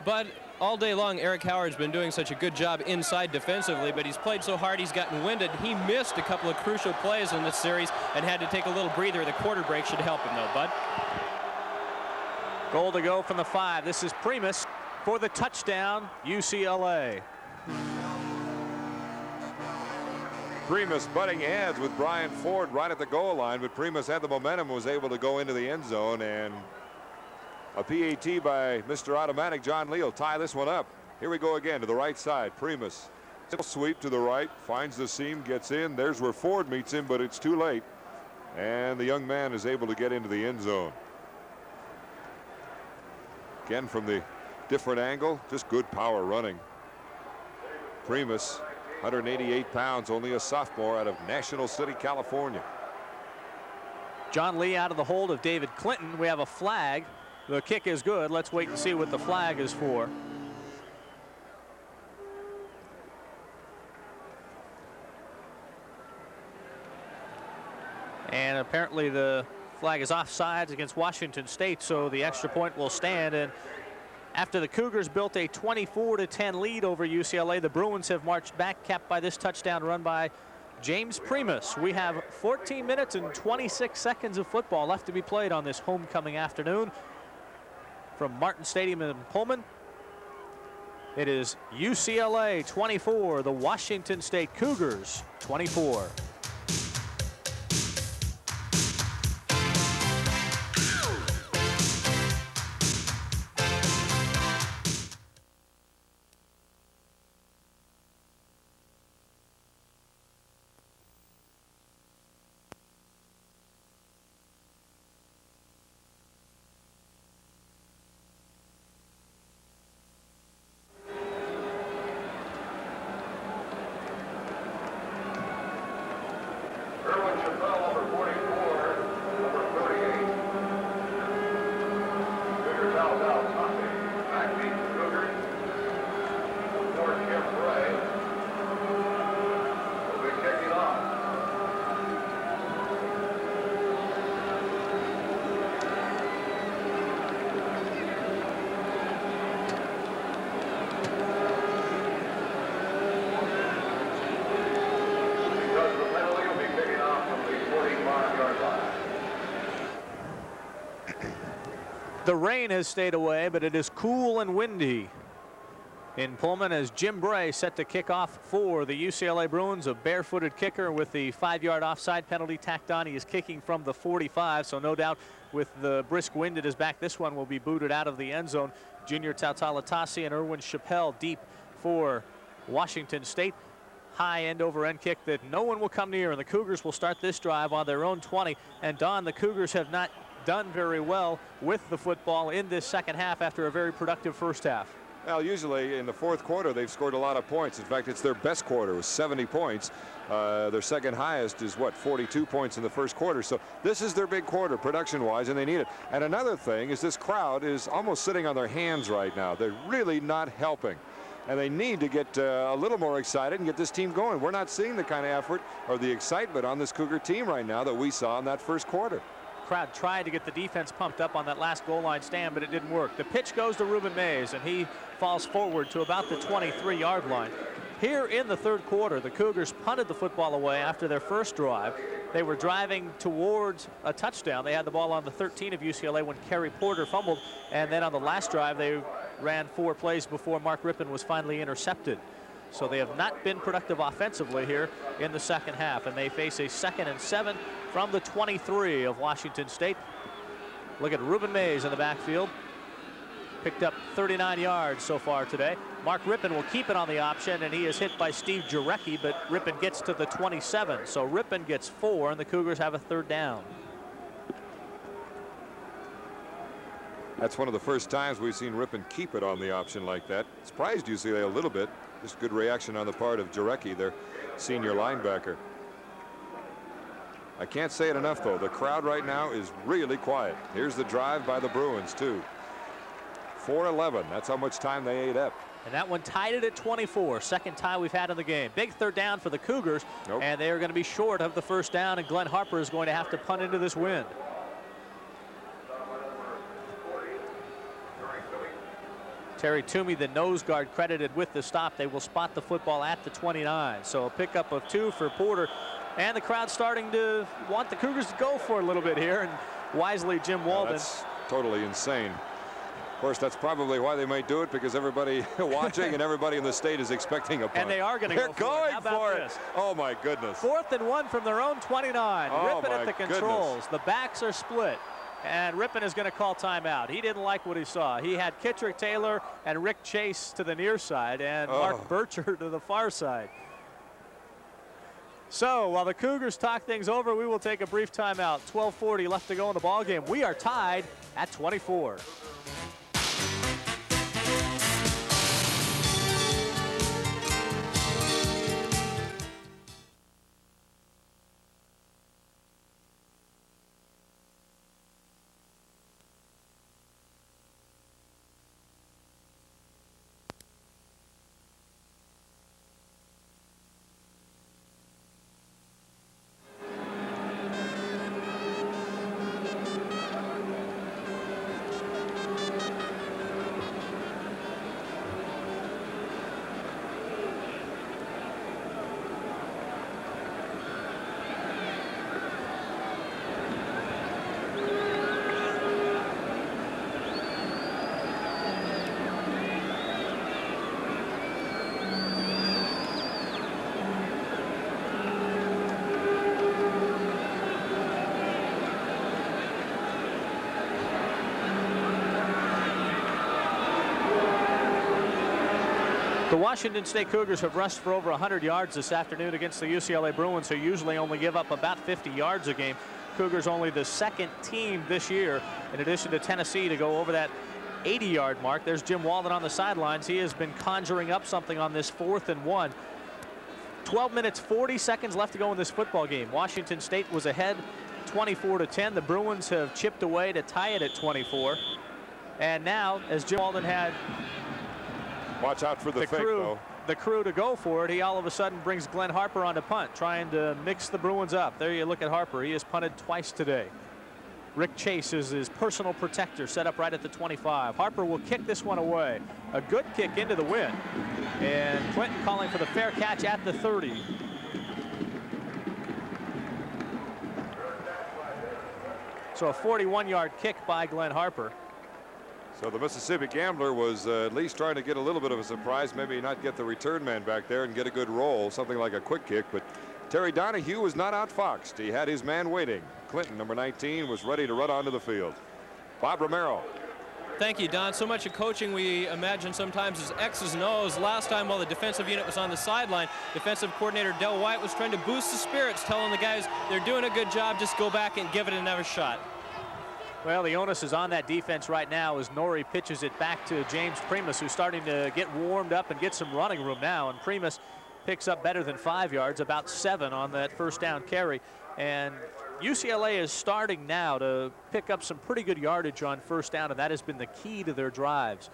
Speaker 4: Bud, all day long, Eric Howard's been doing such a good job inside defensively, but he's played so hard he's gotten winded. He missed a couple of crucial plays in this series and had to take a little breather. The quarter break should help him, though, Bud.
Speaker 3: Goal to go from the 5. This is Primus for the touchdown, UCLA.
Speaker 2: Primus butting heads with Brian Ford right at the goal line, but Primus had the momentum, was able to go into the end zone, and a PAT by Mr. Automatic John Lee will tie this one up. Here we go again to the right side. Primus sweep to the right, finds the seam, gets in. There's where Ford meets him, but it's too late, and the young man is able to get into the end zone. Again from the different angle, just good power running. Primus, 188 pounds, only a sophomore out of National City, California.
Speaker 3: John Lee out of the hold of David Clinton. We have a flag. The kick is good. Let's wait and see what the flag is for. And apparently the flag is offsides against Washington State, so the extra point will stand. And after the Cougars built a 24-10 lead over UCLA, the Bruins have marched back, capped by this touchdown run by James Primus. We have 14 minutes and 26 seconds of football left to be played on this homecoming afternoon from Martin Stadium in Pullman. It is UCLA 24, the Washington State Cougars 24. The rain has stayed away, but it is cool and windy in Pullman as Jim Bray set to kick off for the UCLA Bruins. A barefooted kicker with the 5-yard offside penalty tacked on. He is kicking from the 45, so no doubt with the brisk wind at his back, this one will be booted out of the end zone. Junior Tautalatasi and Erwin Chappelle deep for Washington State. High end over end kick that no one will come near, and the Cougars will start this drive on their own 20. And Don, the Cougars have not done very well with the football in this second half after a very productive first half.
Speaker 2: Well, usually in the fourth quarter, they've scored a lot of points. In fact, it's their best quarter with 70 points. Their second highest is, what, 42 points in the first quarter. So this is their big quarter production-wise, and they need it. And another thing is this crowd is almost sitting on their hands right now. They're really not helping. And they need to get a little more excited and get this team going. We're not seeing the kind of effort or the excitement on this Cougar team right now that we saw in that first quarter.
Speaker 3: Crowd tried to get the defense pumped up on that last goal line stand, but it didn't work. The pitch goes to Rueben Mayes, and he falls forward to about the 23-yard line. Here in the third quarter, the Cougars punted the football away after their first drive. They were driving towards a touchdown. They had the ball on the 13 of UCLA when Kerry Porter fumbled, and then on the last drive, they ran 4 plays before Mark Rypien was finally intercepted. So they have not been productive offensively here in the second half, and they face a 2nd and 7 from the 23 of Washington State. Look at Rueben Mayes in the backfield. Picked up 39 yards so far today. Mark Rypien will keep it on the option, and he is hit by Steve Jarecki, but Rypien gets to the 27. So Rypien gets 4, and the Cougars have a 3rd down.
Speaker 2: That's one of the first times we've seen Rypien keep it on the option like that. Surprised UCLA a little bit. Just good reaction on the part of Jarecki, their senior linebacker. I can't say it enough, though. The crowd right now is really quiet. Here's the drive by the Bruins, too. 4-11. That's how much time they ate up.
Speaker 3: And that one tied it at 24. Second tie we've had in the game. Big 3rd down for the Cougars.
Speaker 2: Nope.
Speaker 3: And they are going to be short of the 1st down, and Glenn Harper is going to have to punt into this wind. Terry Toomey, the nose guard, credited with the stop. They will spot the football at the 29. So a pickup of 2 for Porter. And the crowd starting to want the Cougars to go for a little bit here. And wisely, Jim Walden.
Speaker 2: That's totally insane. Of course, that's probably why they might do it, because everybody watching and everybody in the state is expecting a punt.
Speaker 3: And they are going to go for it.
Speaker 2: They're going
Speaker 3: How about
Speaker 2: for
Speaker 3: this?
Speaker 2: it. Oh, my goodness.
Speaker 3: 4th and 1 from their own 29.
Speaker 2: Oh,
Speaker 3: Rypien at the controls. The backs are split. And Rypien is going to call timeout. He didn't like what he saw. He had Kittrick Taylor and Rick Chase to the near side and Mark Bircher to the far side. So while the Cougars talk things over, we will take a brief timeout. 12:40 left to go in the ball game. We are tied at 24. The Washington State Cougars have rushed for over 100 yards this afternoon against the UCLA Bruins, who usually only give up about 50 yards a game. Cougars only the second team this year, in addition to Tennessee, to go over that 80-yard mark. There's Jim Walden on the sidelines. He has been conjuring up something on this 4th and 1. 12 minutes, 40 seconds left to go in this football game. Washington State was ahead 24-10. The Bruins have chipped away to tie it at 24. And now, as Jim Walden had
Speaker 2: Watch out for the fake, though.
Speaker 3: The crew to go for it, he all of a sudden brings Glenn Harper on to punt, trying to mix the Bruins up. There you look at Harper. He has punted twice today. Rick Chase is his personal protector, set up right at the 25. Harper will kick this one away. A good kick into the wind. And Clinton calling for the fair catch at the 30. So a 41-yard kick by Glenn Harper.
Speaker 2: So the Mississippi Gambler was at least trying to get a little bit of a surprise, maybe not get the return man back there and get a good roll, something like a quick kick. But Terry Donahue was not outfoxed. He had his man waiting. Clinton, number 19, was ready to run onto the field. Bob Romero.
Speaker 4: Thank you, Don. So much of coaching we imagine sometimes is X's and O's. Last time while the defensive unit was on the sideline, defensive coordinator Del White was trying to boost the spirits, telling the guys they're doing a good job, just go back and give it another shot.
Speaker 3: Well, the onus is on that defense right now as Norrie pitches it back to James Primus, who's starting to get warmed up and get some running room now. And Primus picks up better than 5 yards, about 7 on that first down carry. And UCLA is starting now to pick up some pretty good yardage on first down, and that has been the key to their drives.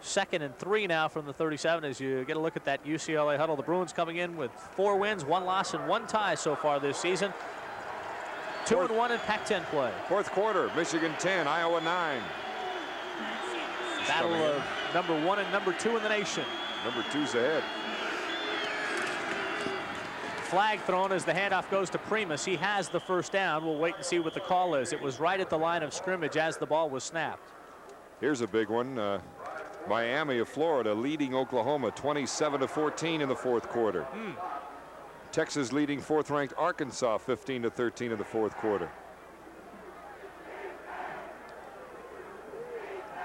Speaker 3: 2nd and 3 now from the 37 as you get a look at that UCLA huddle. The Bruins coming in with 4 wins, 1 loss, and 1 tie so far this season. 2-1 in Pac-10 play.
Speaker 2: 4th quarter, Michigan 10, Iowa 9.
Speaker 3: Battle of number 1 and number 2 in the nation.
Speaker 2: Number 2's ahead.
Speaker 3: Flag thrown as the handoff goes to Primus. He has the first down. We'll wait and see what the call is. It was right at the line of scrimmage as the ball was snapped.
Speaker 2: Here's a big one. Miami of Florida leading Oklahoma 27-14 in the 4th quarter. Texas leading 4th-ranked Arkansas 15-13 in the 4th quarter.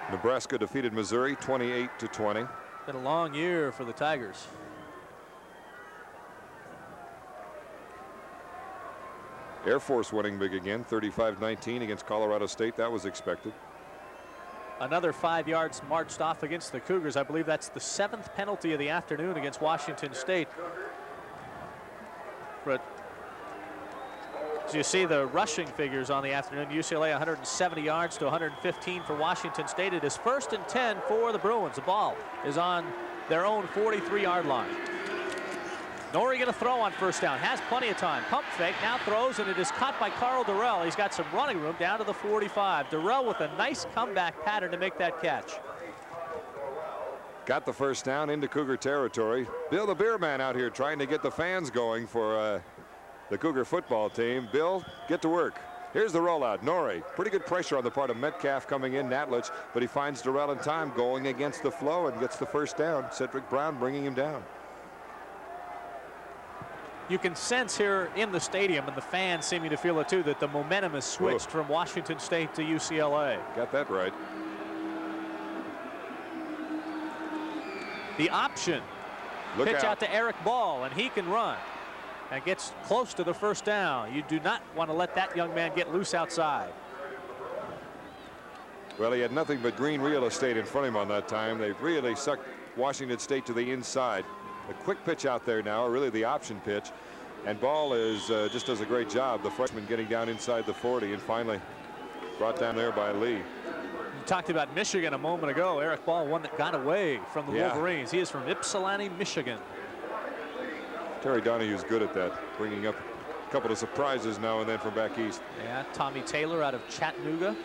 Speaker 2: Nebraska defeated Missouri 28-20.
Speaker 3: Been a long year for the Tigers.
Speaker 2: Air Force winning big again, 35-19 against Colorado State. That was expected.
Speaker 3: Another 5 yards marched off against the Cougars. I believe that's the 7th penalty of the afternoon against Washington State. But as you see the rushing figures on the afternoon, UCLA 170 yards to 115 for Washington State. It is 1st and 10 for the Bruins. The ball is on their own 43-yard line. Norrie going to throw on first down. Has plenty of time. Pump fake, now throws, and it is caught by Carl Durrell. He's got some running room down to the 45. Durrell with a nice comeback pattern to make that catch.
Speaker 2: Got the first down into Cougar territory. Bill the Beer Man out here trying to get the fans going for the Cougar football team. Bill, get to work. Here's the rollout. Norrie, pretty good pressure on the part of Metcalf coming in, Natlich, but he finds Durrell in time going against the flow and gets the first down. Cedric Brown bringing him down.
Speaker 3: You can sense here in the stadium, and the fans seeming to feel it too, that the momentum has switched from Washington State to UCLA.
Speaker 2: Got that right.
Speaker 3: The option.
Speaker 2: Look
Speaker 3: Pitch out to Eric Ball, and he can run and gets close to the first down. You do not want to let that young man get loose outside.
Speaker 2: Well, he had nothing but green real estate in front of him on that time. They really sucked Washington State to the inside. A quick pitch out there now, really the option pitch. And Ball is just does a great job, the freshman, getting down inside the 40 and finally brought down there by Lee.
Speaker 3: We talked about Michigan a moment ago. Eric Ball, one that got away from the Wolverines. He is from Ypsilanti, Michigan.
Speaker 2: Terry Donahue's good at that, bringing up a couple of surprises now and then from back east.
Speaker 3: Yeah, Tommy Taylor out of Chattanooga.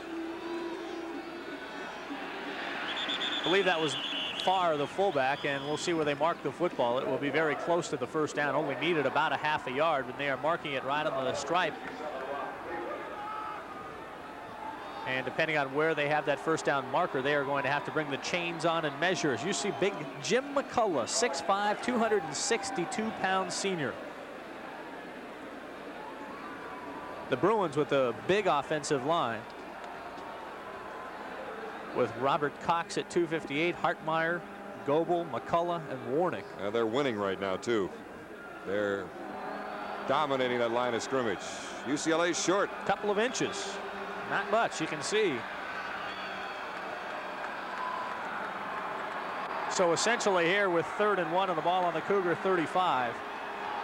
Speaker 3: I believe that was Farr, the fullback, and we'll see where they mark the football. It will be very close to the first down. Only needed about a half a yard, but they are marking it right on the stripe. And depending on where they have that first down marker, they are going to have to bring the chains on and measure. As you see, big Jim McCullough, 6'5", 262-pound senior. The Bruins with a big offensive line. with Robert Cox at 258, Hartmeyer, Goebel, McCullough, and Warnick.
Speaker 2: They're winning right now, too. They're dominating that line of scrimmage. UCLA's short.
Speaker 3: Couple of inches. Not much, you can see. So essentially here with 3rd and 1 on the ball on the Cougar 35.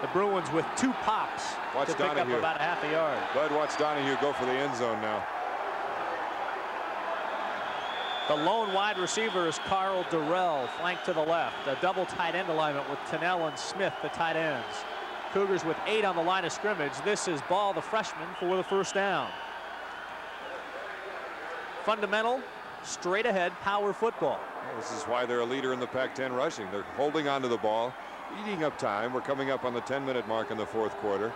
Speaker 3: The Bruins with 2 pops to pick up about a half a yard.
Speaker 2: Bud, watch Donahue go for the end zone now.
Speaker 3: The lone wide receiver is Carl Durrell, flanked to the left. A double tight end alignment with Tennell and Smith, the tight ends. Cougars with 8 on the line of scrimmage. This is Ball, the freshman, for the first down. Fundamental, straight ahead power football.
Speaker 2: Well, this is why they're a leader in the Pac-10 rushing. They're holding on to the ball, eating up time. We're coming up on the 10-minute mark in the 4th quarter.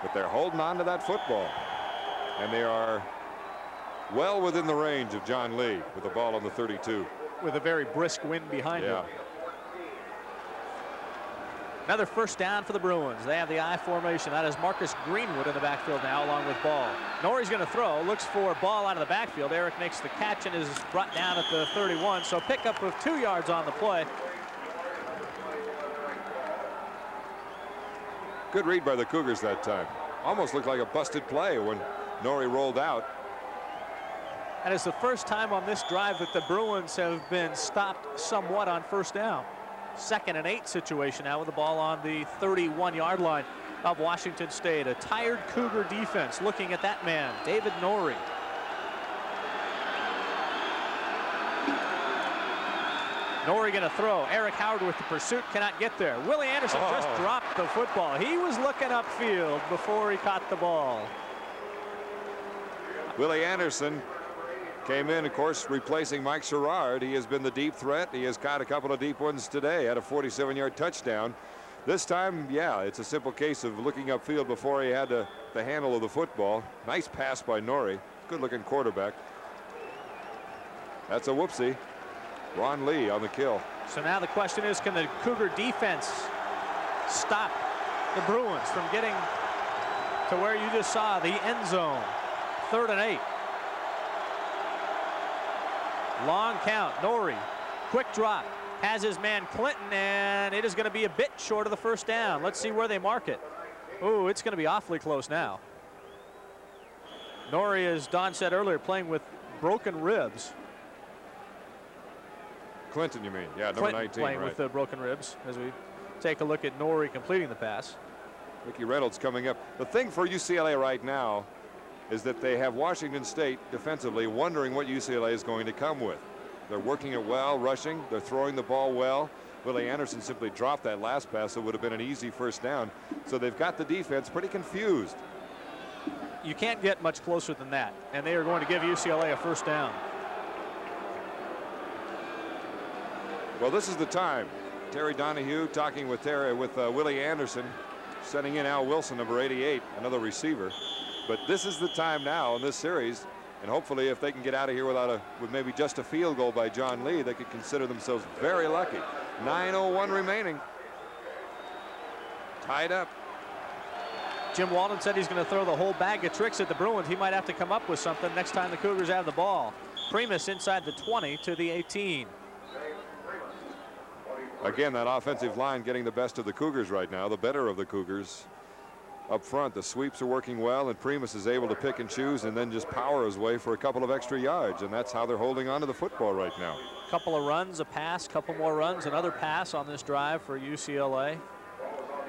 Speaker 2: But they're holding on to that football. And they are well within the range of John Lee with the ball on the 32.
Speaker 3: With a very brisk wind behind him. Another first down for the Bruins. They have the I formation. That is Marcus Greenwood in the backfield now along with Ball. Norrie's going to throw. Looks for Ball out of the backfield. Eric makes the catch and is brought down at the 31. So pickup of 2 yards on the play.
Speaker 2: Good read by the Cougars that time. Almost looked like a busted play when Norrie rolled out.
Speaker 3: And it's the first time on this drive that the Bruins have been stopped somewhat on first down. 2nd and 8 situation now with the ball on the 31-yard line of Washington State. A tired Cougar defense looking at that man, David Norrie. Norrie going to throw. Eric Howard with the pursuit, cannot get there. Willie Anderson just dropped the football. He was looking upfield before he caught the ball.
Speaker 2: Willie Anderson came in, of course, replacing Mike Sherrard. He has been the deep threat. He has caught a couple of deep ones today. Had a 47-yard touchdown. This time, yeah, it's a simple case of looking upfield before he had the handle of the football. Nice pass by Norrie. Good-looking quarterback. That's a whoopsie. Ron Lee on the kill.
Speaker 3: So now the question is, can the Cougar defense stop the Bruins from getting to where you just saw the end zone? 3rd and 8. Long count. Norrie, quick drop, has his man Clinton, and it is going to be a bit short of the first down. Let's see where they mark it. Ooh, it's going to be awfully close now. Norrie, as Don said earlier, playing with broken ribs.
Speaker 2: Clinton, you mean? Yeah, number
Speaker 3: Clinton
Speaker 2: 19,
Speaker 3: playing
Speaker 2: right.
Speaker 3: with the broken ribs as we take a look at Norrie completing the pass.
Speaker 2: Ricky Reynolds coming up. The thing for UCLA right now is that they have Washington State defensively wondering what UCLA is going to come with. They're working it well, rushing. They're throwing the ball well. Willie Anderson simply dropped that last pass. It would have been an easy first down. So they've got the defense pretty confused.
Speaker 3: You can't get much closer than that, and they are going to give UCLA a first down.
Speaker 2: Well, this is the time. Terry Donahue talking with Willie Anderson, sending in Al Wilson, number 88, another receiver. But this is the time now in this series, and hopefully if they can get out of here with maybe just a field goal by John Lee, they could consider themselves very lucky. 9:01 remaining. Tied up.
Speaker 3: Jim Walden said he's going to throw the whole bag of tricks at the Bruins. He might have to come up with something next time the Cougars have the ball. Primus inside the 20 to the 18.
Speaker 2: Again, that offensive line getting the best of the Cougars right now, the better of the Cougars. Up front, the sweeps are working well, and Primus is able to pick and choose and then just power his way for a couple of extra yards, and that's how they're holding on to the football right now.
Speaker 3: Couple of runs, a pass, couple more runs, another pass on this drive for UCLA.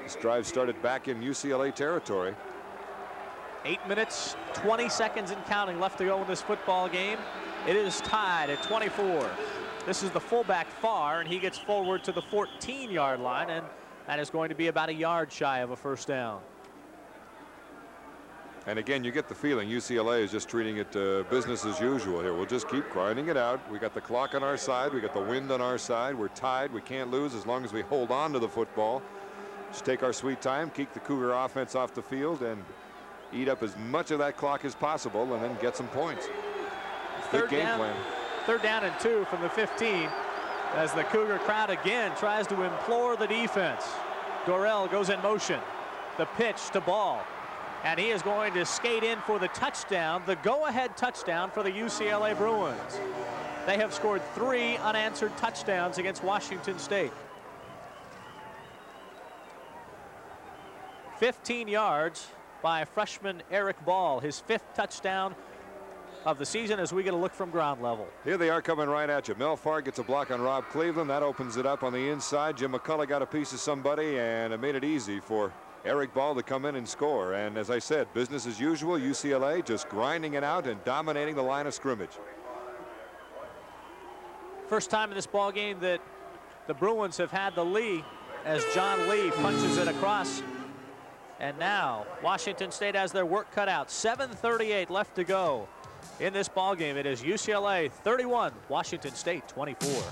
Speaker 2: This drive started back in UCLA territory.
Speaker 3: 8 minutes, 20 seconds and counting left to go in this football game. It is tied at 24. This is the fullback Farr, and he gets forward to the 14-yard line, and that is going to be about a yard shy of a first down.
Speaker 2: And again, you get the feeling UCLA is just treating it business as usual here. We'll just keep grinding it out. We got the clock on our side. We got the wind on our side. We're tied. We can't lose as long as we hold on to the football. Just take our sweet time, keep the Cougar offense off the field, and eat up as much of that clock as possible, and then get some points. Good game plan.
Speaker 3: 3rd down and 2 from the 15 as the Cougar crowd again tries to implore the defense. Dorrell goes in motion. The pitch to Ball. And he is going to skate in for the touchdown, the go-ahead touchdown for the UCLA Bruins. They have scored 3 unanswered touchdowns against Washington State. 15 yards by freshman Eric Ball, his 5th touchdown of the season as we get a look from ground level.
Speaker 2: Here they are coming right at you. Melfar gets a block on Rob Cleveland. That opens it up on the inside. Jim McCullough got a piece of somebody, and it made it easy for Eric Ball to come in and score. And as I said, business as usual. UCLA just grinding it out and dominating the line of scrimmage.
Speaker 3: First time in this ball game that the Bruins have had the lead as John Lee punches it across. And now Washington State has their work cut out. 7:38 left to go in this ball game. It is UCLA 31, Washington State 24.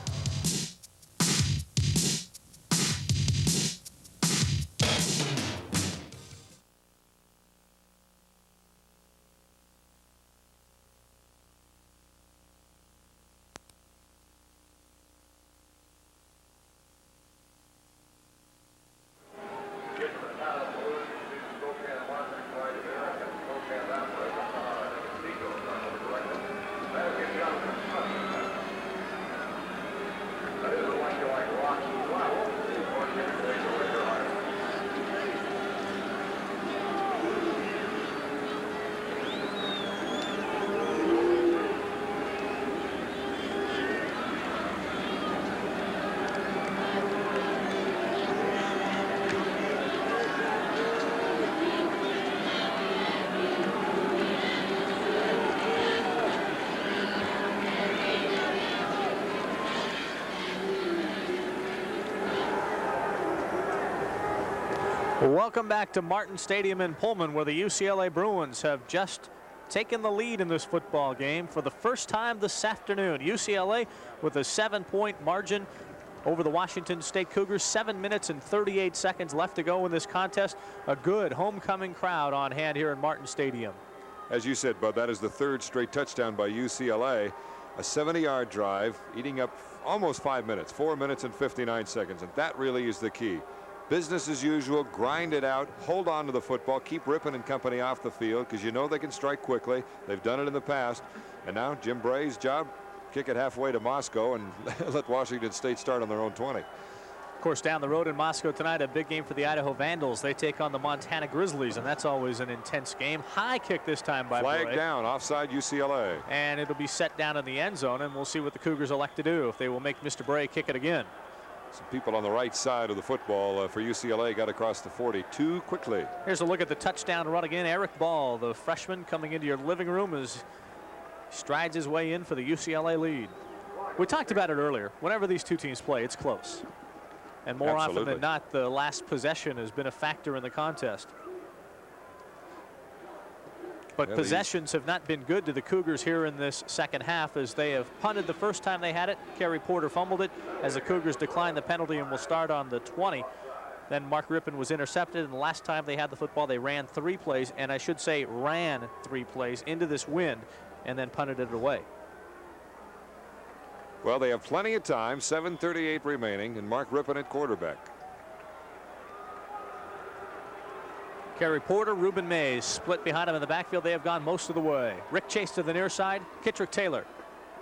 Speaker 3: Welcome back to Martin Stadium in Pullman, where the UCLA Bruins have just taken the lead in this football game for the first time this afternoon. UCLA with a 7-point margin over the Washington State Cougars. 7 minutes and 38 seconds left to go in this contest. A good homecoming crowd on hand here in Martin Stadium.
Speaker 2: As you said, Bud, that is the 3rd straight touchdown by UCLA. A 70-yard drive, eating up almost 5 minutes, 4 minutes and 59 seconds. And that really is the key. Business as usual, grind it out, hold on to the football, keep Rypien and company off the field because you know they can strike quickly. They've done it in the past. And now Jim Bray's job, kick it halfway to Moscow and let Washington State start on their own 20.
Speaker 3: Of course, down the road in Moscow tonight, a big game for the Idaho Vandals. They take on the Montana Grizzlies, and that's always an intense game. High kick this time by
Speaker 2: Flag
Speaker 3: Bray.
Speaker 2: down, offside UCLA.
Speaker 3: And it'll be set down in the end zone, and we'll see what the Cougars elect to do if they will make Mr. Bray kick it again.
Speaker 2: Some people on the right side of the football for UCLA got across the 40 too quickly.
Speaker 3: Here's a look at the touchdown run again. Eric Ball, the freshman, coming into your living room as strides his way in for the UCLA lead. We talked about it earlier. Whenever these two teams play, it's close. And more often than not, the last possession has been a factor in the contest. But possessions have not been good to the Cougars here in this second half as they have punted the first time they had it. Kerry Porter fumbled it as the Cougars declined the penalty and will start on the 20. Then Mark Rypien was intercepted, and the last time they had the football, they ran 3 plays, and I should say ran 3 plays into this wind and then punted it away.
Speaker 2: Well, they have plenty of time, 7:38 remaining, and Mark Rypien at quarterback.
Speaker 3: Kerry Porter, Rueben Mayes split behind him in the backfield. They have gone most of the way. Rick Chase to the near side. Kittrick Taylor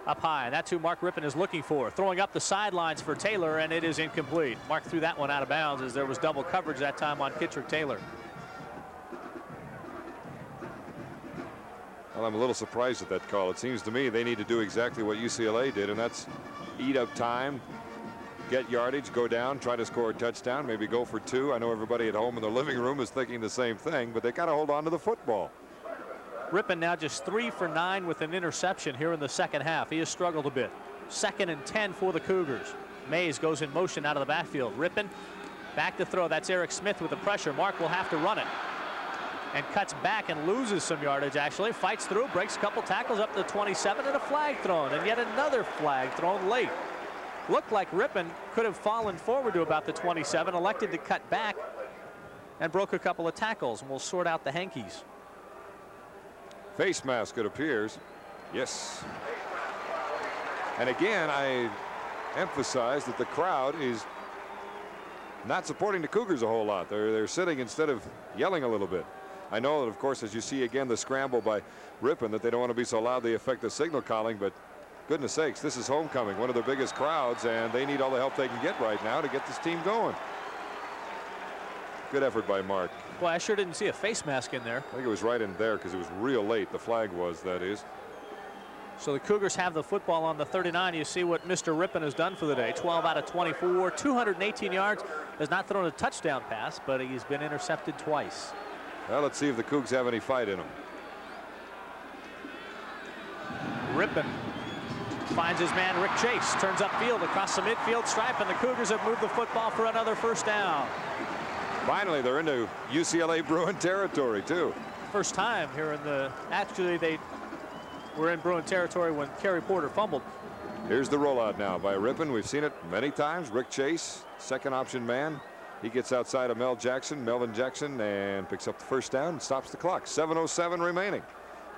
Speaker 3: up high. And that's who Mark Rypien is looking for. Throwing up the sidelines for Taylor, and it is incomplete. Mark threw that one out of bounds as there was double coverage that time on Kittrick Taylor.
Speaker 2: Well, I'm a little surprised at that call. It seems to me they need to do exactly what UCLA did, and that's eat up time, get yardage, go down, try to score a touchdown, maybe go for 2. I know everybody at home in their living room is thinking the same thing, but they got to hold on to the football.
Speaker 3: Rypien now just 3 for 9 with an interception here in the second half. He has struggled a bit. 2nd and 10 for the Cougars. Mayes goes in motion out of the backfield. Rypien back to throw. That's Eric Smith with the pressure. Mark will have to run it and cuts back and loses some yardage, actually. Fights through, breaks a couple tackles up to the 27, and a flag thrown, and yet another flag thrown late. Looked like Rypien could have fallen forward to about the 27, elected to cut back and broke a couple of tackles, and we'll sort out the hankies.
Speaker 2: Face mask, it appears. Yes. And again, I emphasize that the crowd is not supporting the Cougars a whole lot. They're sitting instead of yelling a little bit. I know that, of course, as you see again the scramble by Rypien, that they don't want to be so loud they affect the signal calling, but goodness sakes, this is homecoming, one of their biggest crowds, and they need all the help they can get right now to get this team going. Good effort by Mark.
Speaker 3: Well, I sure didn't see a face mask in there.
Speaker 2: I think it was right in there because it was real late. The flag was, that is.
Speaker 3: So the Cougars have the football on the 39. You see what Mr. Rypien has done for the day. 12 out of 24, 218 yards. Has not thrown a touchdown pass, but he's been intercepted twice.
Speaker 2: Well, let's see if the Cougs have any fight in them.
Speaker 3: Rypien finds his man Rick Chase, turns upfield across the midfield stripe, and the Cougars have moved the football for another first down.
Speaker 2: Finally, they're into UCLA Bruin territory, too.
Speaker 3: First time here in the, actually they were in Bruin territory when Kerry Porter fumbled.
Speaker 2: Here's the rollout now by Rypien. We've seen it many times. Rick Chase, second option man. He gets outside of Melvin Jackson, and picks up the first down and stops the clock. 7:07 remaining.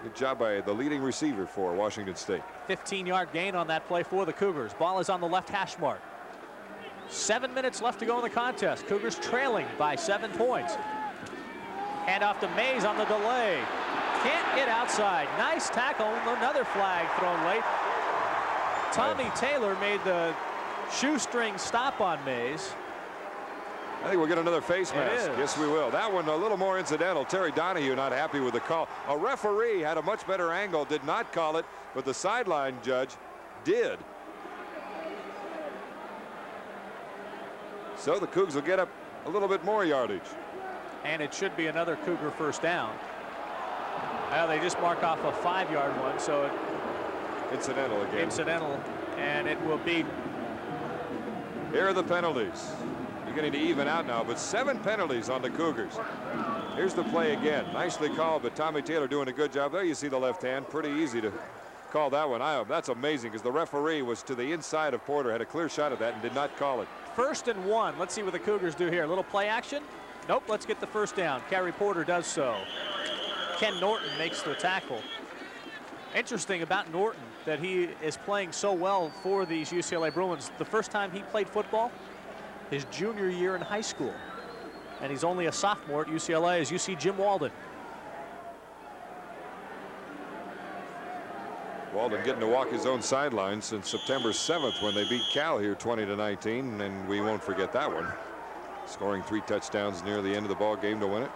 Speaker 2: Good job by the leading receiver for Washington State.
Speaker 3: 15-yard gain on that play for the Cougars. Ball is on the left hash mark. 7 minutes left to go in the contest. Cougars trailing by 7 points. Hand off to Mayes on the delay. Can't get outside. Nice tackle. Another flag thrown late. Tommy Taylor made the shoestring stop on Mayes.
Speaker 2: I think we'll get another face mask. Yes, we will. That one a little more incidental. Terry Donahue not happy with the call. A referee had a much better angle, did not call it, but the sideline judge did. So the Cougs will get up a little bit more yardage.
Speaker 3: And it should be another Cougar first down. Well, they just mark off a 5-yard one, so
Speaker 2: incidental again.
Speaker 3: Incidental, and it will be.
Speaker 2: Here are the penalties. Beginning to even out now, but 7 penalties on the Cougars. Here's the play again. Nicely called, but Tommy Taylor doing a good job. There you see the left hand. Pretty easy to call that one. That's amazing because the referee was to the inside of Porter, had a clear shot at that and did not call it.
Speaker 3: 1st and 1. Let's see what the Cougars do here. A little play action. Nope, let's get the first down. Kerry Porter does so. Ken Norton makes the tackle. Interesting about Norton that he is playing so well for these UCLA Bruins. The first time he played football, his junior year in high school. And he's only a sophomore at UCLA, as you see Jim Walden.
Speaker 2: Walden getting to walk his own sideline since September 7th when they beat Cal here 20-19, and we won't forget that one. Scoring 3 touchdowns near the end of the ball game to win it.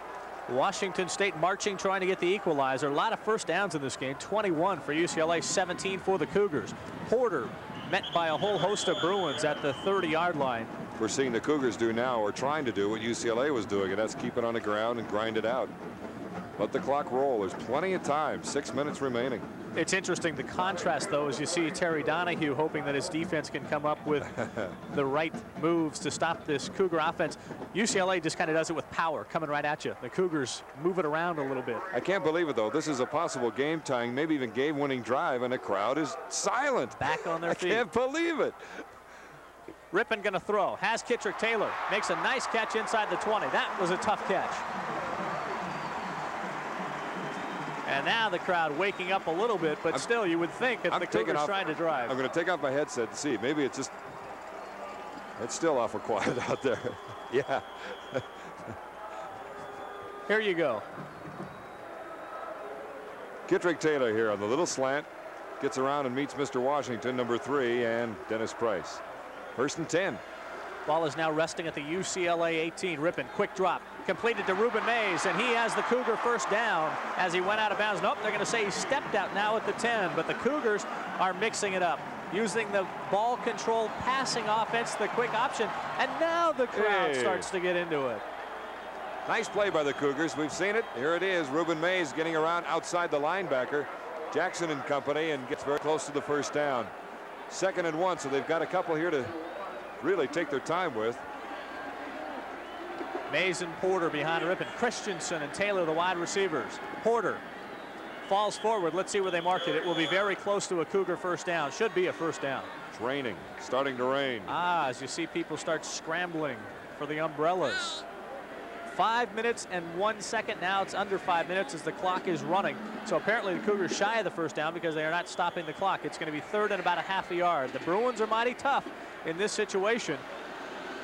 Speaker 3: Washington State marching, trying to get the equalizer. A lot of first downs in this game. 21 for UCLA, 17 for the Cougars. Porter met by a whole host of Bruins at the 30-yard line.
Speaker 2: We're seeing the Cougars do now, or trying to do what UCLA was doing, and that's keep it on the ground and grind it out. Let the clock roll. There's plenty of time. 6 minutes remaining.
Speaker 3: It's interesting, the contrast, though, as you see Terry Donahue hoping that his defense can come up with the right moves to stop this Cougar offense. UCLA just kind of does it with power, coming right at you. The Cougars move it around a little bit.
Speaker 2: I can't believe it, though. This is a possible game-tying, maybe even game-winning drive, and the crowd is silent.
Speaker 3: Back on their feet.
Speaker 2: I can't believe it.
Speaker 3: Rypien going to throw. Has Kittrick Taylor. Makes a nice catch inside the 20. That was a tough catch. And now the crowd waking up a little bit, but still you would think that the Cougars trying to drive.
Speaker 2: I'm going to take off my headset and see. Maybe it's just, it's still awful quiet out there. Yeah.
Speaker 3: Here you go.
Speaker 2: Kittrick Taylor here on the little slant. Gets around and meets Mr. Washington, number 3, and Dennis Price. 1st and 10.
Speaker 3: Ball is now resting at the UCLA 18. Rypien, quick drop. Completed to Rueben Mayes, and he has the Cougar first down as he went out of bounds. Nope, they're going to say he stepped out now at the 10, but the Cougars are mixing it up, using the ball control passing offense, the quick option, and now the crowd starts to get into it.
Speaker 2: Nice play by the Cougars. We've seen it. Here it is. Rueben Mayes getting around outside the linebacker, Jackson and company, and gets very close to the first down. 2nd and 1, so they've got a couple here to really take their time with.
Speaker 3: Mayes and Porter behind Rypien. Christensen and Taylor, the wide receivers. Porter falls forward. Let's see where they mark it. It will be very close to a Cougar first down. Should be a first down.
Speaker 2: It's raining. Starting to rain.
Speaker 3: As you see people start scrambling for the umbrellas. 5 minutes and 1 second. Now it's under 5 minutes as the clock is running. So apparently the Cougars shy of the first down because they are not stopping the clock. It's going to be 3rd and about a half a yard. The Bruins are mighty tough in this situation.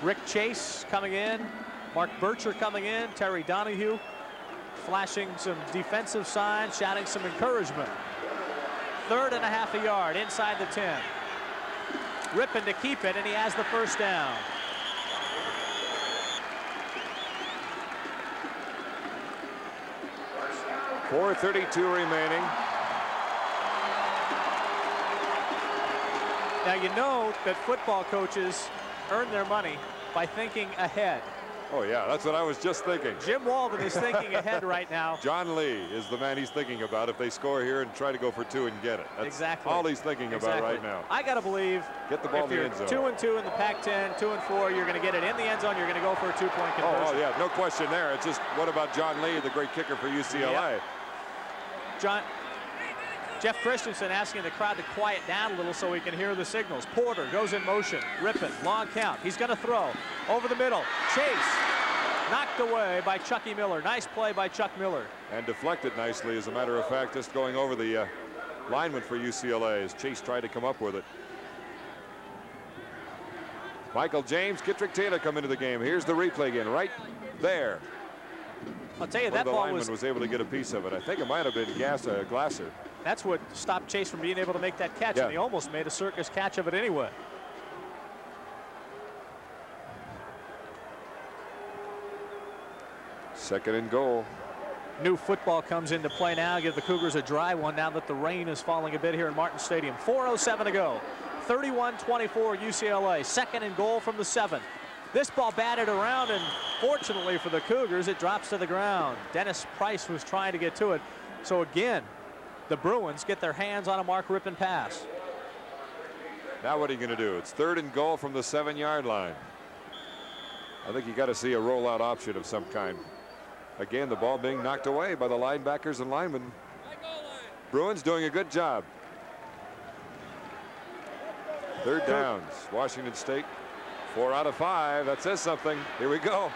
Speaker 3: Rick Chase coming in. Mark Bircher coming in. Terry Donahue. flashing some defensive signs, shouting some encouragement. 3rd and a half a yard inside the 10. Rypien to keep it, and he has the first down.
Speaker 2: .432 remaining.
Speaker 3: Now you know that football coaches earn their money by thinking ahead.
Speaker 2: Oh, yeah, that's what I was just thinking.
Speaker 3: Jim Walden is thinking ahead right now.
Speaker 2: John Lee is the man he's thinking about if they score here and try to go for 2 and get it. That's
Speaker 3: exactly
Speaker 2: all he's thinking about right now.
Speaker 3: I got to believe
Speaker 2: get the ball
Speaker 3: if
Speaker 2: in the
Speaker 3: you're
Speaker 2: end zone.
Speaker 3: 2-2 in the Pac-10, 2-4, you're going to get it in the end zone. You're going to go for a 2-point conversion.
Speaker 2: Oh, yeah, no question there. It's just, what about John Lee, the great kicker for UCLA?
Speaker 3: Yep. Jeff Christensen asking the crowd to quiet down a little so we can hear the signals. Porter goes in motion. Rypien, long count. He's going to throw over the middle. Chase knocked away by Chucky Miller. Nice play by Chuck Miller.
Speaker 2: And deflected nicely, as a matter of fact, just going over the lineman for UCLA as Chase tried to come up with it. Michael James, Kittrick Taylor come into the game. Here's the replay again, right there.
Speaker 3: I'll tell you,
Speaker 2: One
Speaker 3: that
Speaker 2: of the
Speaker 3: ball
Speaker 2: linemen was able to get a piece of it. I think it might have been Glasser.
Speaker 3: That's what stopped Chase from being able to make that catch, and he almost made a circus catch of it anyway.
Speaker 2: Second and goal.
Speaker 3: New football comes into play now. Give the Cougars a dry one now that the rain is falling a bit here in Martin Stadium. 4:07 to go. 31-24 UCLA. Second and goal from the 7. This ball batted around, and fortunately for the Cougars, it drops to the ground. Dennis Price was trying to get to it. So again, the Bruins get their hands on a Mark Rypien pass.
Speaker 2: Now what are you going to do? It's 3rd and goal from the 7-yard line. I think you got to see a rollout option of some kind. Again, the ball being knocked away by the linebackers and linemen. Bruins doing a good job. 3rd downs. Washington State, 4 out of 5. That says something. Here we go.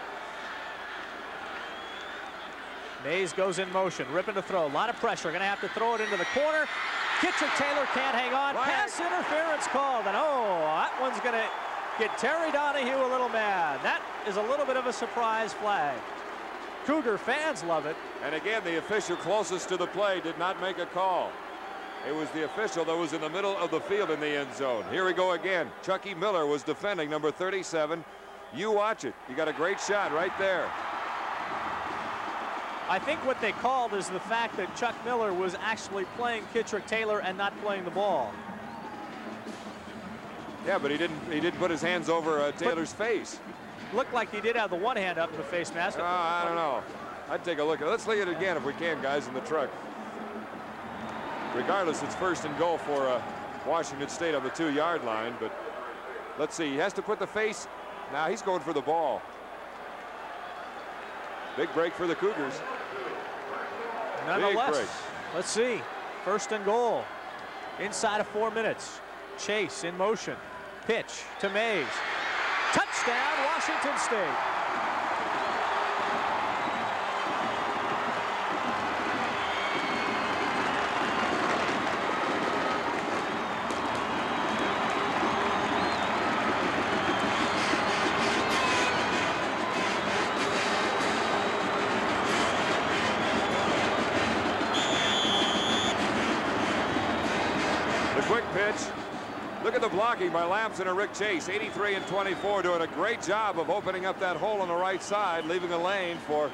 Speaker 3: Mayes goes in motion. Rypien to throw. A lot of pressure. Going to have to throw it into the corner. Kittrick Taylor can't hang on. Pass interference called. And oh, that one's going to get Terry Donahue a little mad. That is a little bit of a surprise flag. Cougar fans love it.
Speaker 2: And again, the official closest to the play did not make a call. It was the official that was in the middle of the field in the end zone. Here we go again. Chucky Miller was defending number 37. You watch it. You got a great shot right there.
Speaker 3: I think what they called is the fact that Chuck Miller was actually playing Kittrick Taylor and not playing the ball.
Speaker 2: Yeah, but he didn't put his hands over Taylor's face.
Speaker 3: Looked like he did have the one hand up in the face mask.
Speaker 2: I don't know. I'd take a look. Let's look at it again if we can, guys, in the truck. Regardless, it's 1st and goal for Washington State on the 2-yard line, but let's see. He has to put the face. Now he's going for the ball. Big break for the Cougars.
Speaker 3: Nonetheless, let's see. 1st and goal. Inside of 4 minutes. Chase in motion. Pitch to Mayes. Touchdown, Washington State.
Speaker 2: The quick pitch. Look at the blocking by Lamson and Rick Chase. 83 and 24, doing a great job of opening up that hole on the right side, leaving a lane for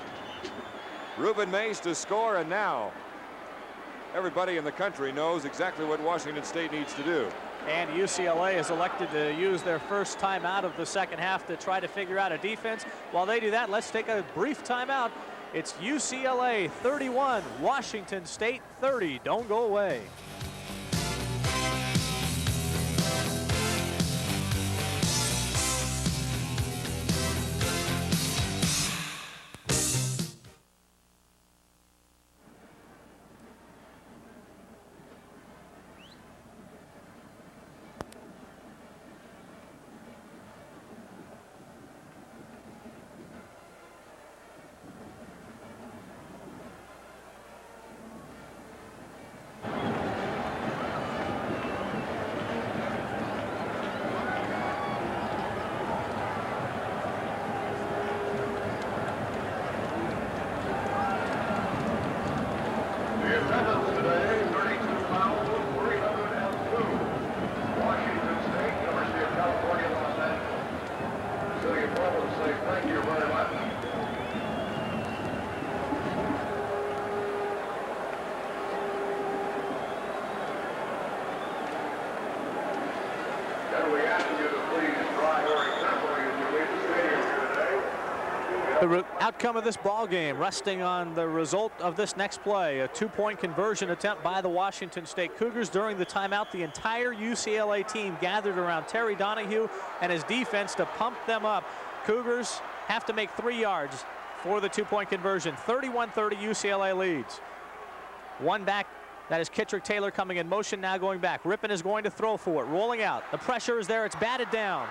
Speaker 2: Rueben Mayes to score. And now everybody in the country knows exactly what Washington State needs to do.
Speaker 3: And UCLA has elected to use their first timeout of the second half to try to figure out a defense. While they do that, let's take a brief timeout. It's UCLA 31, Washington State 30. Don't go away.
Speaker 1: And we ask you to please drive very carefully as you leave the stadium here today.
Speaker 3: The outcome of this ball game resting on the result of this next play, a two-point conversion attempt by the Washington State Cougars. During the timeout, the entire UCLA team gathered around Terry Donahue and his defense to pump them up. Cougars have to make 3 yards for the two-point conversion. 31-30 UCLA leads. One back, that is Kittrick Taylor coming in motion, now going back. Rypien is going to throw for it, rolling out. The pressure is there, it's batted down.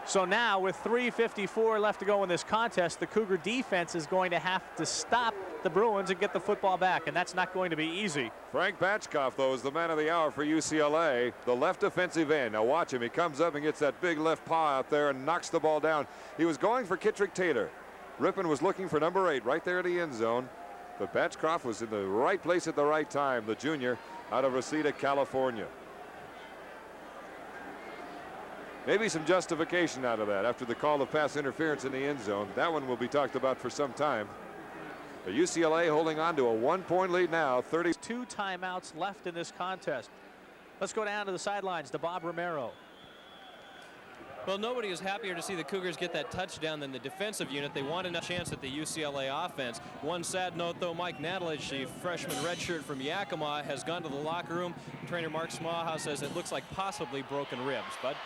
Speaker 3: So now with 3:54 left to go in this contest, the Cougar defense is going to have to stop the Bruins and get the football back, and that's not going to be easy.
Speaker 2: Frank Batchkoff, though, is the man of the hour for UCLA, the left defensive end. Now watch him. He comes up and gets that big left paw out there and knocks the ball down. He was going for Kittrick Taylor. Rypien was looking for number 8 right there at the end zone. But Batchkoff was in the right place at the right time, the junior out of Reseda, California. Maybe some justification out of that after the call of pass interference in the end zone. That one will be talked about for some time. But UCLA holding on to a 1-point lead now.
Speaker 3: 32 timeouts left in this contest. Let's go down to the sidelines to Bob Romero.
Speaker 4: Well, nobody is happier to see the Cougars get that touchdown than the defensive unit. They want a chance at the UCLA offense. One sad note, though, Mike Natalich, the freshman redshirt from Yakima, has gone to the locker room. Trainer Mark Smallhouse says it looks like possibly broken ribs. But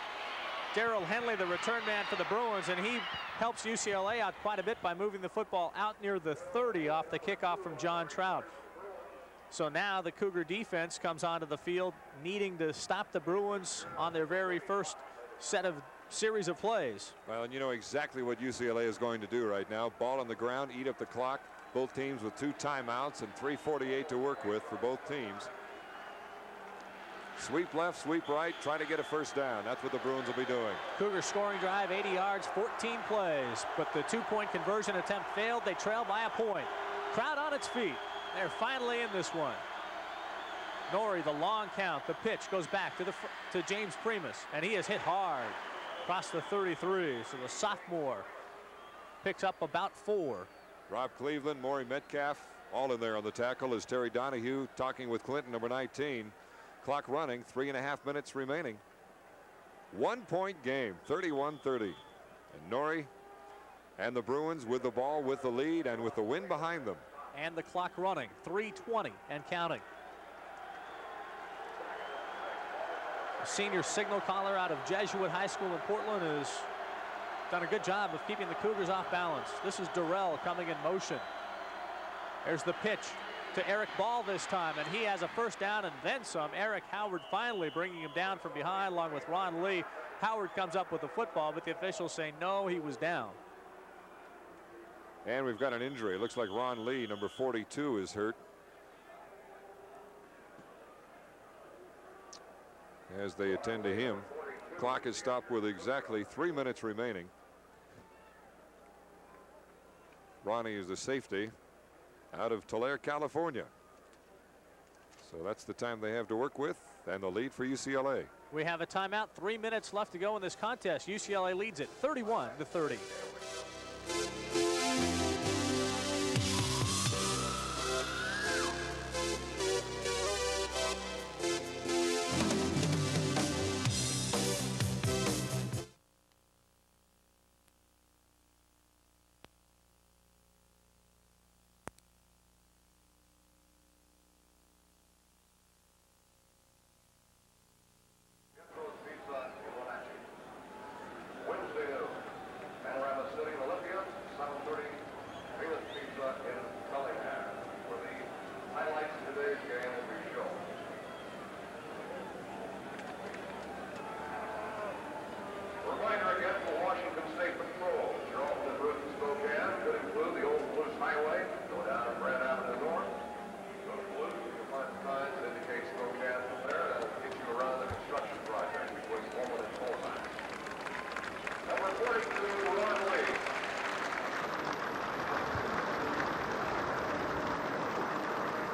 Speaker 3: Daryl Henley, the return man for the Bruins, and he helps UCLA out quite a bit by moving the football out near the 30 off the kickoff from John Trout. So now the Cougar defense comes onto the field needing to stop the Bruins on their very first series of plays.
Speaker 2: Well, and you know exactly what UCLA is going to do right now. Ball on the ground, eat up the clock. Both teams with 2 timeouts and 3:48 to work with for both teams. Sweep left, sweep right, try to get a first down. That's what the Bruins will be doing.
Speaker 3: Cougar scoring drive, 80 yards, 14 plays, but the two-point conversion attempt failed. They trail by a point. Crowd on its feet. They're finally in this one. Norrie, the long count, the pitch goes back to James Primus, and he is hit hard across the 33. So the sophomore picks up about 4.
Speaker 2: Rob Cleveland, Maury Metcalf, all in there on the tackle as Terry Donahue talking with Clinton, number 19. Clock running, 3.5 minutes remaining. 1-point game, 31-30. And Norrie and the Bruins with the ball, with the lead, and with the wind behind them.
Speaker 3: And the clock running, 3:20 and counting. A senior signal caller out of Jesuit High School in Portland has done a good job of keeping the Cougars off balance. This is Durrell coming in motion. There's the pitch to Eric Ball this time, and he has a first down and then some. Eric Howard finally bringing him down from behind along with Ron Lee. Howard comes up with the football, but the officials say no, he was down.
Speaker 2: And we've got an injury. It looks like Ron Lee, number 42, is hurt. As they attend to him. Clock is stopped with exactly 3 minutes remaining. Ronnie is the safety out of Tulare, California. So that's the time they have to work with, and the lead for UCLA.
Speaker 3: We have a timeout, 3 minutes left to go in this contest. UCLA leads it 31-30.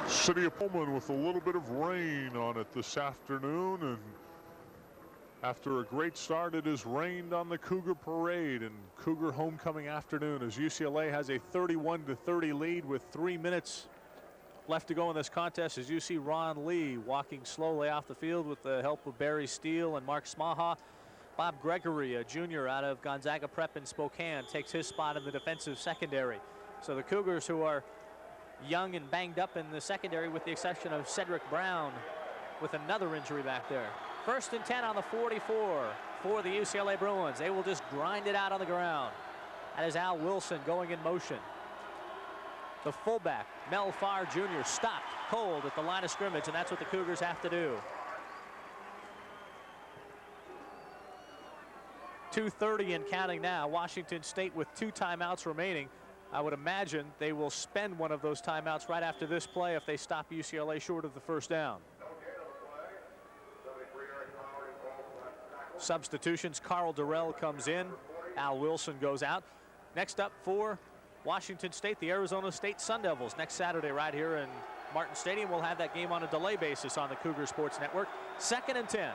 Speaker 5: City of Pullman with a little bit of rain on it this afternoon, and after a great start, it has rained on the Cougar parade and Cougar homecoming afternoon as UCLA has a 31-30 lead with 3 minutes
Speaker 3: left to go in this contest as you see Ron Lee walking slowly off the field with the help of Barry Steele and Mark Smaha. Bob Gregory, a junior out of Gonzaga Prep in Spokane, takes his spot in the defensive secondary. So the Cougars, who are young and banged up in the secondary with the exception of Cedric Brown with another injury back there. 1st and 10 on the 44 for the UCLA Bruins. They will just grind it out on the ground. That is Al Wilson going in motion. The fullback, Mel Farr Jr., stopped cold at the line of scrimmage, and that's what the Cougars have to do. 2:30 and counting now. Washington State with 2 timeouts remaining. I would imagine they will spend one of those timeouts right after this play if they stop UCLA short of the 1st down. Substitutions, Carl Durrell comes in. Al Wilson goes out. Next up for Washington State, the Arizona State Sun Devils. Next Saturday right here in Martin Stadium. We'll have that game on a delay basis on the Cougar Sports Network. 2nd and 10.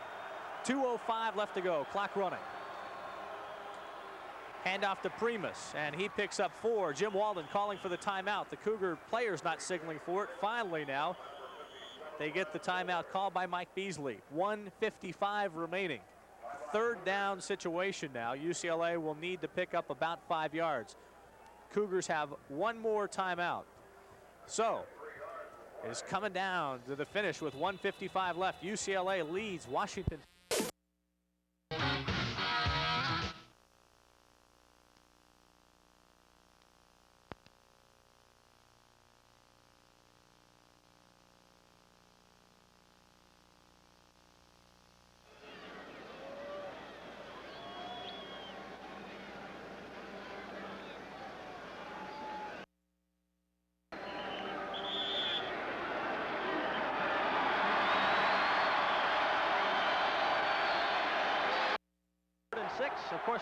Speaker 3: 2:05 left to go. Clock running. Handoff to Primus, and he picks up 4. Jim Walden calling for the timeout. The Cougar players not signaling for it. Finally now, they get the timeout called by Mike Beasley. 1:55 remaining. 3rd down situation now. UCLA will need to pick up about 5 yards. Cougars have 1 more timeout. So, it's coming down to the finish with 1:55 left. UCLA leads Washington. Of course.